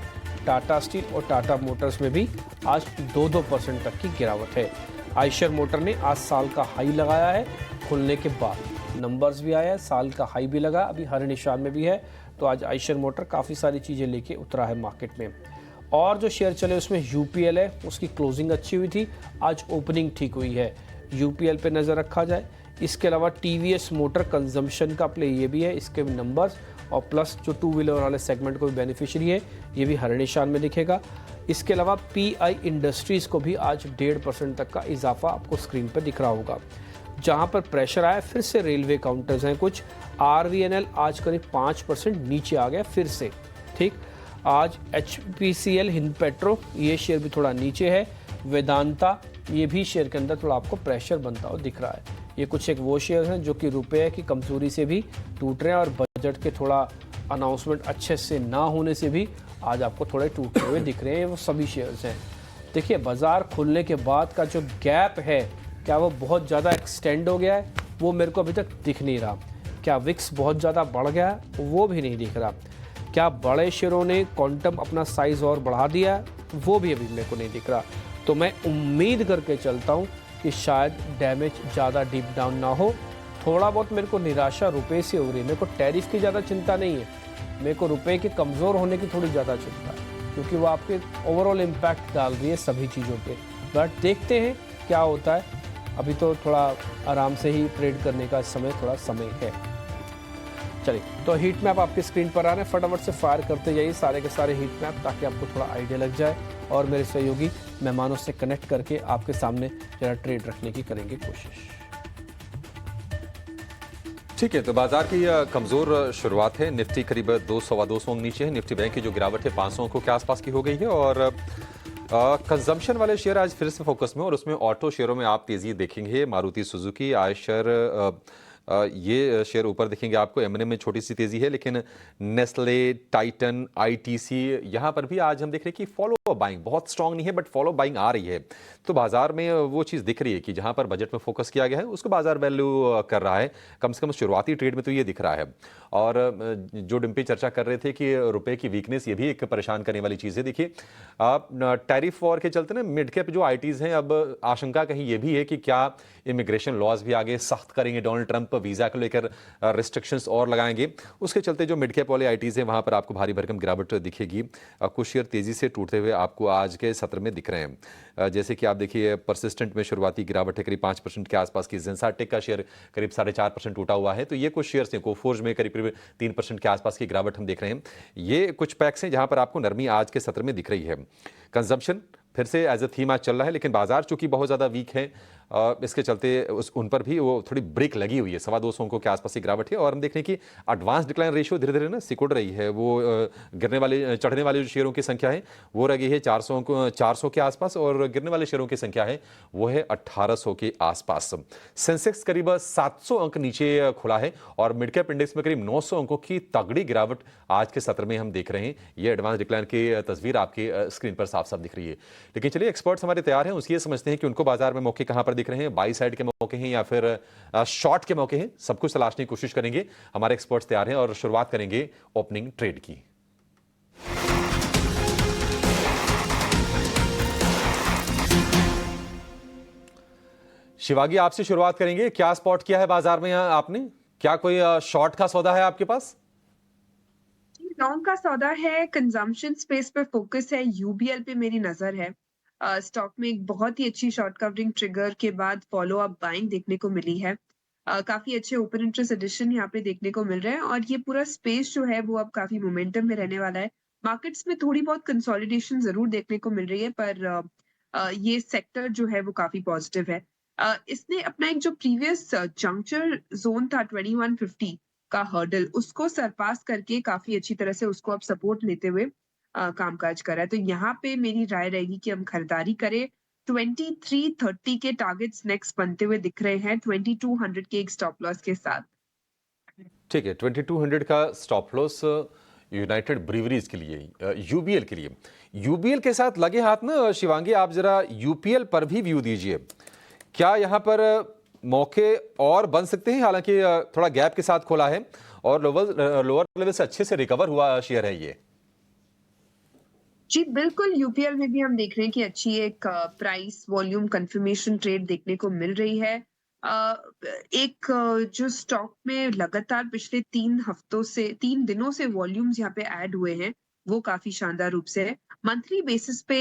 B: टाटा स्टील और टाटा मोटर्स में भी आज 2% तक की गिरावट है। आइशर मोटर ने आज साल का हाई लगाया है खुलने के बाद, नंबर्स भी आया है, साल का हाई भी लगा, अभी हर निशान में भी है, तो आज आइशर मोटर काफ़ी सारी चीज़ें लेके उतरा है मार्केट में। और जो शेयर चले उसमें UPL है, उसकी क्लोजिंग अच्छी हुई थी, आज ओपनिंग ठीक हुई है, UPL पे नज़र रखा जाए। इसके अलावा TVS मोटर कंजम्पशन का प्ले ये भी है, इसके भी नंबर्स, और प्लस जो टू व्हीलर वाले सेगमेंट को भी बेनिफिशियरी है, ये भी हर निशान में दिखेगा। इसके अलावा PI इंडस्ट्रीज़ को भी आज 1.5% तक का इजाफा आपको स्क्रीन पर दिख रहा होगा। जहां पर प्रेशर आया फिर से रेलवे काउंटर्स हैं कुछ, RVNL आज करीब 5% नीचे आ गया फिर से, ठीक। आज HPCL हिंद पेट्रो ये शेयर भी थोड़ा नीचे है, वेदांता ये भी शेयर के अंदर थोड़ा आपको प्रेशर बनता हुआ दिख रहा है। ये कुछ एक वो शेयर हैं जो कि रुपए की कमजोरी से भी टूट रहे हैं और बजट के थोड़ा अनाउंसमेंट अच्छे से ना होने से भी आज आपको थोड़े टूटते हुए दिख रहे हैं, वो सभी शेयर्स हैं। देखिए बाज़ार खुलने के बाद का जो गैप है, क्या वो बहुत ज़्यादा एक्सटेंड हो गया है, वो मेरे को अभी तक दिख नहीं रहा। क्या विक्स बहुत ज़्यादा बढ़ गया है, वो भी नहीं दिख रहा। क्या बड़े शेयरों ने क्वांटम अपना साइज़ और बढ़ा दिया है, वो भी अभी मेरे को नहीं दिख रहा। तो मैं उम्मीद करके चलता हूँ कि शायद डैमेज ज़्यादा डीप डाउन ना हो। थोड़ा बहुत मेरे को निराशा रुपए से हो रही है, मेरे को टैरिफ की ज़्यादा चिंता नहीं है, मेरे को रुपए के कमज़ोर होने की थोड़ी ज़्यादा चिंता है, क्योंकि वो आपके ओवरऑल इम्पैक्ट डाल रही है सभी चीज़ों पे। बट देखते हैं क्या होता है, अभी तो थोड़ा आराम से ही ट्रेड करने का थोड़ा समय है। चलिए तो हीट मैप आपकी स्क्रीन पर आ रहे हैं, फटाफट से फायर करते जाइए सारे के सारे हीट मैप, ताकि आपको थोड़ा आइडिया लग जाए और मेरे सहयोगी मेहमानों से कनेक्ट करके आपके सामने जरा ट्रेड रखने की करेंगे कोशिश।
A: ठीक है, तो बाजार की कमजोर शुरुआत है। निफ्टी करीब 200 अंक नीचे है, निफ्टी बैंक की जो गिरावट है 500 अंकों के आसपास की हो गई है, और कंजम्पशन वाले शेयर आज फिर से फोकस में, और उसमें ऑटो शेयरों में आप तेजी देखेंगे। मारुति सुजुकी, आयशर, ये शेयर ऊपर दिखेंगे आपको। M&M में छोटी सी तेजी है, लेकिन नेस्ले, टाइटन, ITC यहाँ पर भी आज हम देख रहे हैं कि फॉलो बाइंग बहुत स्ट्रांग नहीं है, बट फॉलो बाइंग आ रही है। तो बाजार में वो चीज़ दिख रही है कि जहाँ पर बजट में फोकस किया गया है उसको बाजार वैल्यू कर रहा है, कम से कम शुरुआती ट्रेड में तो ये दिख रहा है। और जो डिम्पी चर्चा कर रहे थे कि रुपए की वीकनेस, ये भी एक परेशान करने वाली चीज़ है। देखिए टैरिफ वॉर के चलते ना मिड कैप जो ITs हैं, अब आशंका कहीं ये भी है कि क्या इमिग्रेशन लॉज भी आगे सख्त करेंगे डोनाल्ड ट्रंप, वीज़ा को लेकर रिस्ट्रिक्शंस और लगाएंगे, उसके चलते जो मिड कैप वाले ITs हैं वहाँ पर आपको भारी भरकम गिरावट दिखेगी। कुछ शेयर तेज़ी से टूटते हुए आपको आज के सत्र में दिख रहे हैं। जैसे कि आप देखिए परसिस्टेंट में शुरुआती गिरावट है करीब 5% के आसपास की, जेंसाटेक का शेयर करीब 4.5% टूटा हुआ है। तो ये कुछ शेयर्स हैं, कोफोर्ज में करीब 3% के आसपास की गिरावट हम देख रहे हैं। ये कुछ पैक्स हैं जहां पर आपको नरमी आज के सत्र में दिख रही है। कंजम्पशन फिर से एज अ थीम आज चल रहा है, लेकिन बाजार चूंकि बहुत ज़्यादा वीक है, इसके चलते उन पर भी वो थोड़ी ब्रेक लगी हुई है। 225 अंकों के आसपास की गिरावट है, और हम देख रहे हैं कि एडवांस डिक्लाइन रेशियो धीरे धीरे ना सिकुड़ रही है। वो चढ़ने वाले शेयरों की संख्या है वो रह गई है 400 के आसपास, और गिरने वाले शेयरों की संख्या है वो है 1800 के आसपास। सेंसेक्स करीब 700 अंक नीचे खुला है, और मिड कैप इंडेक्स में करीब 900 अंकों की तगड़ी गिरावट आज के सत्र में हम देख रहे हैं। ये एडवांस डिक्लाइन की तस्वीर आपकी स्क्रीन पर साफ साफ दिख रही है। लेकिन चलिए एक्सपर्ट्स हमारे तैयार हैं, उसकी ये समझते हैं कि उनको बाजार में मौके कहां पर दिख रहे हैं, बाई साइड के मौके हैं या फिर शॉर्ट के मौके हैं, सब कुछ तलाशने की कोशिश करेंगे। हमारे एक्सपर्ट्स तैयार हैं और शुरुआत करेंगे ओपनिंग ट्रेड की। शिवागी, आपसे शुरुआत करेंगे। क्या स्पॉट किया है बाजार में आपने? क्या कोई शॉर्ट का सौदा है आपके पास?
J: लॉन्ग का सौदा है, कंजम्पशन स्पेस पे फोकस है, UBL पे मेरी नजर है। स्टॉक में एक बहुत ही अच्छी शॉर्ट कवरिंग ट्रिगर के बाद फॉलो अप बाइंग देखने को मिली है। काफी अच्छे ओपन इंटरेस्ट एडिशन यहाँ पे देखने को मिल रहे हैं और ये पूरा स्पेस जो है वो अब काफी मोमेंटम में रहने वाला है। मार्केट्स में थोड़ी बहुत कंसोलिडेशन जरूर देखने को मिल रही है पर ये सेक्टर जो है वो काफी पॉजिटिव है। इसने अपना एक जो प्रीवियस जंक्चर जोन था 2150 का हर्डल उसको सरपास करके काफी अच्छी तरह से उसको अब सपोर्ट लेते हुए कामकाज कर रहा है। तो यहाँ पे मेरी राय रहेगी कि हम खरीदारी करें। 2330 के टारगेट्स नेक्स्ट बनते हुए दिख रहे हैं 2200 के एक स्टॉप लॉस के साथ।
A: ठीक है, 2200 का स्टॉप लॉस यूनाइटेड ब्रीवरीज के लिए, यूबीएल के लिए। यूबीएल के साथ लगे हाथ ना शिवांगी, आप जरा यूपीएल पर भी व्यू दीजिए। क्या यहाँ पर मौके और बन सकते हैं? हालांकि थोड़ा गैप के साथ खोला है और लोअर लेवल से अच्छे से रिकवर हुआ शेयर है ये।
J: जी बिल्कुल, यूपीएल में भी हम देख रहे हैं कि अच्छी एक प्राइस वॉल्यूम कंफर्मेशन ट्रेड देखने को मिल रही है। जो स्टॉक में लगातार पिछले 3 दिनों से वॉल्यूम्स यहाँ पे ऐड हुए हैं वो काफी शानदार रूप से है। मंथली बेसिस पे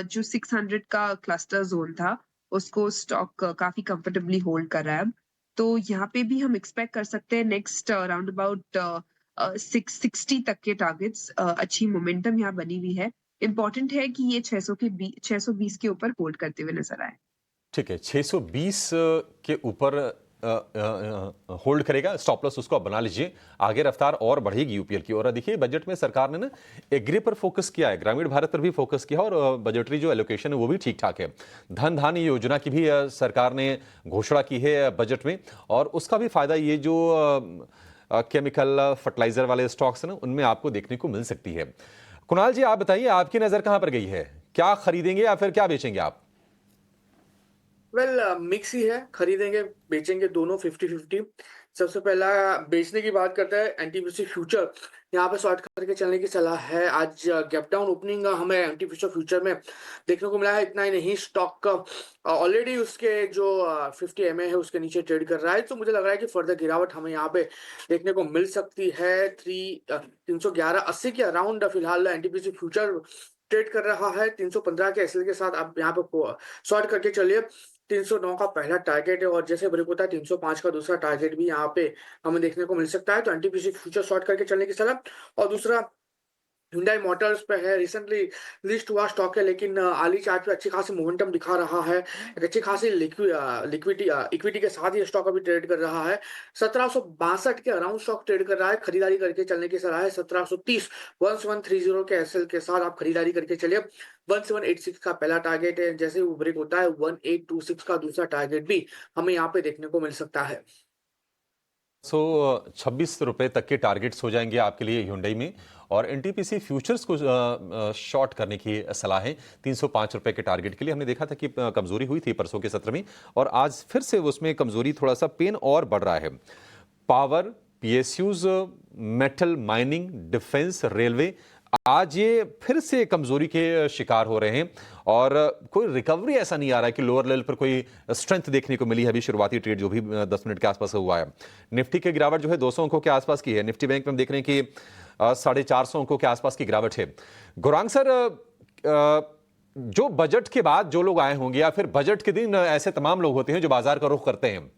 J: जो 600 का क्लस्टर जोन था उसको स्टॉक काफी कंफर्टेबली होल्ड कर रहा है। तो यहाँ पे भी हम एक्सपेक्ट कर सकते हैं नेक्स्ट अराउंड अबाउट 660 तक के टारगेट्स। अच्छी मोमेंटम यहाँ बनी हुई है। इंपॉर्टेंट है कि ये 620 के ऊपर होल्ड करते हुए नजर आए।
A: ठीक है, 620 के ऊपर होल्ड करेगा, स्टॉप लॉस उसको आप बना लीजिए। आगे रफ्तार और बढ़ेगी यूपीएल की। और देखिए बजट में सरकार ने ना एग्री पर फोकस किया है, ग्रामीण भारत पर भी फोकस किया और बजटरी जो एलोकेशन है वो भी ठीक ठाक है। धन धान्य योजना की भी सरकार ने घोषणा की है बजट में और उसका भी फायदा ये जो केमिकल फर्टिलाइजर वाले स्टॉक्स है ना उनमें आपको देखने को मिल सकती है। कुणाल जी आप बताइए, आपकी नजर कहां पर गई है? क्या खरीदेंगे या फिर क्या बेचेंगे आप?
K: मिक्स ही है, खरीदेंगे बेचेंगे दोनों 50-50। सबसे पहला बेचने की बात करते हैं, एनटीपीसी फ्यूचर यहाँ पे शॉर्ट करके चलने की सलाह है। आज गैप डाउन ओपनिंग हमें एनटीपीसी फ्यूचर में देखने को मिला है। इतना ही नहीं, स्टॉक ऑलरेडी उसके जो 50 MA है उसके नीचे ट्रेड कर रहा है। तो मुझे लग रहा है कि फर्दर गिरावट हमें यहाँ पे देखने को मिल सकती है। 311.80 के अराउंड फिलहाल एनटीपीसी फ्यूचर ट्रेड कर रहा है। 315 के एसएल के साथ आप यहाँ पे शॉर्ट करके चलिए। 309 का पहला टारगेट है और जैसे ब्रेक होता है 305 का दूसरा टारगेट भी यहाँ पे हमें देखने को मिल सकता है। तो एनटीपीसी फ्यूचर शॉर्ट करके चलने की सलाह। और दूसरा Hyundai मोटर्स पे है, रिसेंटली लिस्ट हुआ स्टॉक है लेकिन आली चार्ट पे अच्छी खासी मोमेंटम दिखा रहा है। एक अच्छी खासी इक्विटी के साथ ये स्टॉक अभी ट्रेड कर रहा है। 1762 के अराउंड स्टॉक ट्रेड कर रहा है। खरीदारी करके चलने की सलाह है। 1730 1730 के एसएल के साथ आप खरीदारी करके चलिए। 1786 का पहला टारगेट है, जैसे वो ब्रेक होता है 1826 का दूसरा टारगेट भी हमें यहाँ पे देखने को मिल सकता है।
A: 26 रुपए तक के टारगेट्स हो जाएंगे आपके लिए Hyundai में और एनटीपीसी फ्यूचर्स को शॉर्ट करने की सलाह है 305 रुपए के टारगेट के लिए। हमने देखा था कि कमजोरी हुई थी परसों के सत्र में और आज फिर से उसमें कमजोरी, थोड़ा सा पेन और बढ़ रहा है। Power, PSUs, metal, mining, defence, railway आज ये फिर से कमजोरी के शिकार हो रहे हैं और कोई रिकवरी ऐसा नहीं आ रहा है कि लोअर लेवल पर कोई स्ट्रेंथ देखने को मिली है। अभी शुरुआती ट्रेड जो भी 10 मिनट के आसपास हुआ है। निफ्टी की गिरावट जो है 200 अंकों के आसपास की है। निफ्टी बैंक में हम देख रहे हैं कि 450 अंकों के आसपास की गिरावट है। गौरांग सर, जो बजट के बाद जो लोग आए होंगे या फिर बजट के दिन ऐसे तमाम लोग होते हैं जो बाजार का रुख करते हैं,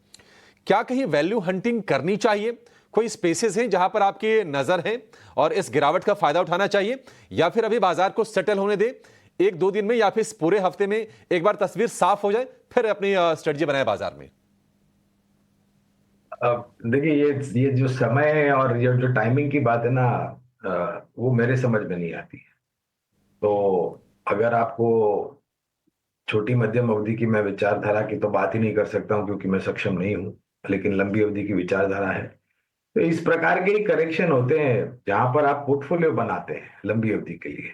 A: क्या कहीं वैल्यू हंटिंग करनी चाहिए? कोई स्पेसेस हैं जहां पर आपकी नजर है और इस गिरावट का फायदा उठाना चाहिए या फिर अभी बाजार को सेटल होने दे 1-2 दिन में या फिर पूरे हफ्ते में एक बार तस्वीर साफ हो जाए फिर अपनी स्ट्रेटजी बनाए बाजार में?
I: देखिए ये जो समय है और ये जो टाइमिंग की बात है ना, वो मेरे समझ में नहीं आती है। तो अगर आपको छोटी मध्यम अवधि की मैं विचारधारा की तो बात ही नहीं कर सकता हूं क्योंकि मैं सक्षम नहीं हूं, लेकिन लंबी अवधि की विचारधारा है। तो इस प्रकार के करेक्शन होते हैं जहां पर आप पोर्टफोलियो बनाते हैं लंबी अवधि के लिए।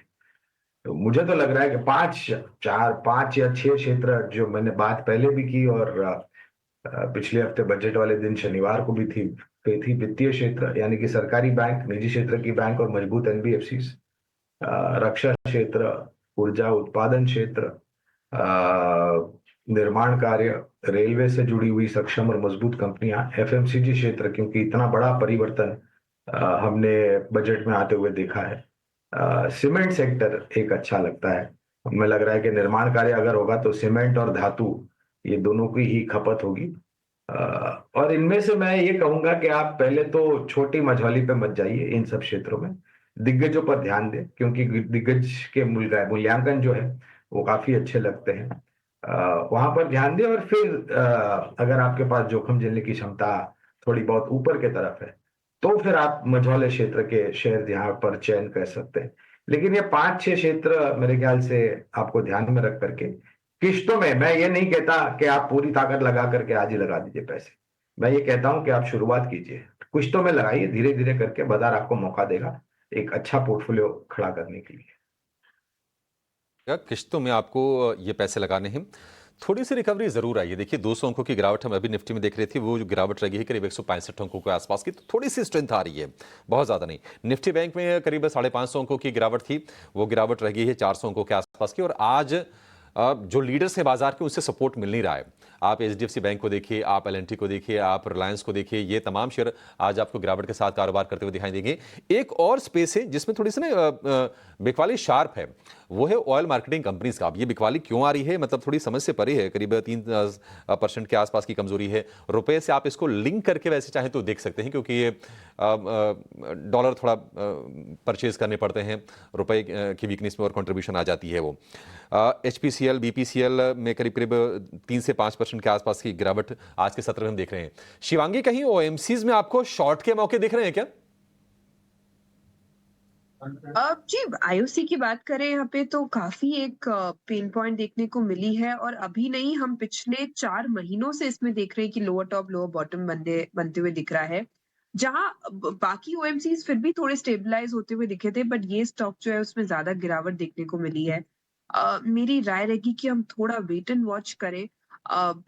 I: तो मुझे तो लग रहा है कि 5 या 6 क्षेत्र जो मैंने बात पहले भी की और पिछले हफ्ते बजट वाले दिन शनिवार को भी थी वित्तीय क्षेत्र यानी कि सरकारी बैंक, निजी क्षेत्र की बैंक और मजबूत एनबीएफसीज, रक्षा क्षेत्र, ऊर्जा उत्पादन क्षेत्र, निर्माण कार्य, रेलवे से जुड़ी हुई सक्षम और मजबूत कंपनियां, एफएमसीजी क्षेत्र क्योंकि इतना बड़ा परिवर्तन हमने बजट में आते हुए देखा है। सीमेंट सेक्टर एक अच्छा लगता है। हमें लग रहा है कि निर्माण कार्य अगर होगा तो सीमेंट और धातु ये दोनों की ही खपत होगी। और इनमें से मैं ये कहूंगा कि आप पहले तो छोटी मझौली पे मत जाइए इन सब क्षेत्रों में, दिग्गजों पर ध्यान दें, क्योंकि दिग्गज के मूल्यांकन जो है वो काफी अच्छे लगते हैं। वहां पर ध्यान दें, और फिर अगर आपके पास जोखिम झेलने की क्षमता थोड़ी बहुत ऊपर के तरफ है तो फिर आप मझौले क्षेत्र के शेयर यहाँ पर चयन कर सकते हैं। लेकिन ये 5-6 क्षेत्र मेरे ख्याल से आपको ध्यान में रख करके किश्तों में, मैं ये नहीं कहता कि आप पूरी ताकत लगा करके आज ही लगा दीजिए पैसे, मैं ये कहता हूं कि आप शुरुआत कीजिए, किश्तों में लगाइए, धीरे धीरे करके बाजार आपको मौका देगा एक अच्छा पोर्टफोलियो खड़ा करने के लिए।
A: किश्तों में आपको ये पैसे लगाने हैं। थोड़ी सी रिकवरी जरूर आई है। देखिए 200 अंकों की गिरावट हम अभी निफ्टी में देख रहे थे, वो जो गिरावट रही है करीब 165 अंकों के आसपास की, तो थोड़ी सी स्ट्रेंथ आ रही है, बहुत ज्यादा नहीं। निफ्टी बैंक में करीब 550 अंकों की गिरावट थी, वो गिरावट रह गई है 400 अंकों के आसपास की। और आज जो लीडर्स हैं बाजार के, उससे सपोर्ट मिल नहीं रहा है। आप HDFC बैंक को देखिए, आप L&T को देखिए, आप रिलायंस को देखिए, ये तमाम शेयर आज आपको गिरावट के साथ कारोबार करते हुए दिखाई देंगे। एक और स्पेस है जिसमें थोड़ी सी ना बिकवाली शार्प है, वो है ऑयल मार्केटिंग कंपनीज का। अब ये बिकवाली क्यों आ रही है, मतलब थोड़ी समझ से परे है, करीब 3% के आसपास की कमजोरी है। रुपए से आप इसको लिंक करके वैसे चाहें तो देख सकते हैं, क्योंकि ये डॉलर थोड़ा परचेज करने पड़ते हैं, रुपए की वीकनेस में और कंट्रीब्यूशन आ जाती है वो। HPCL BPCL में करीब करीब 3 से 5% के आसपास की गिरावट आज के सत्र में हम देख रहे हैं। शिवांगी, कहीं OMCs में आपको शॉर्ट के मौके दिख रहे हैं क्या?
J: अब जी IOC की बात करें यहाँ पे तो काफी एक पेन पॉइंट देखने को मिली है, और अभी नहीं, हम पिछले 4 महीनों से इसमें देख रहे हैं कि लोअर टॉप लोअर बॉटम बनते हुए दिख रहा है। जहां बाकी OMCs फिर भी थोड़े स्टेबलाइज होते हुए दिखे थे, बट ये स्टॉक जो है उसमें ज्यादा गिरावट देखने को मिली है। मेरी राय रहेगी कि हम थोड़ा वेट एंड वॉच करें,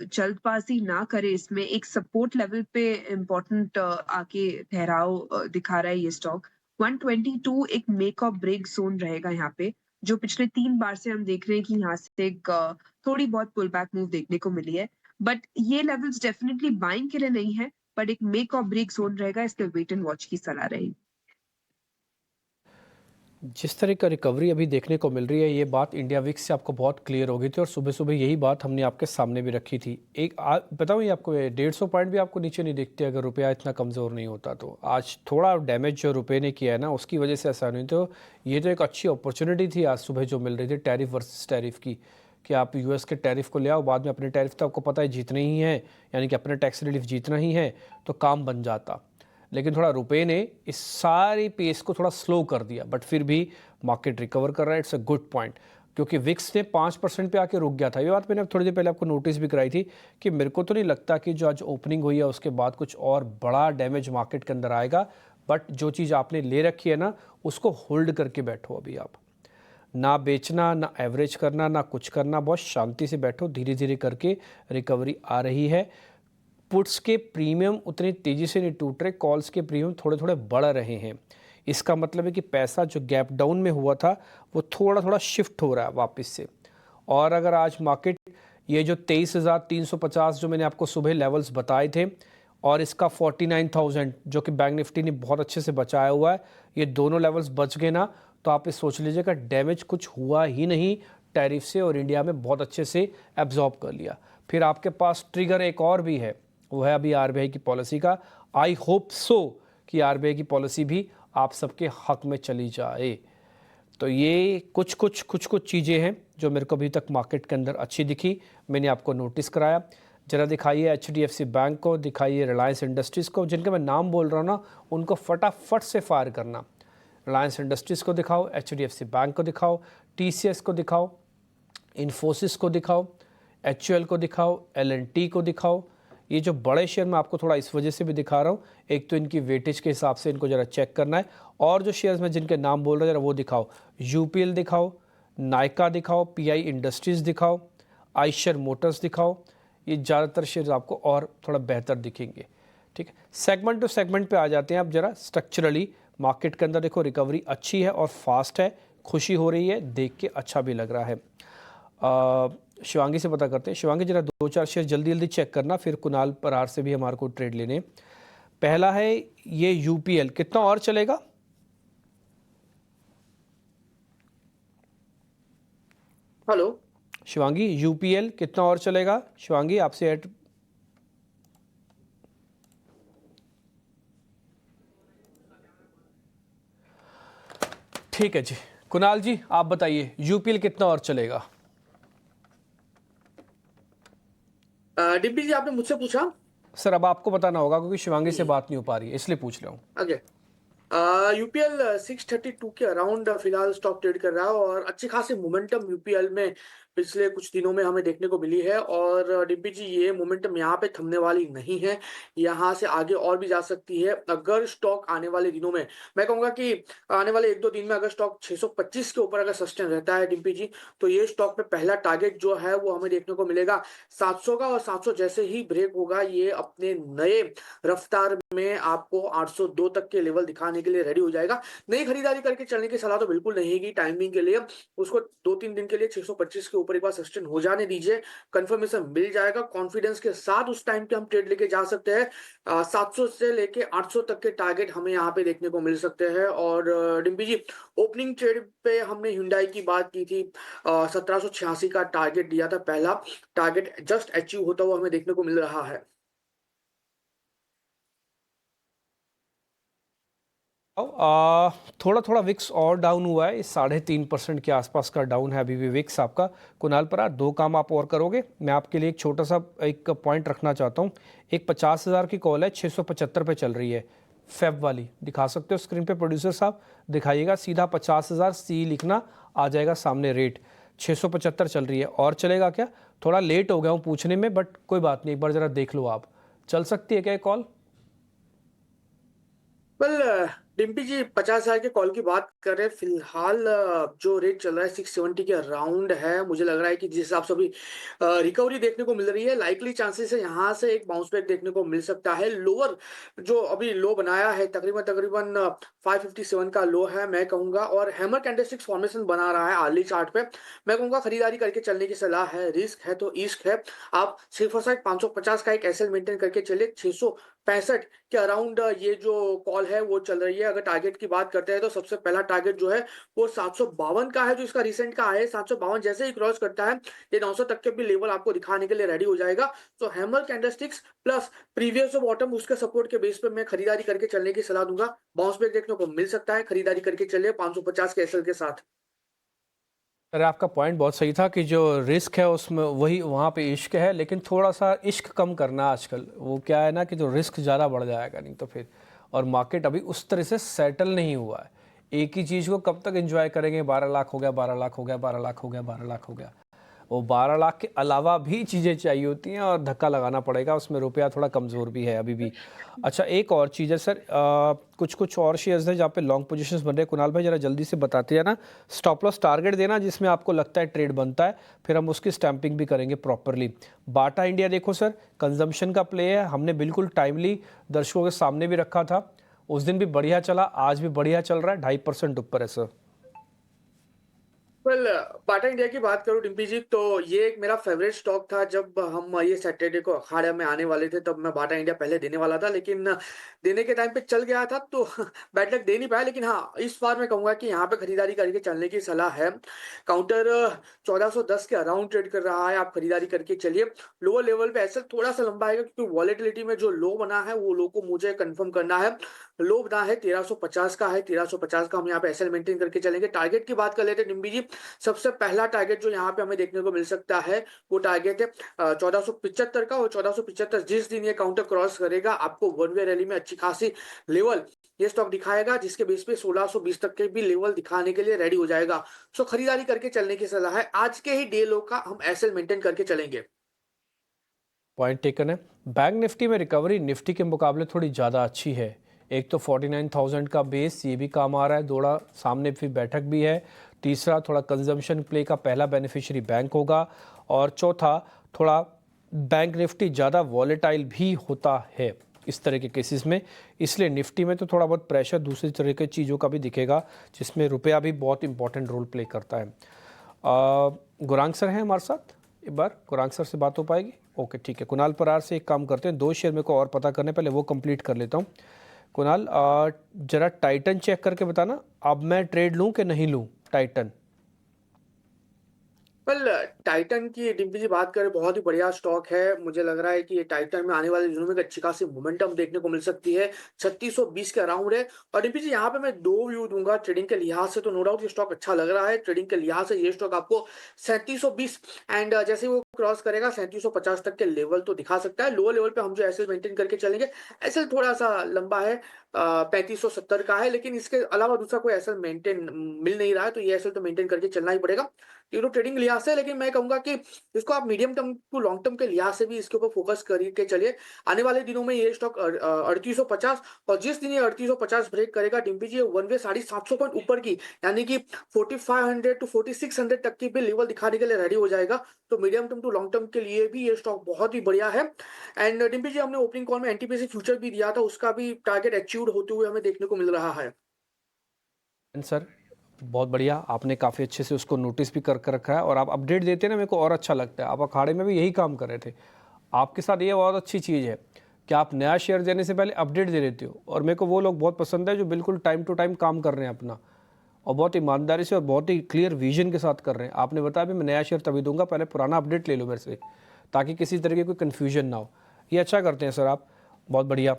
J: जल्दबाजी ना करें इसमें। एक सपोर्ट लेवल पे इम्पोर्टेंट आके ठहराव दिखा रहा है ये स्टॉक। 122 एक मेक और ब्रेक जोन रहेगा यहाँ पे, जो पिछले 3 बार से हम देख रहे हैं कि यहाँ से एक थोड़ी बहुत पुल बैक मूव देखने को मिली है। बट ये लेवल्स डेफिनेटली बाइंग के लिए नहीं है, बट एक मेक और ब्रेक जोन रहेगा, इसलिए वेट एंड वॉच की सलाह रहेगी।
B: जिस तरह का रिकवरी अभी देखने को मिल रही है, ये बात इंडिया विक्स से आपको बहुत क्लियर हो गई थी, और सुबह सुबह यही बात हमने आपके सामने भी रखी थी। एक बताऊँ, ये आपको 150 पॉइंट भी आपको नीचे नहीं दिखते अगर रुपया इतना कमज़ोर नहीं होता तो। आज थोड़ा डैमेज जो रुपये ने किया है ना, उसकी वजह से ऐसा नहीं। तो ये तो एक अच्छी अपॉर्चुनिटी थी आज सुबह जो मिल रही थी टैरिफ वर्सेस टैरिफ की, कि आप US के टैरिफ को ले आओ, बाद में अपने टैरिफ तो आपको पता है जीतने ही है, यानी कि अपने टैक्स रिलीफ जीतना ही है, तो काम बन जाता। लेकिन थोड़ा रुपए ने इस सारी पेस को थोड़ा स्लो कर दिया, बट फिर भी मार्केट रिकवर कर रहा है। इट्स अ गुड पॉइंट, क्योंकि विक्स ने 5% पे आके रुक गया था। ये बात मैंने थोड़ी देर पहले आपको नोटिस भी कराई थी कि मेरे को तो नहीं लगता कि जो आज ओपनिंग हुई है उसके बाद कुछ और बड़ा डैमेज मार्केट के अंदर आएगा। बट जो चीज़ आपने ले रखी है ना, उसको होल्ड करके बैठो। अभी आप ना बेचना, ना एवरेज करना, ना कुछ करना, बहुत शांति से बैठो, धीरे धीरे करके रिकवरी आ रही है। पुट्स के प्रीमियम उतनी तेज़ी से नहीं टूट रहे, कॉल्स के प्रीमियम थोड़े थोड़े बढ़ रहे हैं। इसका मतलब है कि पैसा जो गैप डाउन में हुआ था वो थोड़ा थोड़ा शिफ्ट हो रहा है वापस से। और अगर आज मार्केट ये जो 23,350 जो मैंने आपको सुबह लेवल्स बताए थे, और इसका 49,000 जो कि बैंक निफ्टी ने बहुत अच्छे से बचाया हुआ है, ये दोनों लेवल्स बच गए ना, तो आप ये सोच लीजिएगा डैमेज कुछ हुआ ही नहीं टैरिफ से, और इंडिया में बहुत अच्छे से एब्जॉर्ब कर लिया। फिर आपके पास ट्रिगर एक और भी है, वो है अभी RBI की पॉलिसी का। आई होप सो कि RBI की पॉलिसी भी आप सबके हक में चली जाए। तो ये कुछ चीज़ें हैं जो मेरे को अभी तक मार्केट के अंदर अच्छी दिखी, मैंने आपको नोटिस कराया। जरा दिखाइए HDFC बैंक को, दिखाइए रिलायंस इंडस्ट्रीज़ को, जिनके मैं नाम बोल रहा हूँ ना, उनको फटाफट से फायर करना। रिलायंस इंडस्ट्रीज़ को दिखाओ, HDFC बैंक को दिखाओ, TCS को दिखाओ, इन्फोसिस को दिखाओ, HUL को दिखाओ, L&T को दिखाओ। ये जो बड़े शेयर मैं आपको थोड़ा इस वजह से भी दिखा रहा हूँ, एक तो इनकी वेटेज के हिसाब से इनको ज़रा चेक करना है, और जो शेयर्स में जिनके नाम बोल रहे हैं जरा वो दिखाओ। UPL दिखाओ, नायका दिखाओ, PI इंडस्ट्रीज़ दिखाओ, आइशर मोटर्स दिखाओ। ये ज़्यादातर शेयर्स आपको और थोड़ा बेहतर दिखेंगे। ठीक है, सेगमेंट टू सेगमेंट पे आ जाते हैं आप जरा। स्ट्रक्चरली मार्केट के अंदर देखो रिकवरी अच्छी है और फास्ट है, खुशी हो रही है, देख के अच्छा भी लग रहा है। शिवांगी से पता करते हैं। शिवांगी, जरा 2-4 शेयर जल्दी जल्दी चेक करना, फिर कुणाल परार से भी हमारे को ट्रेड लेने। पहला है ये UPL, कितना और चलेगा?
K: हेलो
B: शिवांगी, UPL कितना और चलेगा? शिवांगी आपसे ठीक है जी, कुणाल जी आप बताइए यूपीएल कितना और चलेगा?
K: डिम्पी जी आपने मुझसे पूछा।
B: सर अब आपको बताना होगा क्योंकि शिवांगी से बात नहीं हो पा रही है, इसलिए पूछ रहा हूँ।
K: ओके। यूपीएल 632 के अराउंड फिलहाल स्टॉक ट्रेड कर रहा है और अच्छी खासी मोमेंटम यूपीएल में पिछले कुछ दिनों में हमें देखने को मिली है। और डिम्पी जी ये मोमेंटम यहाँ पे थमने वाली नहीं है, यहाँ से आगे और भी जा सकती है अगर स्टॉक आने वाले दिनों में, मैं कहूंगा कि आने वाले 1-2 दिन में अगर स्टॉक 625 के ऊपर अगर सस्टेन रहता है डिम्पी जी, तो ये स्टॉक पे पहला टारगेट जो है वो हमें देखने को मिलेगा 700 का। और 700 जैसे ही ब्रेक होगा ये अपने नए रफ्तार में आपको 802 तक के लेवल दिखाने के लिए रेडी हो जाएगा। नई खरीदारी करके चलने की सलाह तो बिल्कुल नहीं की टाइमिंग के लिए, उसको 2-3 दिन के लिए 625 के ऊपर एक बार सस्टेन हो जाने दीजिए, कंफर्मेशन मिल जाएगा। कॉन्फिडेंस के साथ उस टाइम पे हम ट्रेड लेके जा सकते हैं। 700 से लेके 800 तक के टारगेट हमें यहाँ पे देखने को मिल सकते हैं। और डिम्पी जी ओपनिंग ट्रेड पे हमने Hyundai की बात की थी, 1786 का टारगेट दिया था, पहला टारगेट जस्ट अचीव होता हुआ हमें देखने को मिल रहा है।
B: थोड़ा थोड़ा विक्स और डाउन हुआ है, 3.5% के आसपास का डाउन है अभी भी विक्स आपका। कुणाल परार दो काम आप और करोगे, मैं आपके लिए एक छोटा सा एक पॉइंट रखना चाहता हूँ। एक 50,000 की कॉल है, 675 पे चल रही है, फेब वाली दिखा सकते हो स्क्रीन पे प्रोड्यूसर साहब, दिखाइएगा सीधा 50,000 सी लिखना आ जाएगा सामने, रेट 675 चल रही है। और चलेगा क्या? थोड़ा लेट हो गया हूँ पूछने में, बट कोई बात नहीं, एक बार ज़रा देख लो आप, चल सकती है क्या कॉल?
K: वेल डिम्पी जी 50,000 के कॉल की बात करें, फिलहाल जो रेट चल रहा है 670 के अराउंड है। मुझे लग रहा है कि जिस हिसाब से अभी रिकवरी देखने को मिल रही है, लाइकली चांसेस है यहाँ से एक बाउंस बैक देखने को मिल सकता है। लोअर जो अभी लो बनाया है तकरीबन 557 का लो है मैं कहूंगा, और हैमर कैंडलस्टिक्स फॉर्मेशन बना रहा है आर्ली चार्ट पे। मैं कहूंगा खरीदारी करके चलने की सलाह है, रिस्क है तो इश्क है। आप सिर्फ और सिर्फ 550 का एक एसएल मेंटेन करके चलिए। 665 के अराउंड ये जो कॉल है वो चल रही है। अगर टारगेट की बात करते हैं तो सबसे पहला टारगेट जो है वो 752 का है, जो इसका रिसेंट का है। 752 जैसे ही क्रॉस करता है ये 900 तक के भी लेवल आपको दिखाने के लिए रेडी हो जाएगा। तो हैमर कैंडलस्टिक्स प्लस प्रीवियस जो बॉटम उसके सपोर्ट के बेस पे मैं खरीदारी करके चलने की सलाह दूंगा। बाउंस बैक देखने को मिल सकता है, खरीदारी करके चलिए 550 के एसएल के साथ।
B: अरे आपका पॉइंट बहुत सही था कि जो रिस्क है उसमें वही वहाँ पे इश्क है, लेकिन थोड़ा सा इश्क कम करना आजकल। वो क्या है ना कि जो रिस्क ज़्यादा बढ़ जाएगा नहीं तो फिर, और मार्केट अभी उस तरह से सेटल नहीं हुआ है। एक ही चीज़ को कब तक एंजॉय करेंगे? 12 लाख हो गया, 12 लाख हो गया, 12 लाख हो गया, 12 लाख हो गया। वो 12 लाख के अलावा भी चीज़ें चाहिए होती हैं और धक्का लगाना पड़ेगा, उसमें रुपया थोड़ा कमज़ोर भी है अभी भी। अच्छा एक और चीज़ है सर, कुछ और शेयर्स हैं जहाँ पे लॉन्ग पोजीशंस बन रहे हैं। कुणाल भाई ज़रा जल्दी से बताते हैं ना, स्टॉप लॉस टारगेट देना जिसमें आपको लगता है ट्रेड बनता है, फिर हम उसकी स्टैंपिंग भी करेंगे प्रॉपरली। बाटा इंडिया देखो सर, कंजम्पशन का प्ले है, हमने बिल्कुल टाइमली दर्शकों के सामने भी रखा था, उस दिन भी बढ़िया चला, आज भी बढ़िया चल रहा है, 2.5% ऊपर है सर।
K: वेल बाटा इंडिया की बात करूं डिम्पी जी, तो ये एक मेरा फेवरेट स्टॉक था। जब हम ये सैटरडे को अखाड़े में आने वाले थे तब मैं बाटा इंडिया पहले देने वाला था, लेकिन देने के टाइम पे चल गया था तो बैड लक दे नहीं पाया। लेकिन हाँ इस बार मैं कहूंगा कि यहाँ पे खरीदारी करके चलने की सलाह है। काउंटर 1410 के अराउंड ट्रेड कर रहा है, आप खरीदारी करके चलिए। लोअर लेवल पे ऐसा थोड़ा सा लंबा आएगा क्योंकि वॉलेटिलिटी में जो लो बना है वो लो को मुझे कंफर्म करना है। लो बना है 1350 का है, 1350 का हम यहाँ पे एसएल मेंटेन करके चलेंगे। टारगेट की बात कर लेते हैं डिम्बी जी, सबसे पहला टारगेट जो यहाँ पे हमें देखने को मिल सकता है वो टारगेट है 1475 का। और 1475 जिस दिन ये काउंटर क्रॉस करेगा आपको वन वे रैली में अच्छी खासी लेवल ये स्टॉक दिखाएगा, जिसके बेस पे 1620 तक के भी लेवल दिखाने के लिए रेडी हो जाएगा। सो खरीदारी करके चलने की सलाह है। आज के ही डे लो का हम एसएल मेंटेन करके चलेंगे।
B: पॉइंट टेकन है। बैंक निफ्टी में रिकवरी निफ्टी के मुकाबले थोड़ी ज़्यादा अच्छी है। एक तो 49,000 का बेस, ये भी काम आ रहा है, थोड़ा सामने फिर बैठक भी है। तीसरा थोड़ा कंजम्पशन प्ले का पहला बेनिफिशियरी बैंक होगा। और चौथा थोड़ा बैंक निफ्टी ज़्यादा वॉलेटाइल भी होता है इस तरह के केसेस में, इसलिए निफ्टी में तो थोड़ा बहुत प्रेशर दूसरी तरह की चीज़ों का भी दिखेगा जिसमें रुपया भी बहुत इंपॉर्टेंट रोल प्ले करता है। गुरांग सर हैं हमारे साथ, एक बार गुरांग सर से बात हो पाएगी? ओके ठीक है। कुणाल परार से एक काम करते हैं, 2 शेयर मेरे को और पता करने, पहले वो कंप्लीट कर लेता हूँ। कुणाल जरा टाइटन चेक करके बताना, अब मैं ट्रेड लूँ कि नहीं लूँ टाइटन?
K: वेल टाइटन की डिम्पी जी बात करें, बहुत ही बढ़िया स्टॉक है। मुझे लग रहा है कि ये टाइटन में आने वाले दिनों में एक अच्छी खासी मोमेंटम देखने को मिल सकती है। 3620 के अराउंड है। और डिम्पी जी यहाँ पे मैं 2 व्यू दूंगा। ट्रेडिंग के लिहाज से तो नो डाउट ये स्टॉक अच्छा लग रहा है। ट्रेडिंग के लिहाज से ये स्टॉक आपको 3720 एंड जैसे ही वो क्रॉस करेगा 3750 तक के लेवल तो दिखा सकता है। लोअर लेवल पे हम जो एसएल मेंटेन करके चलेंगे, एसएल थोड़ा सा लंबा है, 3570 का है, लेकिन इसके अलावा दूसरा कोई एसएल मेंटेन मिल नहीं रहा है, तो ये एसएल तो मेंटेन करके चलना ही पड़ेगा। ये तो ट्रेडिंग लिहाज से, लेकिन मैं कहूंगा कि इसको आप medium term to long term के लिहाज से भी इसके ऊपर फोकस करके चलिए। आने वाले दिनों में ये स्टॉक 3850, और जिस दिन ये 3850 ब्रेक करेगा डिम्पी जी, वन वे 750 पॉइंट ऊपर की, यानी कि 4500 टू 4600 तक की भी लेवल दिखाने के लिए रेडी हो जाएगा। तो medium term to long term के लिए भी ये स्टॉक बहुत ही बढ़िया है। एंड डिम्पी जी, हमने ओपनिंग कॉल में एनटीपीसी फ्यूचर भी दिया था, उसका भी टारगेट अचीव्ड होते हुए हमें देखने को मिल रहा है।
B: सर बहुत बढ़िया, आपने काफ़ी अच्छे से उसको नोटिस भी कर रखा है और आप अपडेट देते हैं ना, मेरे को और अच्छा लगता है। आप अखाड़े में भी यही काम कर रहे थे। आपके साथ ये बहुत अच्छी चीज़ है कि आप नया शेयर देने से पहले अपडेट दे देते हो, और मेरे को वो लोग बहुत पसंद है जो बिल्कुल टाइम टू टाइम काम कर रहे हैं अपना, और बहुत ईमानदारी से और बहुत ही क्लियर विजन के साथ कर रहे हैं। आपने बताया भी मैं नया शेयर तभी दूंगा, पहले पुराना अपडेट ले लो मेरे से, ताकि किसी तरह की कोई कन्फ्यूजन ना हो। ये अच्छा करते हैं सर आप, बहुत बढ़िया।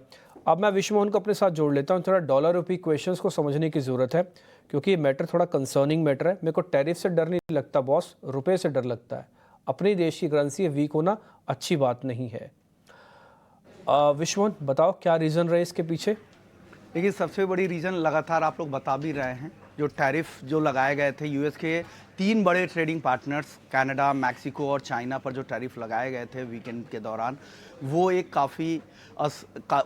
B: अब मैं विश्वमोहन को अपने साथ जोड़ लेता हूँ। थोड़ा डॉलर रुपी क्वेश्चंस को समझने की ज़रूरत है, क्योंकि ये मैटर थोड़ा कंसर्निंग मैटर है। मेरे को टैरिफ से डर नहीं लगता बॉस, रुपए से डर लगता है। अपनी देश की करेंसी वीक होना अच्छी बात नहीं है। विश्वमोहन बताओ क्या रीज़न रहे इसके पीछे?
F: देखिए, सबसे बड़ी रीज़न लगातार आप लोग बता भी रहे हैं, जो टैरिफ जो लगाए गए थे यूएस के 3 बड़े ट्रेडिंग पार्टनर्स कनाडा, मैक्सिको और चाइना पर जो टैरिफ लगाए गए थे वीकेंड के दौरान, वो एक काफ़ी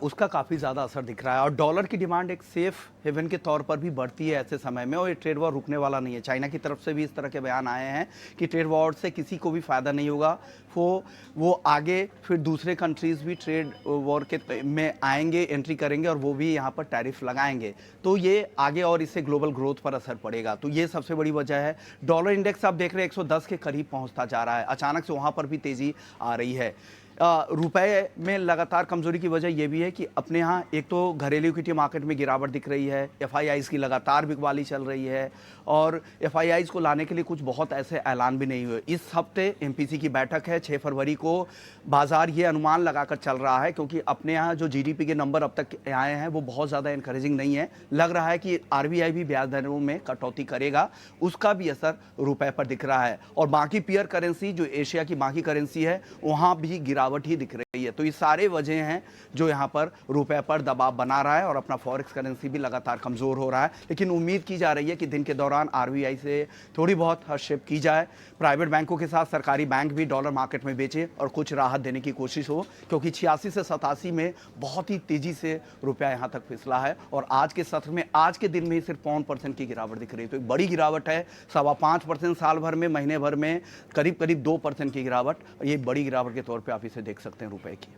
F: उसका काफ़ी ज़्यादा असर दिख रहा है। और डॉलर की डिमांड एक सेफ हेवन के तौर पर भी बढ़ती है ऐसे समय में, और ये ट्रेड वॉर रुकने वाला नहीं है। चाइना की तरफ से भी इस तरह के बयान आए हैं कि ट्रेड वॉर से किसी को भी फ़ायदा नहीं होगा। वो आगे फिर दूसरे कंट्रीज़ भी ट्रेड वॉर के में आएंगे, एंट्री करेंगे, और वो भी यहाँ पर टैरिफ लगाएंगे। तो ये आगे और इससे ग्लोबल ग्रोथ पर असर पड़ेगा। तो ये सबसे बड़ी वजह है। डॉलर इंडेक्स आप देख रहे हैं 110 के करीब पहुँचता जा रहा है, अचानक से वहाँ पर भी तेज़ी आ रही है। रुपए में लगातार कमजोरी की वजह यह भी है कि अपने यहाँ एक तो घरेलू इक्विटी मार्केट में गिरावट दिख रही है, एफआईआईज़ की लगातार बिकवाली चल रही है, और एफआईआईज़ को लाने के लिए कुछ बहुत ऐसे ऐलान भी नहीं हुए। इस हफ्ते एमपीसी की बैठक है 6 फरवरी को। बाजार ये अनुमान लगाकर चल रहा है, क्योंकि अपने यहाँ जो जीडीपी के नंबर अब तक आए हैं वो बहुत ज़्यादा इनकरेजिंग नहीं है। लग रहा है कि आरबीआई भी ब्याज दरों में कटौती करेगा, उसका भी असर रुपए पर दिख रहा है। और बाकी पीयर करेंसी जो एशिया की बाकी करेंसी है, वहाँ भी गिरावट ही दिख रही है। तो ये सारे वजह हैं जो यहाँ पर रुपए पर दबाव बना रहा है, और अपना फॉरेक्स करेंसी भी लगातार कमज़ोर हो रहा है। लेकिन उम्मीद की जा रही है कि दिन के दौरान आरबीआई से थोड़ी बहुत हस्तक्षेप की जाए, प्राइवेट बैंकों के साथ सरकारी बैंक भी डॉलर मार्केट में बेचे और कुछ राहत देने की कोशिश हो, क्योंकि 86 से 87 में बहुत ही तेजी से रुपया यहाँ तक फिसला है। और आज के सत्र में, आज के दिन में ही सिर्फ 0.5% की गिरावट दिख रही है। तो एक बड़ी गिरावट है, 5.25% साल भर में, महीने भर में करीब 2% की गिरावट। ये बड़ी गिरावट के तौर पर आप इसे देख सकते हैं रुपए की।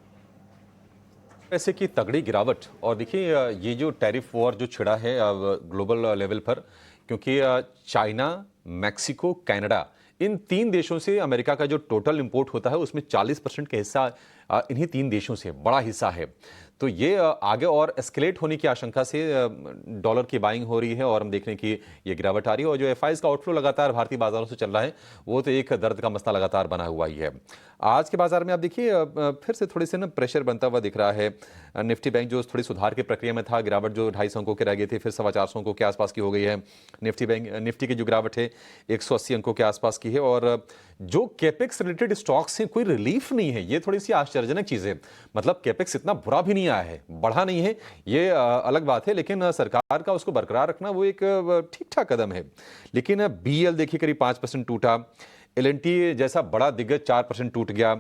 A: पैसे की तगड़ी गिरावट। और देखिए ये जो टैरिफ वॉर जो छिड़ा है ग्लोबल लेवल पर, क्योंकि चाइना, मैक्सिको, कनाडा, इन 3 देशों से अमेरिका का जो टोटल इंपोर्ट होता है उसमें 40% का हिस्सा इन्हीं 3 देशों से बड़ा हिस्सा है। तो ये आगे और एस्केलेट होने की आशंका से डॉलर की बाइंग हो रही है, और हम देख रहे हैं कि ये गिरावट आ रही है। और जो एफआईज का आउटफ्लो लगातार भारतीय बाजारों से चल रहा है, वो तो एक दर्द का मसला लगातार बना हुआ ही है। आज के बाजार में आप देखिए फिर से थोड़े से ना प्रेशर बनता हुआ दिख रहा है। निफ्टी बैंक जो थोड़ी सुधार की प्रक्रिया में था, गिरावट जो 250 अंकों के रह गए थे, फिर 425 अंकों के आसपास की हो गई है। निफ्टी की जो गिरावट है 180 अंकों के आसपास की है। और जो कैपेक्स रिलेटेड स्टॉक्स हैं, कोई रिलीफ नहीं है। ये थोड़ी सी आश्चर्यजनक चीज़ है। मतलब कैपेक्स इतना बुरा भी नहीं आया है, बढ़ा नहीं है, ये अलग बात है, लेकिन सरकार का उसको बरकरार रखना वो एक ठीक ठाक कदम है। लेकिन बीएल देखिए करीब 5% टूटा, एलएनटी जैसा बड़ा दिग्गज 4% टूट गया,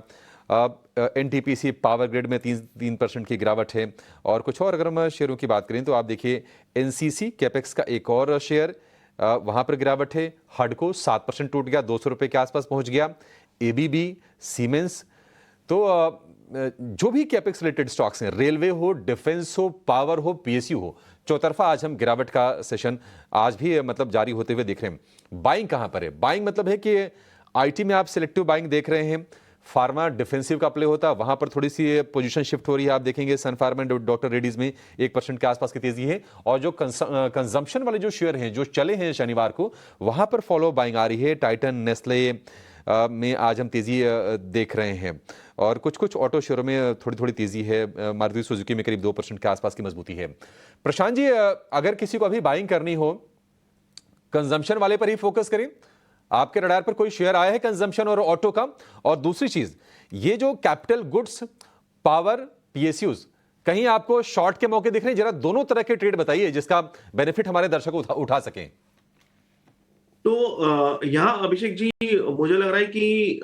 A: एनटीपीसी पावर ग्रिड में 3% की गिरावट है। और कुछ और अगर हम शेयरों की बात करें तो आप देखिए एनसीसी कैपेक्स का एक और शेयर, वहां पर गिरावट है। हडको 7% टूट गया, 200 रुपए के आसपास पहुंच गया। एबीबी, सीमेंस, तो जो भी कैपेक्स रिलेटेड स्टॉक्स हैं, रेलवे हो, डिफेंस हो, पावर हो, पीएसयू हो, चौतरफा आज हम गिरावट का सेशन आज भी मतलब जारी होते हुए देख रहे हैं। बाइंग कहां पर है? बाइंग मतलब है कि आईटी में आप सिलेक्टिव बाइंग देख रहे हैं, फार्मा डिफेंसिव का प्ले होता है, वहां पर थोड़ी सी पोजीशन शिफ्ट हो रही है। आप देखेंगे सन फार्मा एंड डॉक्टर रेड्डीज में 1% के आसपास की तेजी है। और जो कंजम्पशन वाले जो शेयर हैं जो चले हैं शनिवार को, वहां पर फॉलो बाइंग आ रही है। टाइटन, नेस्ले, में आज हम तेज़ी देख रहे हैं और कुछ ऑटो शेयरों में थोड़ी तेज़ी है। मारुति सुजुकी में करीब 2% के आसपास की मजबूती है। प्रशांत जी, अगर किसी को अभी बाइंग करनी हो, कंजम्पशन वाले पर ही फोकस करें? आपके रडार पर कोई शेयर आया है कंजम्पशन और ऑटो का? और दूसरी चीज, ये जो कैपिटल गुड्स, पावर, पीएसयूज, कहीं आपको शॉर्ट के मौके दिख रहे हैं? जरा दोनों तरह के ट्रेड बताइए जिसका बेनिफिट हमारे दर्शक उठा सकें।
H: तो यहाँ अभिषेक जी मुझे लग रहा है कि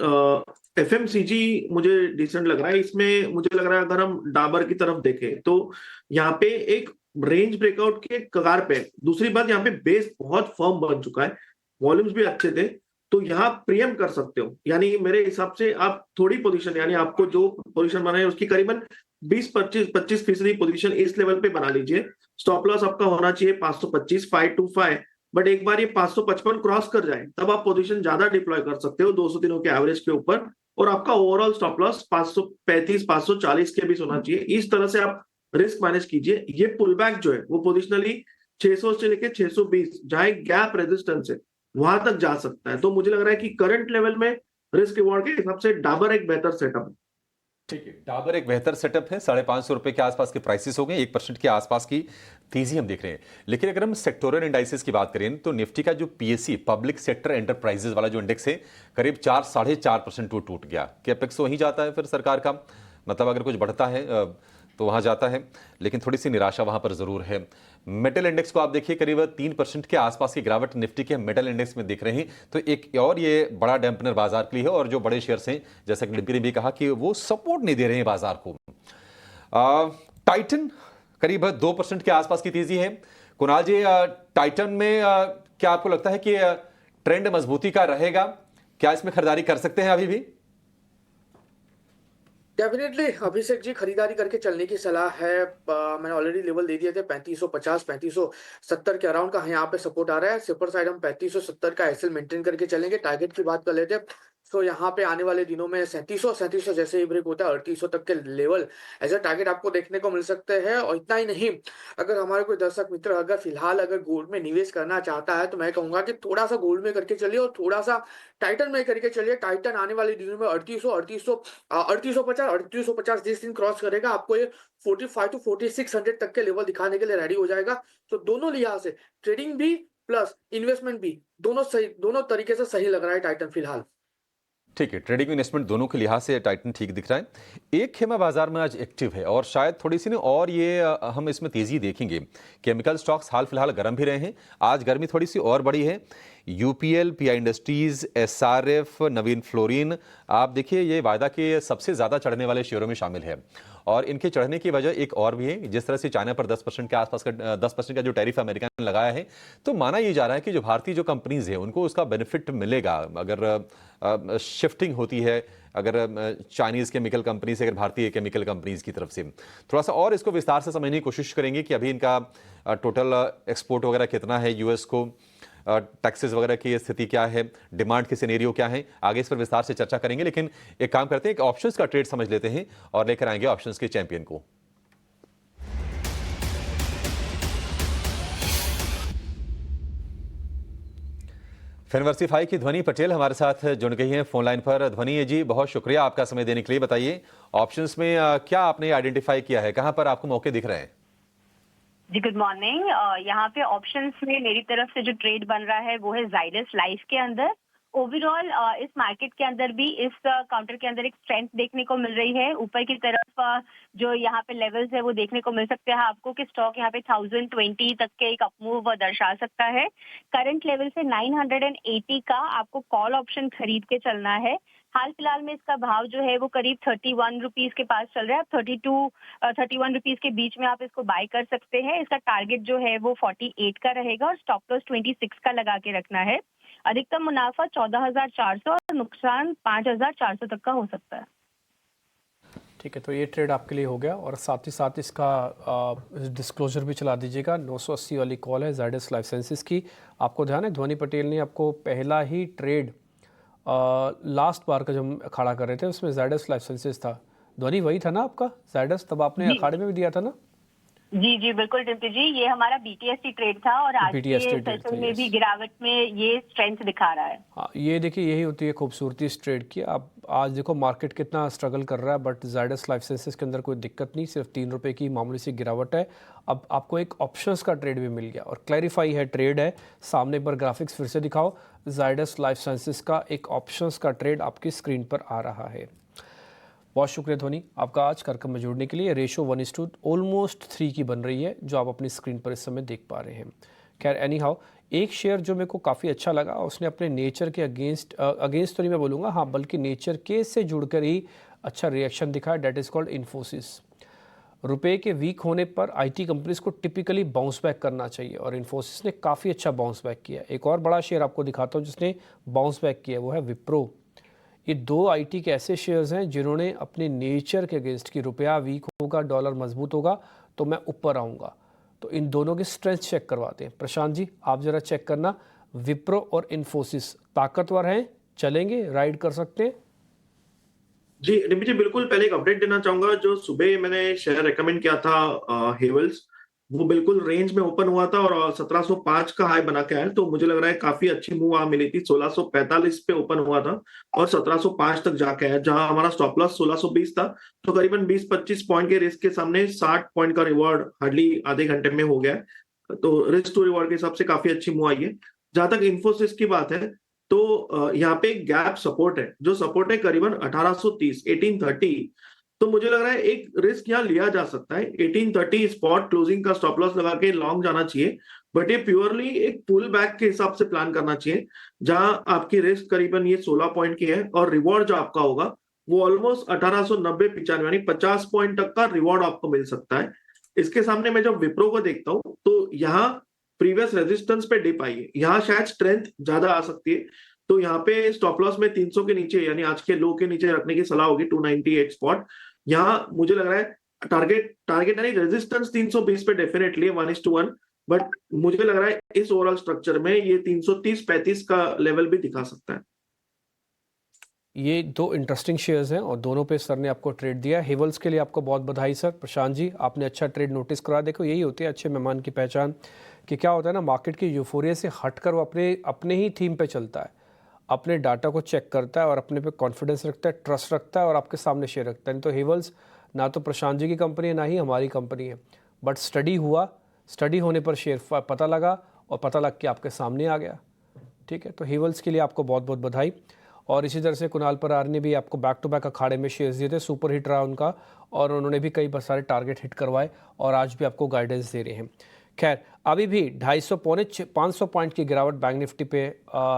H: एफएमसीजी मुझे डिसेंट लग रहा है। इसमें मुझे लग रहा है अगर हम डाबर की तरफ देखें तो यहाँ पे एक रेंज ब्रेकआउट के कगार पे। दूसरी बात, यहाँ पे बेस बहुत फर्म बन चुका है, वॉल्यूम्स भी अच्छे थे, तो यहाँ प्रीएम कर सकते हो। यानी मेरे हिसाब से आप थोड़ी पोजीशन, यानी आपको जो पोजीशन बनाए उसकी करीबन 20-25% पोजीशन इस लेवल पे बना लीजिए। स्टॉप लॉस आपका होना चाहिए 525, 525, बट एक बार ये 555 क्रॉस कर जाए तब आप पोजीशन ज्यादा डिप्लॉय कर सकते हो 200 दिनों के एवरेज के ऊपर, और आपका ओवरऑल स्टॉप लॉस 535, 540 के बीच होना चाहिए। इस तरह से आप रिस्क मैनेज कीजिए। ये पुल बैक जो है वो पोजिशनली 600 से लेके 620 जहां एक गैप रेजिस्टेंस है वहां तक जा सकता है। तो मुझे लग रहा है कि करंट लेवल में रिस्क रिवॉर्ड के हिसाब से डाबर एक बेहतर सेटअप है।
A: ठीक है, डाबर एक बेहतर सेटअप है। 550 रुपए के आसपास के प्राइसेस हो गए, 1% के आसपास की तेजी हम देख रहे हैं। लेकिन अगर हम सेक्टोरल इंडाइसेस की बात करें तो निफ्टी का जो पीएससी, पब्लिक सेक्टर एंटरप्राइजेस वाला जो इंडेक्स है, करीब 4-4.5% टूट गया। कैपेक्स वहीं जाता है फिर सरकार का, मतलब अगर कुछ बढ़ता है तो वहां जाता है, लेकिन थोड़ी सी निराशा वहां पर जरूर है। मेटल इंडेक्स को आप देखिए, करीब 3% के आसपास की गिरावट निफ्टी के मेटल इंडेक्स में दिख रहे हैं। तो एक और ये बड़ा डैम्पनर बाजार के लिए है, और जो बड़े शेयर्स हैं जैसा कि डिम्पी ने भी कहा कि वो सपोर्ट नहीं दे रहे हैं बाजार को। टाइटन करीब 2% के आसपास की तेजी है। कुणाल जी, टाइटन में क्या आपको लगता है कि ट्रेंड मजबूती का रहेगा? क्या इसमें खरीदारी कर सकते हैं अभी भी?
K: डेफिनेटली अभिषेक जी, खरीदारी करके चलने की सलाह है। मैंने ऑलरेडी लेवल दे दिए थे 3550, 3570 के अराउंड का यहाँ पे सपोर्ट आ रहा है। सुपर साइड हम 3570 का एसएल मेंटेन करके चलेंगे। टारगेट की बात कर लेते हैं तो यहाँ पे आने वाले दिनों में 3700 जैसे ही ब्रेक होता है 3800 तक के लेवल एज अ टारगेट आपको देखने को मिल सकते हैं। और इतना ही नहीं, अगर हमारे कोई दर्शक मित्र अगर फिलहाल अगर गोल्ड में निवेश करना चाहता है तो मैं कहूंगा कि थोड़ा सा गोल्ड में करके चलिए और थोड़ा सा टाइटन में करके चलिए। टाइटन आने वाले दिनों में 3850 जिस दिन क्रॉस करेगा आपको ये 45 to 4600 तक के लेवल दिखाने के लिए रेडी हो जाएगा। तो दोनों लिहाज से ट्रेडिंग भी प्लस इन्वेस्टमेंट भी दोनों तरीके से सही लग रहा है टाइटन फिलहाल।
A: ठीक है, ट्रेडिंग इन्वेस्टमेंट दोनों के लिहाज से टाइटन ठीक दिख रहा है। एक खेमा बाजार में आज एक्टिव है और शायद थोड़ी सी ना और ये हम इसमें तेजी देखेंगे। केमिकल स्टॉक्स हाल फिलहाल गर्म भी रहे हैं, आज गर्मी थोड़ी सी और बड़ी है। यूपीएल, पीआई इंडस्ट्रीज, एसआरएफ, नवीन फ्लोरिन, आप देखिए ये वायदा के सबसे ज्यादा चढ़ने वाले शेयरों में शामिल है। और इनके चढ़ने की वजह एक और भी है, जिस तरह से चाइना पर 10% के आसपास का 10% का जो टैरिफ अमेरिका ने लगाया है, तो माना ये जा रहा है कि जो भारतीय जो कंपनीज है उनको उसका बेनिफिट मिलेगा अगर शिफ्टिंग होती है, अगर चाइनीज केमिकल कंपनी से अगर भारतीय केमिकल कंपनीज की तरफ से। थोड़ा सा और इसको विस्तार से समझने की कोशिश करेंगे कि अभी इनका टोटल एक्सपोर्ट वगैरह कितना है यूएस को, टैक्सेस वगैरह की स्थिति क्या है, डिमांड के सिनेरियो क्या है, आगे इस पर विस्तार से चर्चा करेंगे। लेकिन एक काम करते हैं, एक ऑप्शंस का ट्रेड समझ लेते हैं और लेकर आएंगे ऑप्शंस के चैंपियन को। फिनवर्सिफाई की ध्वनि पटेल हमारे साथ जुड़ गई हैं फोन लाइन पर। ध्वनि जी, बहुत शुक्रिया आपका समय देने के लिए। बताइए ऑप्शंस में क्या आपने आइडेंटिफाई किया है, कहां पर आपको मौके दिख रहे हैं?
L: जी गुड मॉर्निंग। यहाँ पे ऑप्शंस में मेरी तरफ से जो ट्रेड बन रहा है वो है जाइडस लाइफ के अंदर। ओवरऑल इस मार्केट के अंदर भी इस काउंटर के अंदर एक स्ट्रेंथ देखने को मिल रही है। ऊपर की तरफ जो यहाँ पे लेवल्स है वो देखने को मिल सकते हैं आपको कि स्टॉक यहाँ पे 1020 तक के एक अपमूव दर्शा सकता है। करंट लेवल से 980 का आपको कॉल ऑप्शन खरीद के चलना है। हाल फिलहाल में इसका भाव जो है वो करीब 31 रुपीज के पास चल रहा है। 31 रुपीज के बीच में आप इसको बाय कर सकते हैं। इसका टारगेट जो है वो 48 का रहेगा और स्टॉप लॉस 26 का लगा के रखना है। अधिकतम मुनाफा 14,400 और नुकसान 5,400 तक का हो सकता है।
B: ठीक है, तो ये ट्रेड आपके लिए हो गया और साथ ही साथ इसका डिस्क्लोजर भी चला दीजिएगा। 980 वाली कॉल है जाइडस लाइफ साइंसेज की। आपको ध्यान है ध्वनि पटेल ने आपको पहला ही ट्रेड लास्ट बार का जब हम अखाड़ा कर रहे थे उसमें जाइडस लाइफ साइंसेज था। ध्वनि वही था ना आपका जाइडस, तब आपने अखाड़े में भी दिया था ना?
L: जी जी बिल्कुल डिम्पी जी, ये हमारा BTST ट्रेड था और आज के
B: BTST ट्रेड था,
L: सेशन में भी
B: yes।
L: गिरावट में ये स्ट्रेंथ दिखा रहा है।
B: हाँ, ये देखिए यही होती है खूबसूरती इस ट्रेड की। आप आज देखो मार्केट कितना स्ट्रगल कर रहा है, बट जायडस लाइफ साइंसेज के अंदर कोई दिक्कत नहीं, सिर्फ 3 रुपए की मामूली सी गिरावट है। अब आपको एक ऑप्शंस का ट्रेड भी मिल गया और क्लैरिफाई है ट्रेड है। सामने एक बार ग्राफिक्स फिर से दिखाओ, जायडस लाइफ साइंसेज का एक ऑप्शंस का ट्रेड आपकी स्क्रीन पर आ रहा है। बहुत शुक्रिया धोनी आपका आज कार्यक्रम में जुड़ने के लिए। रेशो 1:3 ऑलमोस्ट 3 की बन रही है जो आप अपनी स्क्रीन पर इस समय देख पा रहे हैं। खैर एनी हाउ, एक शेयर जो मेरे को काफ़ी अच्छा लगा, उसने अपने नेचर के अगेंस्ट तो नहीं मैं बोलूँगा, हाँ बल्कि नेचर के से जुड़कर ही अच्छा रिएक्शन दिखाया, डेट इज़ कॉल्ड इन्फोसिस। रुपए के वीक होने पर IT कंपनीज को टिपिकली बाउंस बैक करना चाहिए और इन्फोसिस ने काफ़ी अच्छा बाउंस बैक किया। एक और बड़ा शेयर आपको दिखाता हूँ जिसने बाउंस बैक किया, वो है विप्रो। ये 2 IT के ऐसे शेयर्स हैं जिन्होंने अपने नेचर के अगेंस्ट कि रुपया वीक होगा, डॉलर मजबूत होगा तो मैं ऊपर आऊँगा, तो इन दोनों की स्ट्रेंथ चेक करवाते हैं। प्रशांत जी आप ज़रा चेक करना, विप्रो और इन्फोसिस ताकतवर हैं, चलेंगे, राइड कर सकते हैं?
H: जी रिमी जी बिल्कुल, पहले एक अपडेट देना चाहूंगा। जो सुबह मैंने शेयर रेकमेंड किया था हेवल्स, वो बिल्कुल रेंज में ओपन हुआ था और 1705 का हाई बना के आया, तो मुझे लग रहा है काफी अच्छी मूव वहां मिली थी। 1645 पे ओपन हुआ था और 1705 तक जाके आया, जहां हमारा स्टॉप लॉस 1620 था। तो करीबन 20-25 पॉइंट के रिस्क के सामने 60 पॉइंट का रिवॉर्ड हार्डली आधे घंटे में हो गया, तो रिस्क टू रिवॉर्ड के हिसाब से काफी अच्छी मूव आई है। जहां तक इन्फोसिस की बात है तो यहाँ पे एक गैप सपोर्ट है, जो सपोर्ट है करीबन 1830 1830। तो मुझे लग रहा है एक रिस्क यहाँ लिया जा सकता है। 1830 स्पॉट क्लोजिंग का स्टॉप लॉस लगा के लॉन्ग जाना चाहिए, बट ये प्योरली एक पुल बैक के हिसाब से प्लान करना चाहिए, जहां आपकी रिस्क करीबन ये 16 पॉइंट की है और रिवॉर्ड जो आपका होगा वो ऑलमोस्ट 1890-95 यानी 50 पॉइंट तक का रिवॉर्ड आपको मिल सकता है। इसके सामने मैं जब विप्रो को देखता हूं तो यहाँ प्रीवियस रेजिस्टेंस पे डिप आई है, यहाँ शायद स्ट्रेंथ ज्यादा आ सकती है। तो यहाँ पे स्टॉप लॉस में 300 के नीचे यानी आज के लो के नीचे रखने की सलाह होगी, 298 स्पॉट। यहाँ मुझे लग रहा है टारगेट यानी रेजिस्टेंस 320 पे डेफिनेटली 1:1, बट मुझे लग रहा है इस ओवरऑल स्ट्रक्चर में ये 330-35 का लेवल भी दिखा सकता है।
B: ये 2 इंटरेस्टिंग शेयर्स हैं और दोनों पे सर ने आपको ट्रेड दिया। हेवल्स के लिए आपको बहुत बधाई सर। प्रशांत जी आपने अच्छा ट्रेड नोटिस करा। देखो यही होती है अच्छे मेहमान की पहचान, कि क्या होता है ना, मार्केट की यूफोरिया से हटकर वो अपने ही थीम पे चलता है, अपने डाटा को चेक करता है और अपने पे कॉन्फिडेंस रखता है, ट्रस्ट रखता है और आपके सामने शेयर रखता है। नहीं तो हेवल्स ना तो प्रशांत जी की कंपनी है ना ही हमारी कंपनी है, बट स्टडी होने पर शेयर पता लगा और पता लग के आपके सामने आ गया। ठीक है, तो हेवल्स के लिए आपको बहुत बहुत बधाई। और इसी तरह से कुणाल परार ने भी आपको बैक टू बैक अखाड़े में शेयर्स दिए थे, सुपर हिट रहा उनका और उन्होंने भी कई सारे टारगेट हिट करवाए और आज भी आपको गाइडेंस दे रहे हैं। खैर अभी भी 250-500 पॉइंट की गिरावट बैंक निफ्टी पे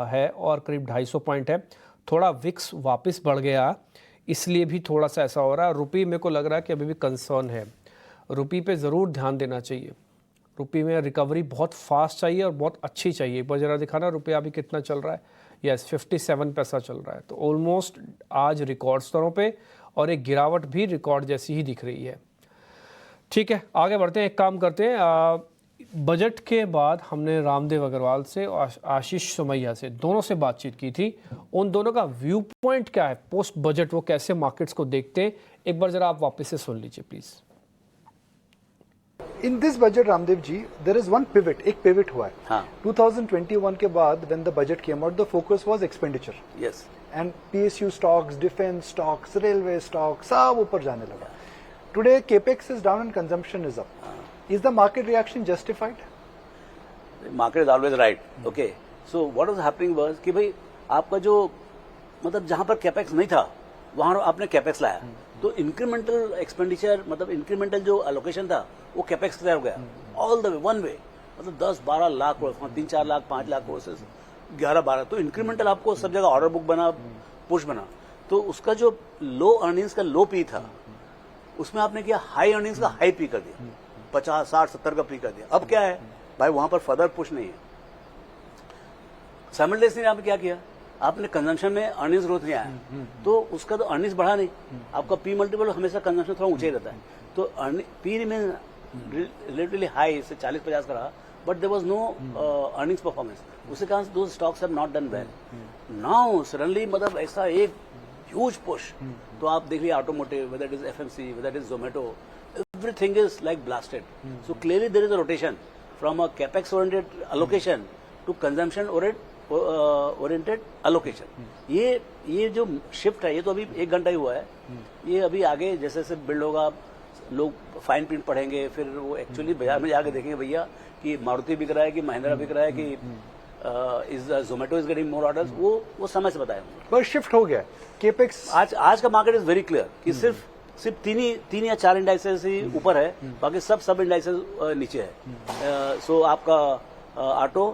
B: है और करीब 250 पॉइंट है। थोड़ा विक्स वापस बढ़ गया, इसलिए भी थोड़ा सा ऐसा हो रहा है। रुपये मेरे को लग रहा है कि अभी भी कंसर्न है, रुपये पे ज़रूर ध्यान देना चाहिए। रुपये में रिकवरी बहुत फास्ट चाहिए और बहुत अच्छी चाहिए। एक बार ज़रा दिखाना रुपया अभी कितना चल रहा है। यस 57 पैसा चल रहा है, तो ऑलमोस्ट आज रिकॉर्ड स्तरों पे और एक गिरावट भी रिकॉर्ड जैसी ही दिख रही है। ठीक है आगे बढ़ते हैं, एक काम करते हैं। बजट के बाद हमने रामदेव अग्रवाल से और आशीष सोमैया से, दोनों से बातचीत की थी। उन दोनों का व्यू पॉइंट क्या है पोस्ट बजट, वो कैसे मार्केट्स को देखते हैं, एक बार जरा आप वापस से सुन लीजिए please.
M: In this budget Ramdev ji there is one pivot, एक पिवट हुआ है।
N: हाँ.
M: 2021 के बाद when the budget came out the focus was expenditure.
N: Yes,
M: and PSU stocks, defence stocks, railway stocks सब ऊपर जाने लगा। Today capex is down and consumption is up. Is the market reaction justified?
N: Market is always right. Okay, so what was happening was कि भाई आपका जो मतलब जहां पर कैपेक्स नहीं था वहां आपने कैपेक्स लाया, तो इंक्रीमेंटल एक्सपेंडिचर मतलब इंक्रीमेंटल जो एलोकेशन था वो कैपेक्स की तरफ हो गया all the way one way, मतलब 10-12 लाख करोड़, 3-4 लाख 5 लाख करोड़ से 11-12, तो इंक्रीमेंटल आपको सब जगह ऑर्डर बुक बना, पुश बना, तो उसका जो लो अर्निंग्स का लो पी था उसमें आपने किया हाई अर्निंग्स का हाई पी कर दिया, 50, 60, 70 का पी कर दिया। अब क्या है भाई, वहां पर फर्दर पुश नहीं है। साइमल्टेनियसली आपने क्या किया, आपने कंजम्पशन में अर्निंग्स ग्रोथ नहीं आया, तो उसका तो अर्निंग्स बढ़ा नहीं, आपका पी मल्टीपल हमेशा कंजम्पशन थोड़ा ऊंचा ही रहता है, तो पी रिमेन रिलेटिवली हाई से 40-50 का रहा, but there was no earnings performance, उसके कारण those stocks have not done well. Now suddenly मतलब ऐसा एक ह्यूज पुश, तो आप देख लीजिए automotive, whether it is FMC, whether it is Zomato, everything is like blasted. So clearly there is a rotation from a capex oriented allocation to consumption oriented allocation. ये जो शिफ्ट है ये तो अभी 1 घंटा ही हुआ है. ये अभी आगे जैसे जैसे बिल्ड होगा, लोग फाइन प्रिंट पढ़ेंगे, फिर वो एक्चुअली बाजार में जाके देखेंगे भैया कि मारुति बिक रहा है कि महिंद्रा बिक रहा है कि is Zomato is getting more orders. वो समय से बताएंगे.
M: बस शिफ्ट हो गया केपेक्स.
N: आज का मार्केट इज वेरी क्लियर कि सिर्फ तीन या 4 इंडाइसेस ही ऊपर है, बाकी सब इंडाइसेस नीचे है. सो आपका ऑटो,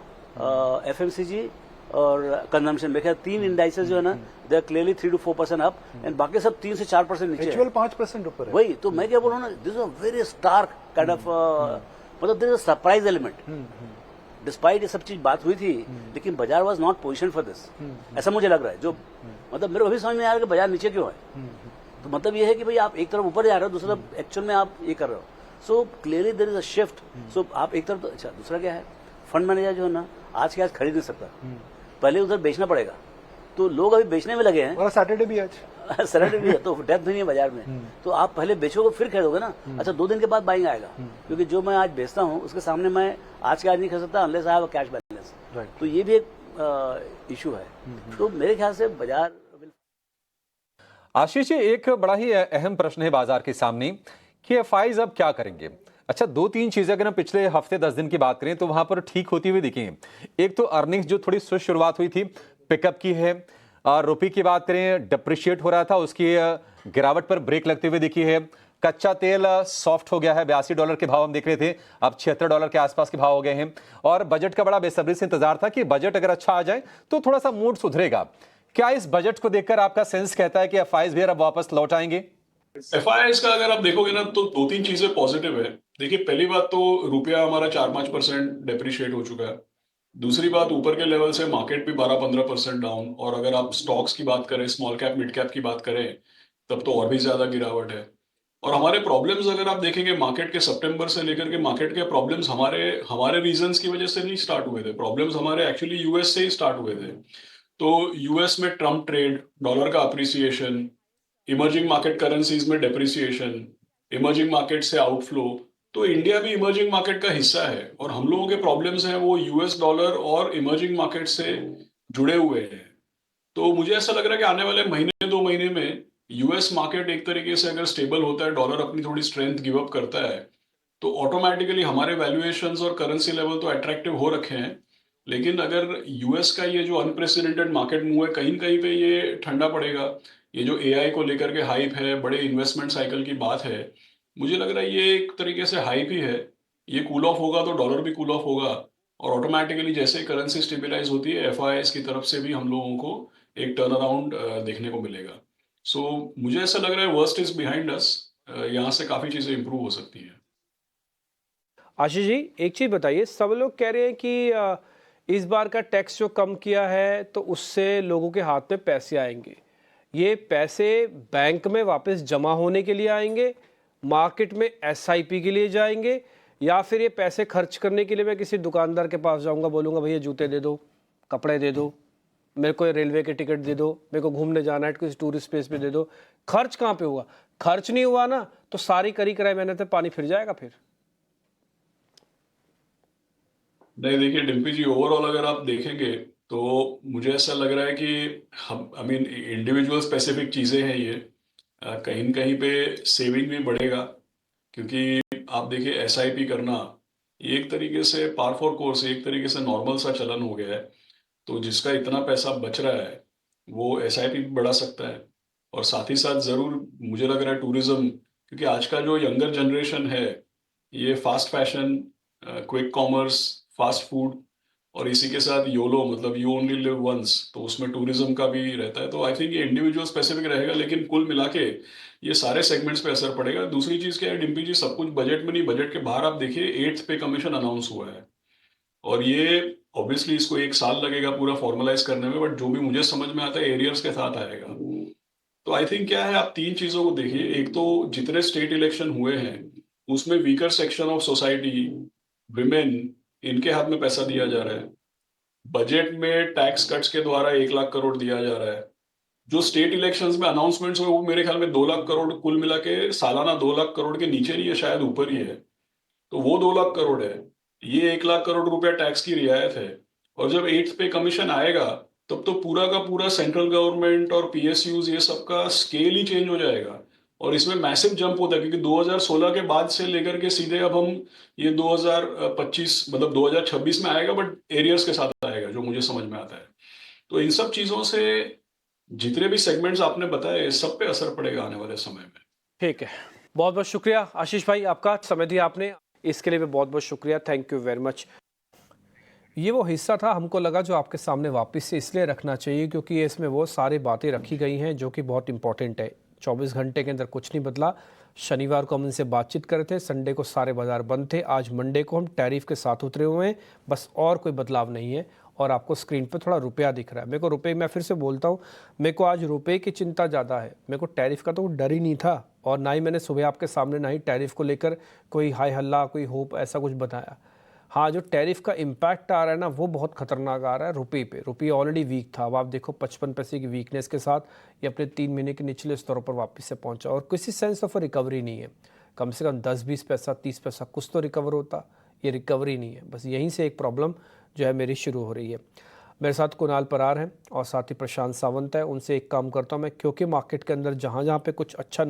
N: एफएमसीजी और कंजम्पशन में 3 इंडाइसेस जो है ना, they are clearly 3 to 4% up, and बाकी सब 3 से 4% नीचे है.
M: 5% ऊपर है.
N: वही तो मैं क्या बोल रहा हूँ ना, this is a very stark kind of, मतलब this is a surprise element. Despite ये सब चीज बात हुई थी, लेकिन बाजार was not position for this. ऐसा मुझे लग रहा है. जो मतलब मेरे को अभी समझ में आ रहा है कि बाजार नीचे क्यों है. तो मतलब ये है कि भाई आप एक तरफ ऊपर जा रहे हो, दूसरी तरफ एक्चुअल में आप ये कर रहे हो. So clearly there is a shift. So आप एक तरफ तो अच्छा, दूसरा क्या है, फंड मैनेजर जो है ना आज के आज खरीद नहीं सकता, पहले उधर बेचना पड़ेगा. तो लोग अभी बेचने में लगे हैं.
M: और सैटरडे भी आज
N: सैटरडे भी है तो डेथ भी नहीं है बाजार में. तो आप पहले बेचोगे फिर खरीदोगे ना. अच्छा 2 दिन के बाद बाइंग आएगा, क्योंकि जो मैं आज बेचता हूँ उसके सामने मैं आज के आज नहीं खरीद सकता unless I have a cash balance. तो ये भी एक इशू है. तो मेरे ख्याल से बाजार.
A: आशीष जी, एक बड़ा ही अहम प्रश्न है बाजार के सामने कि एफआईज अब क्या करेंगे. अच्छा 2-3 चीजें अगर हम पिछले हफ्ते 10 दिन की बात करें तो वहां पर ठीक होती हुई दिखी हैं. एक तो अर्निंग्स जो थोड़ी सुस्त शुरुआत हुई थी, पिकअप की है. रुपये की बात करें, डिप्रिशिएट हो रहा था, उसकी गिरावट पर ब्रेक लगते हुए दिखी है. कच्चा तेल सॉफ्ट हो गया है, $82 के भाव हम देख रहे थे, अब $76 के आसपास के भाव हो गए हैं. और बजट का बड़ा बेसब्री से इंतजार था कि बजट अगर अच्छा आ जाए तो थोड़ा सा मूड सुधरेगा. क्या इस बजट को देखकर आपका सेंस कहता है कि एफआईज भी अब वापस लौट आएंगे?
O: एफआईआईज का अगर आप देखोगे ना तो 2-3 चीजें पॉजिटिव है. देखिए पहली बात तो रुपया हमारा 4-5% डेप्रिशिएट हो चुका है. दूसरी बात, ऊपर के लेवल से मार्केट भी 12-15% डाउन. और अगर आप स्टॉक्स की बात करें, स्मॉल कैप मिड कैप की बात करें, तब तो और भी ज्यादा गिरावट है. और हमारे प्रॉब्लम्स अगर आप देखेंगे मार्केट के सितंबर से लेकर के, मार्केट के प्रॉब्लम्स हमारे रीजंस की वजह से नहीं स्टार्ट हुए थे. प्रॉब्लम्स हमारे एक्चुअली यूएस से ही स्टार्ट हुए थे. तो यूएस में ट्रम्प ट्रेड, डॉलर का अप्रिसिएशन, इमर्जिंग मार्केट करेंसीज में डेप्रिसिएशन, इमर्जिंग मार्केट से आउटफ्लो. तो इंडिया भी इमर्जिंग मार्केट का हिस्सा है और हम लोगों के प्रॉब्लम्स हैं वो यूएस डॉलर और इमर्जिंग मार्केट से जुड़े हुए हैं. तो मुझे ऐसा लग रहा है कि आने वाले महीने 2 महीने में यूएस मार्केट एक तरीके से अगर स्टेबल होता है, डॉलर अपनी थोड़ी स्ट्रेंथ गिव अप करता है, तो ऑटोमेटिकली हमारे वैल्यूएशंस और करेंसी लेवल तो अट्रैक्टिव हो रखे हैं. लेकिन अगर यूएस का ये जो अनप्रेसिडेंटेड मार्केट मूव है, कहीं न कहीं पे ये ठंडा पड़ेगा. ये जो एआई को लेकर के हाइप है, बड़े इन्वेस्टमेंट साइकिल की बात है, मुझे लग रहा है ये एक तरीके से हाइप ही है. ये कूल ऑफ होगा तो डॉलर भी कूल ऑफ होगा और ऑटोमेटिकली जैसे करेंसी स्टेबलाइज होती है, एफआईआईज की तरफ से भी हम लोगों को एक टर्न अराउंड देखने को मिलेगा. सो मुझे ऐसा लग रहा है वर्स्ट इज बिहाइंड अस. यहाँ से काफी चीजें इंप्रूव हो सकती हैं.
B: आशीष जी, एक चीज बताइए, सब लोग कह रहे हैं कि इस बार का टैक्स जो कम किया है तो उससे लोगों के हाथ में पैसे आएंगे. ये पैसे बैंक में वापस जमा होने के लिए आएंगे, मार्केट में एसआईपी के लिए जाएंगे, या फिर ये पैसे खर्च करने के लिए मैं किसी दुकानदार के पास जाऊंगा, बोलूंगा भैया जूते दे दो, कपड़े दे दो, मेरे को रेलवे के टिकट दे दो, मेरे को घूमने जाना है किसी टूरिस्ट प्लेस पे दे दो. खर्च कहाँ पे हुआ? खर्च नहीं हुआ ना तो सारी करी कराई मेहनत पे पानी फिर जाएगा. फिर
O: नहीं, देखिए डिम्पी जी, ओवरऑल अगर आप देखेंगे तो मुझे ऐसा लग रहा है कि हम इंडिविजुअल स्पेसिफिक चीज़ें हैं ये. कहीं न कहीं पे सेविंग भी बढ़ेगा, क्योंकि आप देखिए एसआईपी करना ये एक तरीके से पार फॉर कोर्स, एक तरीके से नॉर्मल सा चलन हो गया है. तो जिसका इतना पैसा बच रहा है वो एसआईपी भी बढ़ा सकता है. और साथ ही साथ ज़रूर मुझे लग रहा है टूरिज्म, क्योंकि आज का जो यंगर जनरेशन है ये fast fashion, quick commerce, fast food और इसी के साथ योलो, मतलब यू ओनली लिव वंस, तो उसमें टूरिज्म का भी रहता है. तो आई थिंक ये इंडिविजुअल स्पेसिफिक रहेगा, लेकिन कुल मिला के ये सारे सेगमेंट्स पे असर पड़ेगा. दूसरी चीज़ क्या है डिम्पी जी, सब कुछ बजट में नहीं, बजट के बाहर आप देखिए 8th पे कमीशन अनाउंस हुआ है और ये ऑब्वियसली इसको 1 साल लगेगा पूरा फॉर्मलाइज करने में, बट जो भी मुझे समझ में आता है एरियर्स के साथ आएगा. तो आई थिंक क्या है, आप 3 चीज़ों को देखिए. एक तो जितने स्टेट इलेक्शन हुए हैं उसमें weaker section of society, women, इनके हाथ में पैसा दिया जा रहा है. बजट में टैक्स कट्स के द्वारा 1 लाख करोड़ दिया जा रहा है. जो स्टेट इलेक्शंस में अनाउंसमेंट्स हुए वो मेरे ख्याल में 2 लाख करोड़ कुल मिला के, सालाना 2 लाख करोड़ के नीचे नहीं है, शायद ऊपर ही है। तो वो 2 लाख करोड़ है, ये 1 लाख करोड़ रुपया टैक्स की रियायत है। और जब 8th पे कमीशन आएगा तब तो पूरा का पूरा सेंट्रल गवर्नमेंट और पीएसयूज ये सब का स्केल ही चेंज हो जाएगा। और इसमें मैसिव जंप होता है क्योंकि 2016 के बाद से लेकर के सीधे अब हम ये 2025 मतलब 2026 में आएगा, बट एरियर्स के साथ आएगा जो मुझे समझ में आता है। तो इन सब चीजों से जितने भी सेगमेंट्स आपने बताए सब पे असर पड़ेगा आने वाले समय में।
B: ठीक है, बहुत बहुत शुक्रिया आशीष भाई, आपका समय दिया आपने, इसके लिए भी बहुत बहुत शुक्रिया, थैंक यू वेरी मच। ये वो हिस्सा था हमको लगा जो आपके सामने वापस से इसलिए रखना चाहिए क्योंकि इसमें वो सारी बातें रखी गई हैं जो कि बहुत इंपॉर्टेंट है। 24 घंटे के अंदर कुछ नहीं बदला। शनिवार को हम इनसे बातचीत कर रहे थे, संडे को सारे बाजार बंद थे, आज मंडे को हम टैरिफ के साथ उतरे हुए हैं, बस और कोई बदलाव नहीं है। और आपको स्क्रीन पे थोड़ा रुपया दिख रहा है, मेरे को रुपये, मैं फिर से बोलता हूँ, मेरे को आज रुपये की चिंता ज़्यादा है, मेरे को टैरिफ का तो डर ही नहीं था और ना ही मैंने सुबह आपके सामने ना ही टैरिफ को लेकर कोई हाई हल्ला, कोई होप ऐसा कुछ बताया। हाँ, जो टैरिफ का इम्पैक्ट आ रहा है ना वो बहुत खतरनाक आ रहा है रुपये पे। रुपये ऑलरेडी वीक था, अब आप देखो 55 पैसे की वीकनेस के साथ ये अपने 3 महीने के निचले स्तरों पर वापस से पहुंचा और किसी सेंस ऑफ रिकवरी नहीं है। कम से कम 10-20 पैसा 30 पैसा कुछ तो रिकवर होता, ये रिकवरी नहीं है। बस यहीं से एक प्रॉब्लम जो है मेरी शुरू हो रही है। मेरे साथ कुणाल परार हैं और साथ ही प्रशांत सावंत है। उनसे एक काम करता हूँ मैं, क्योंकि मार्केट के अंदर जहाँ जहाँ पे कुछ अच्छा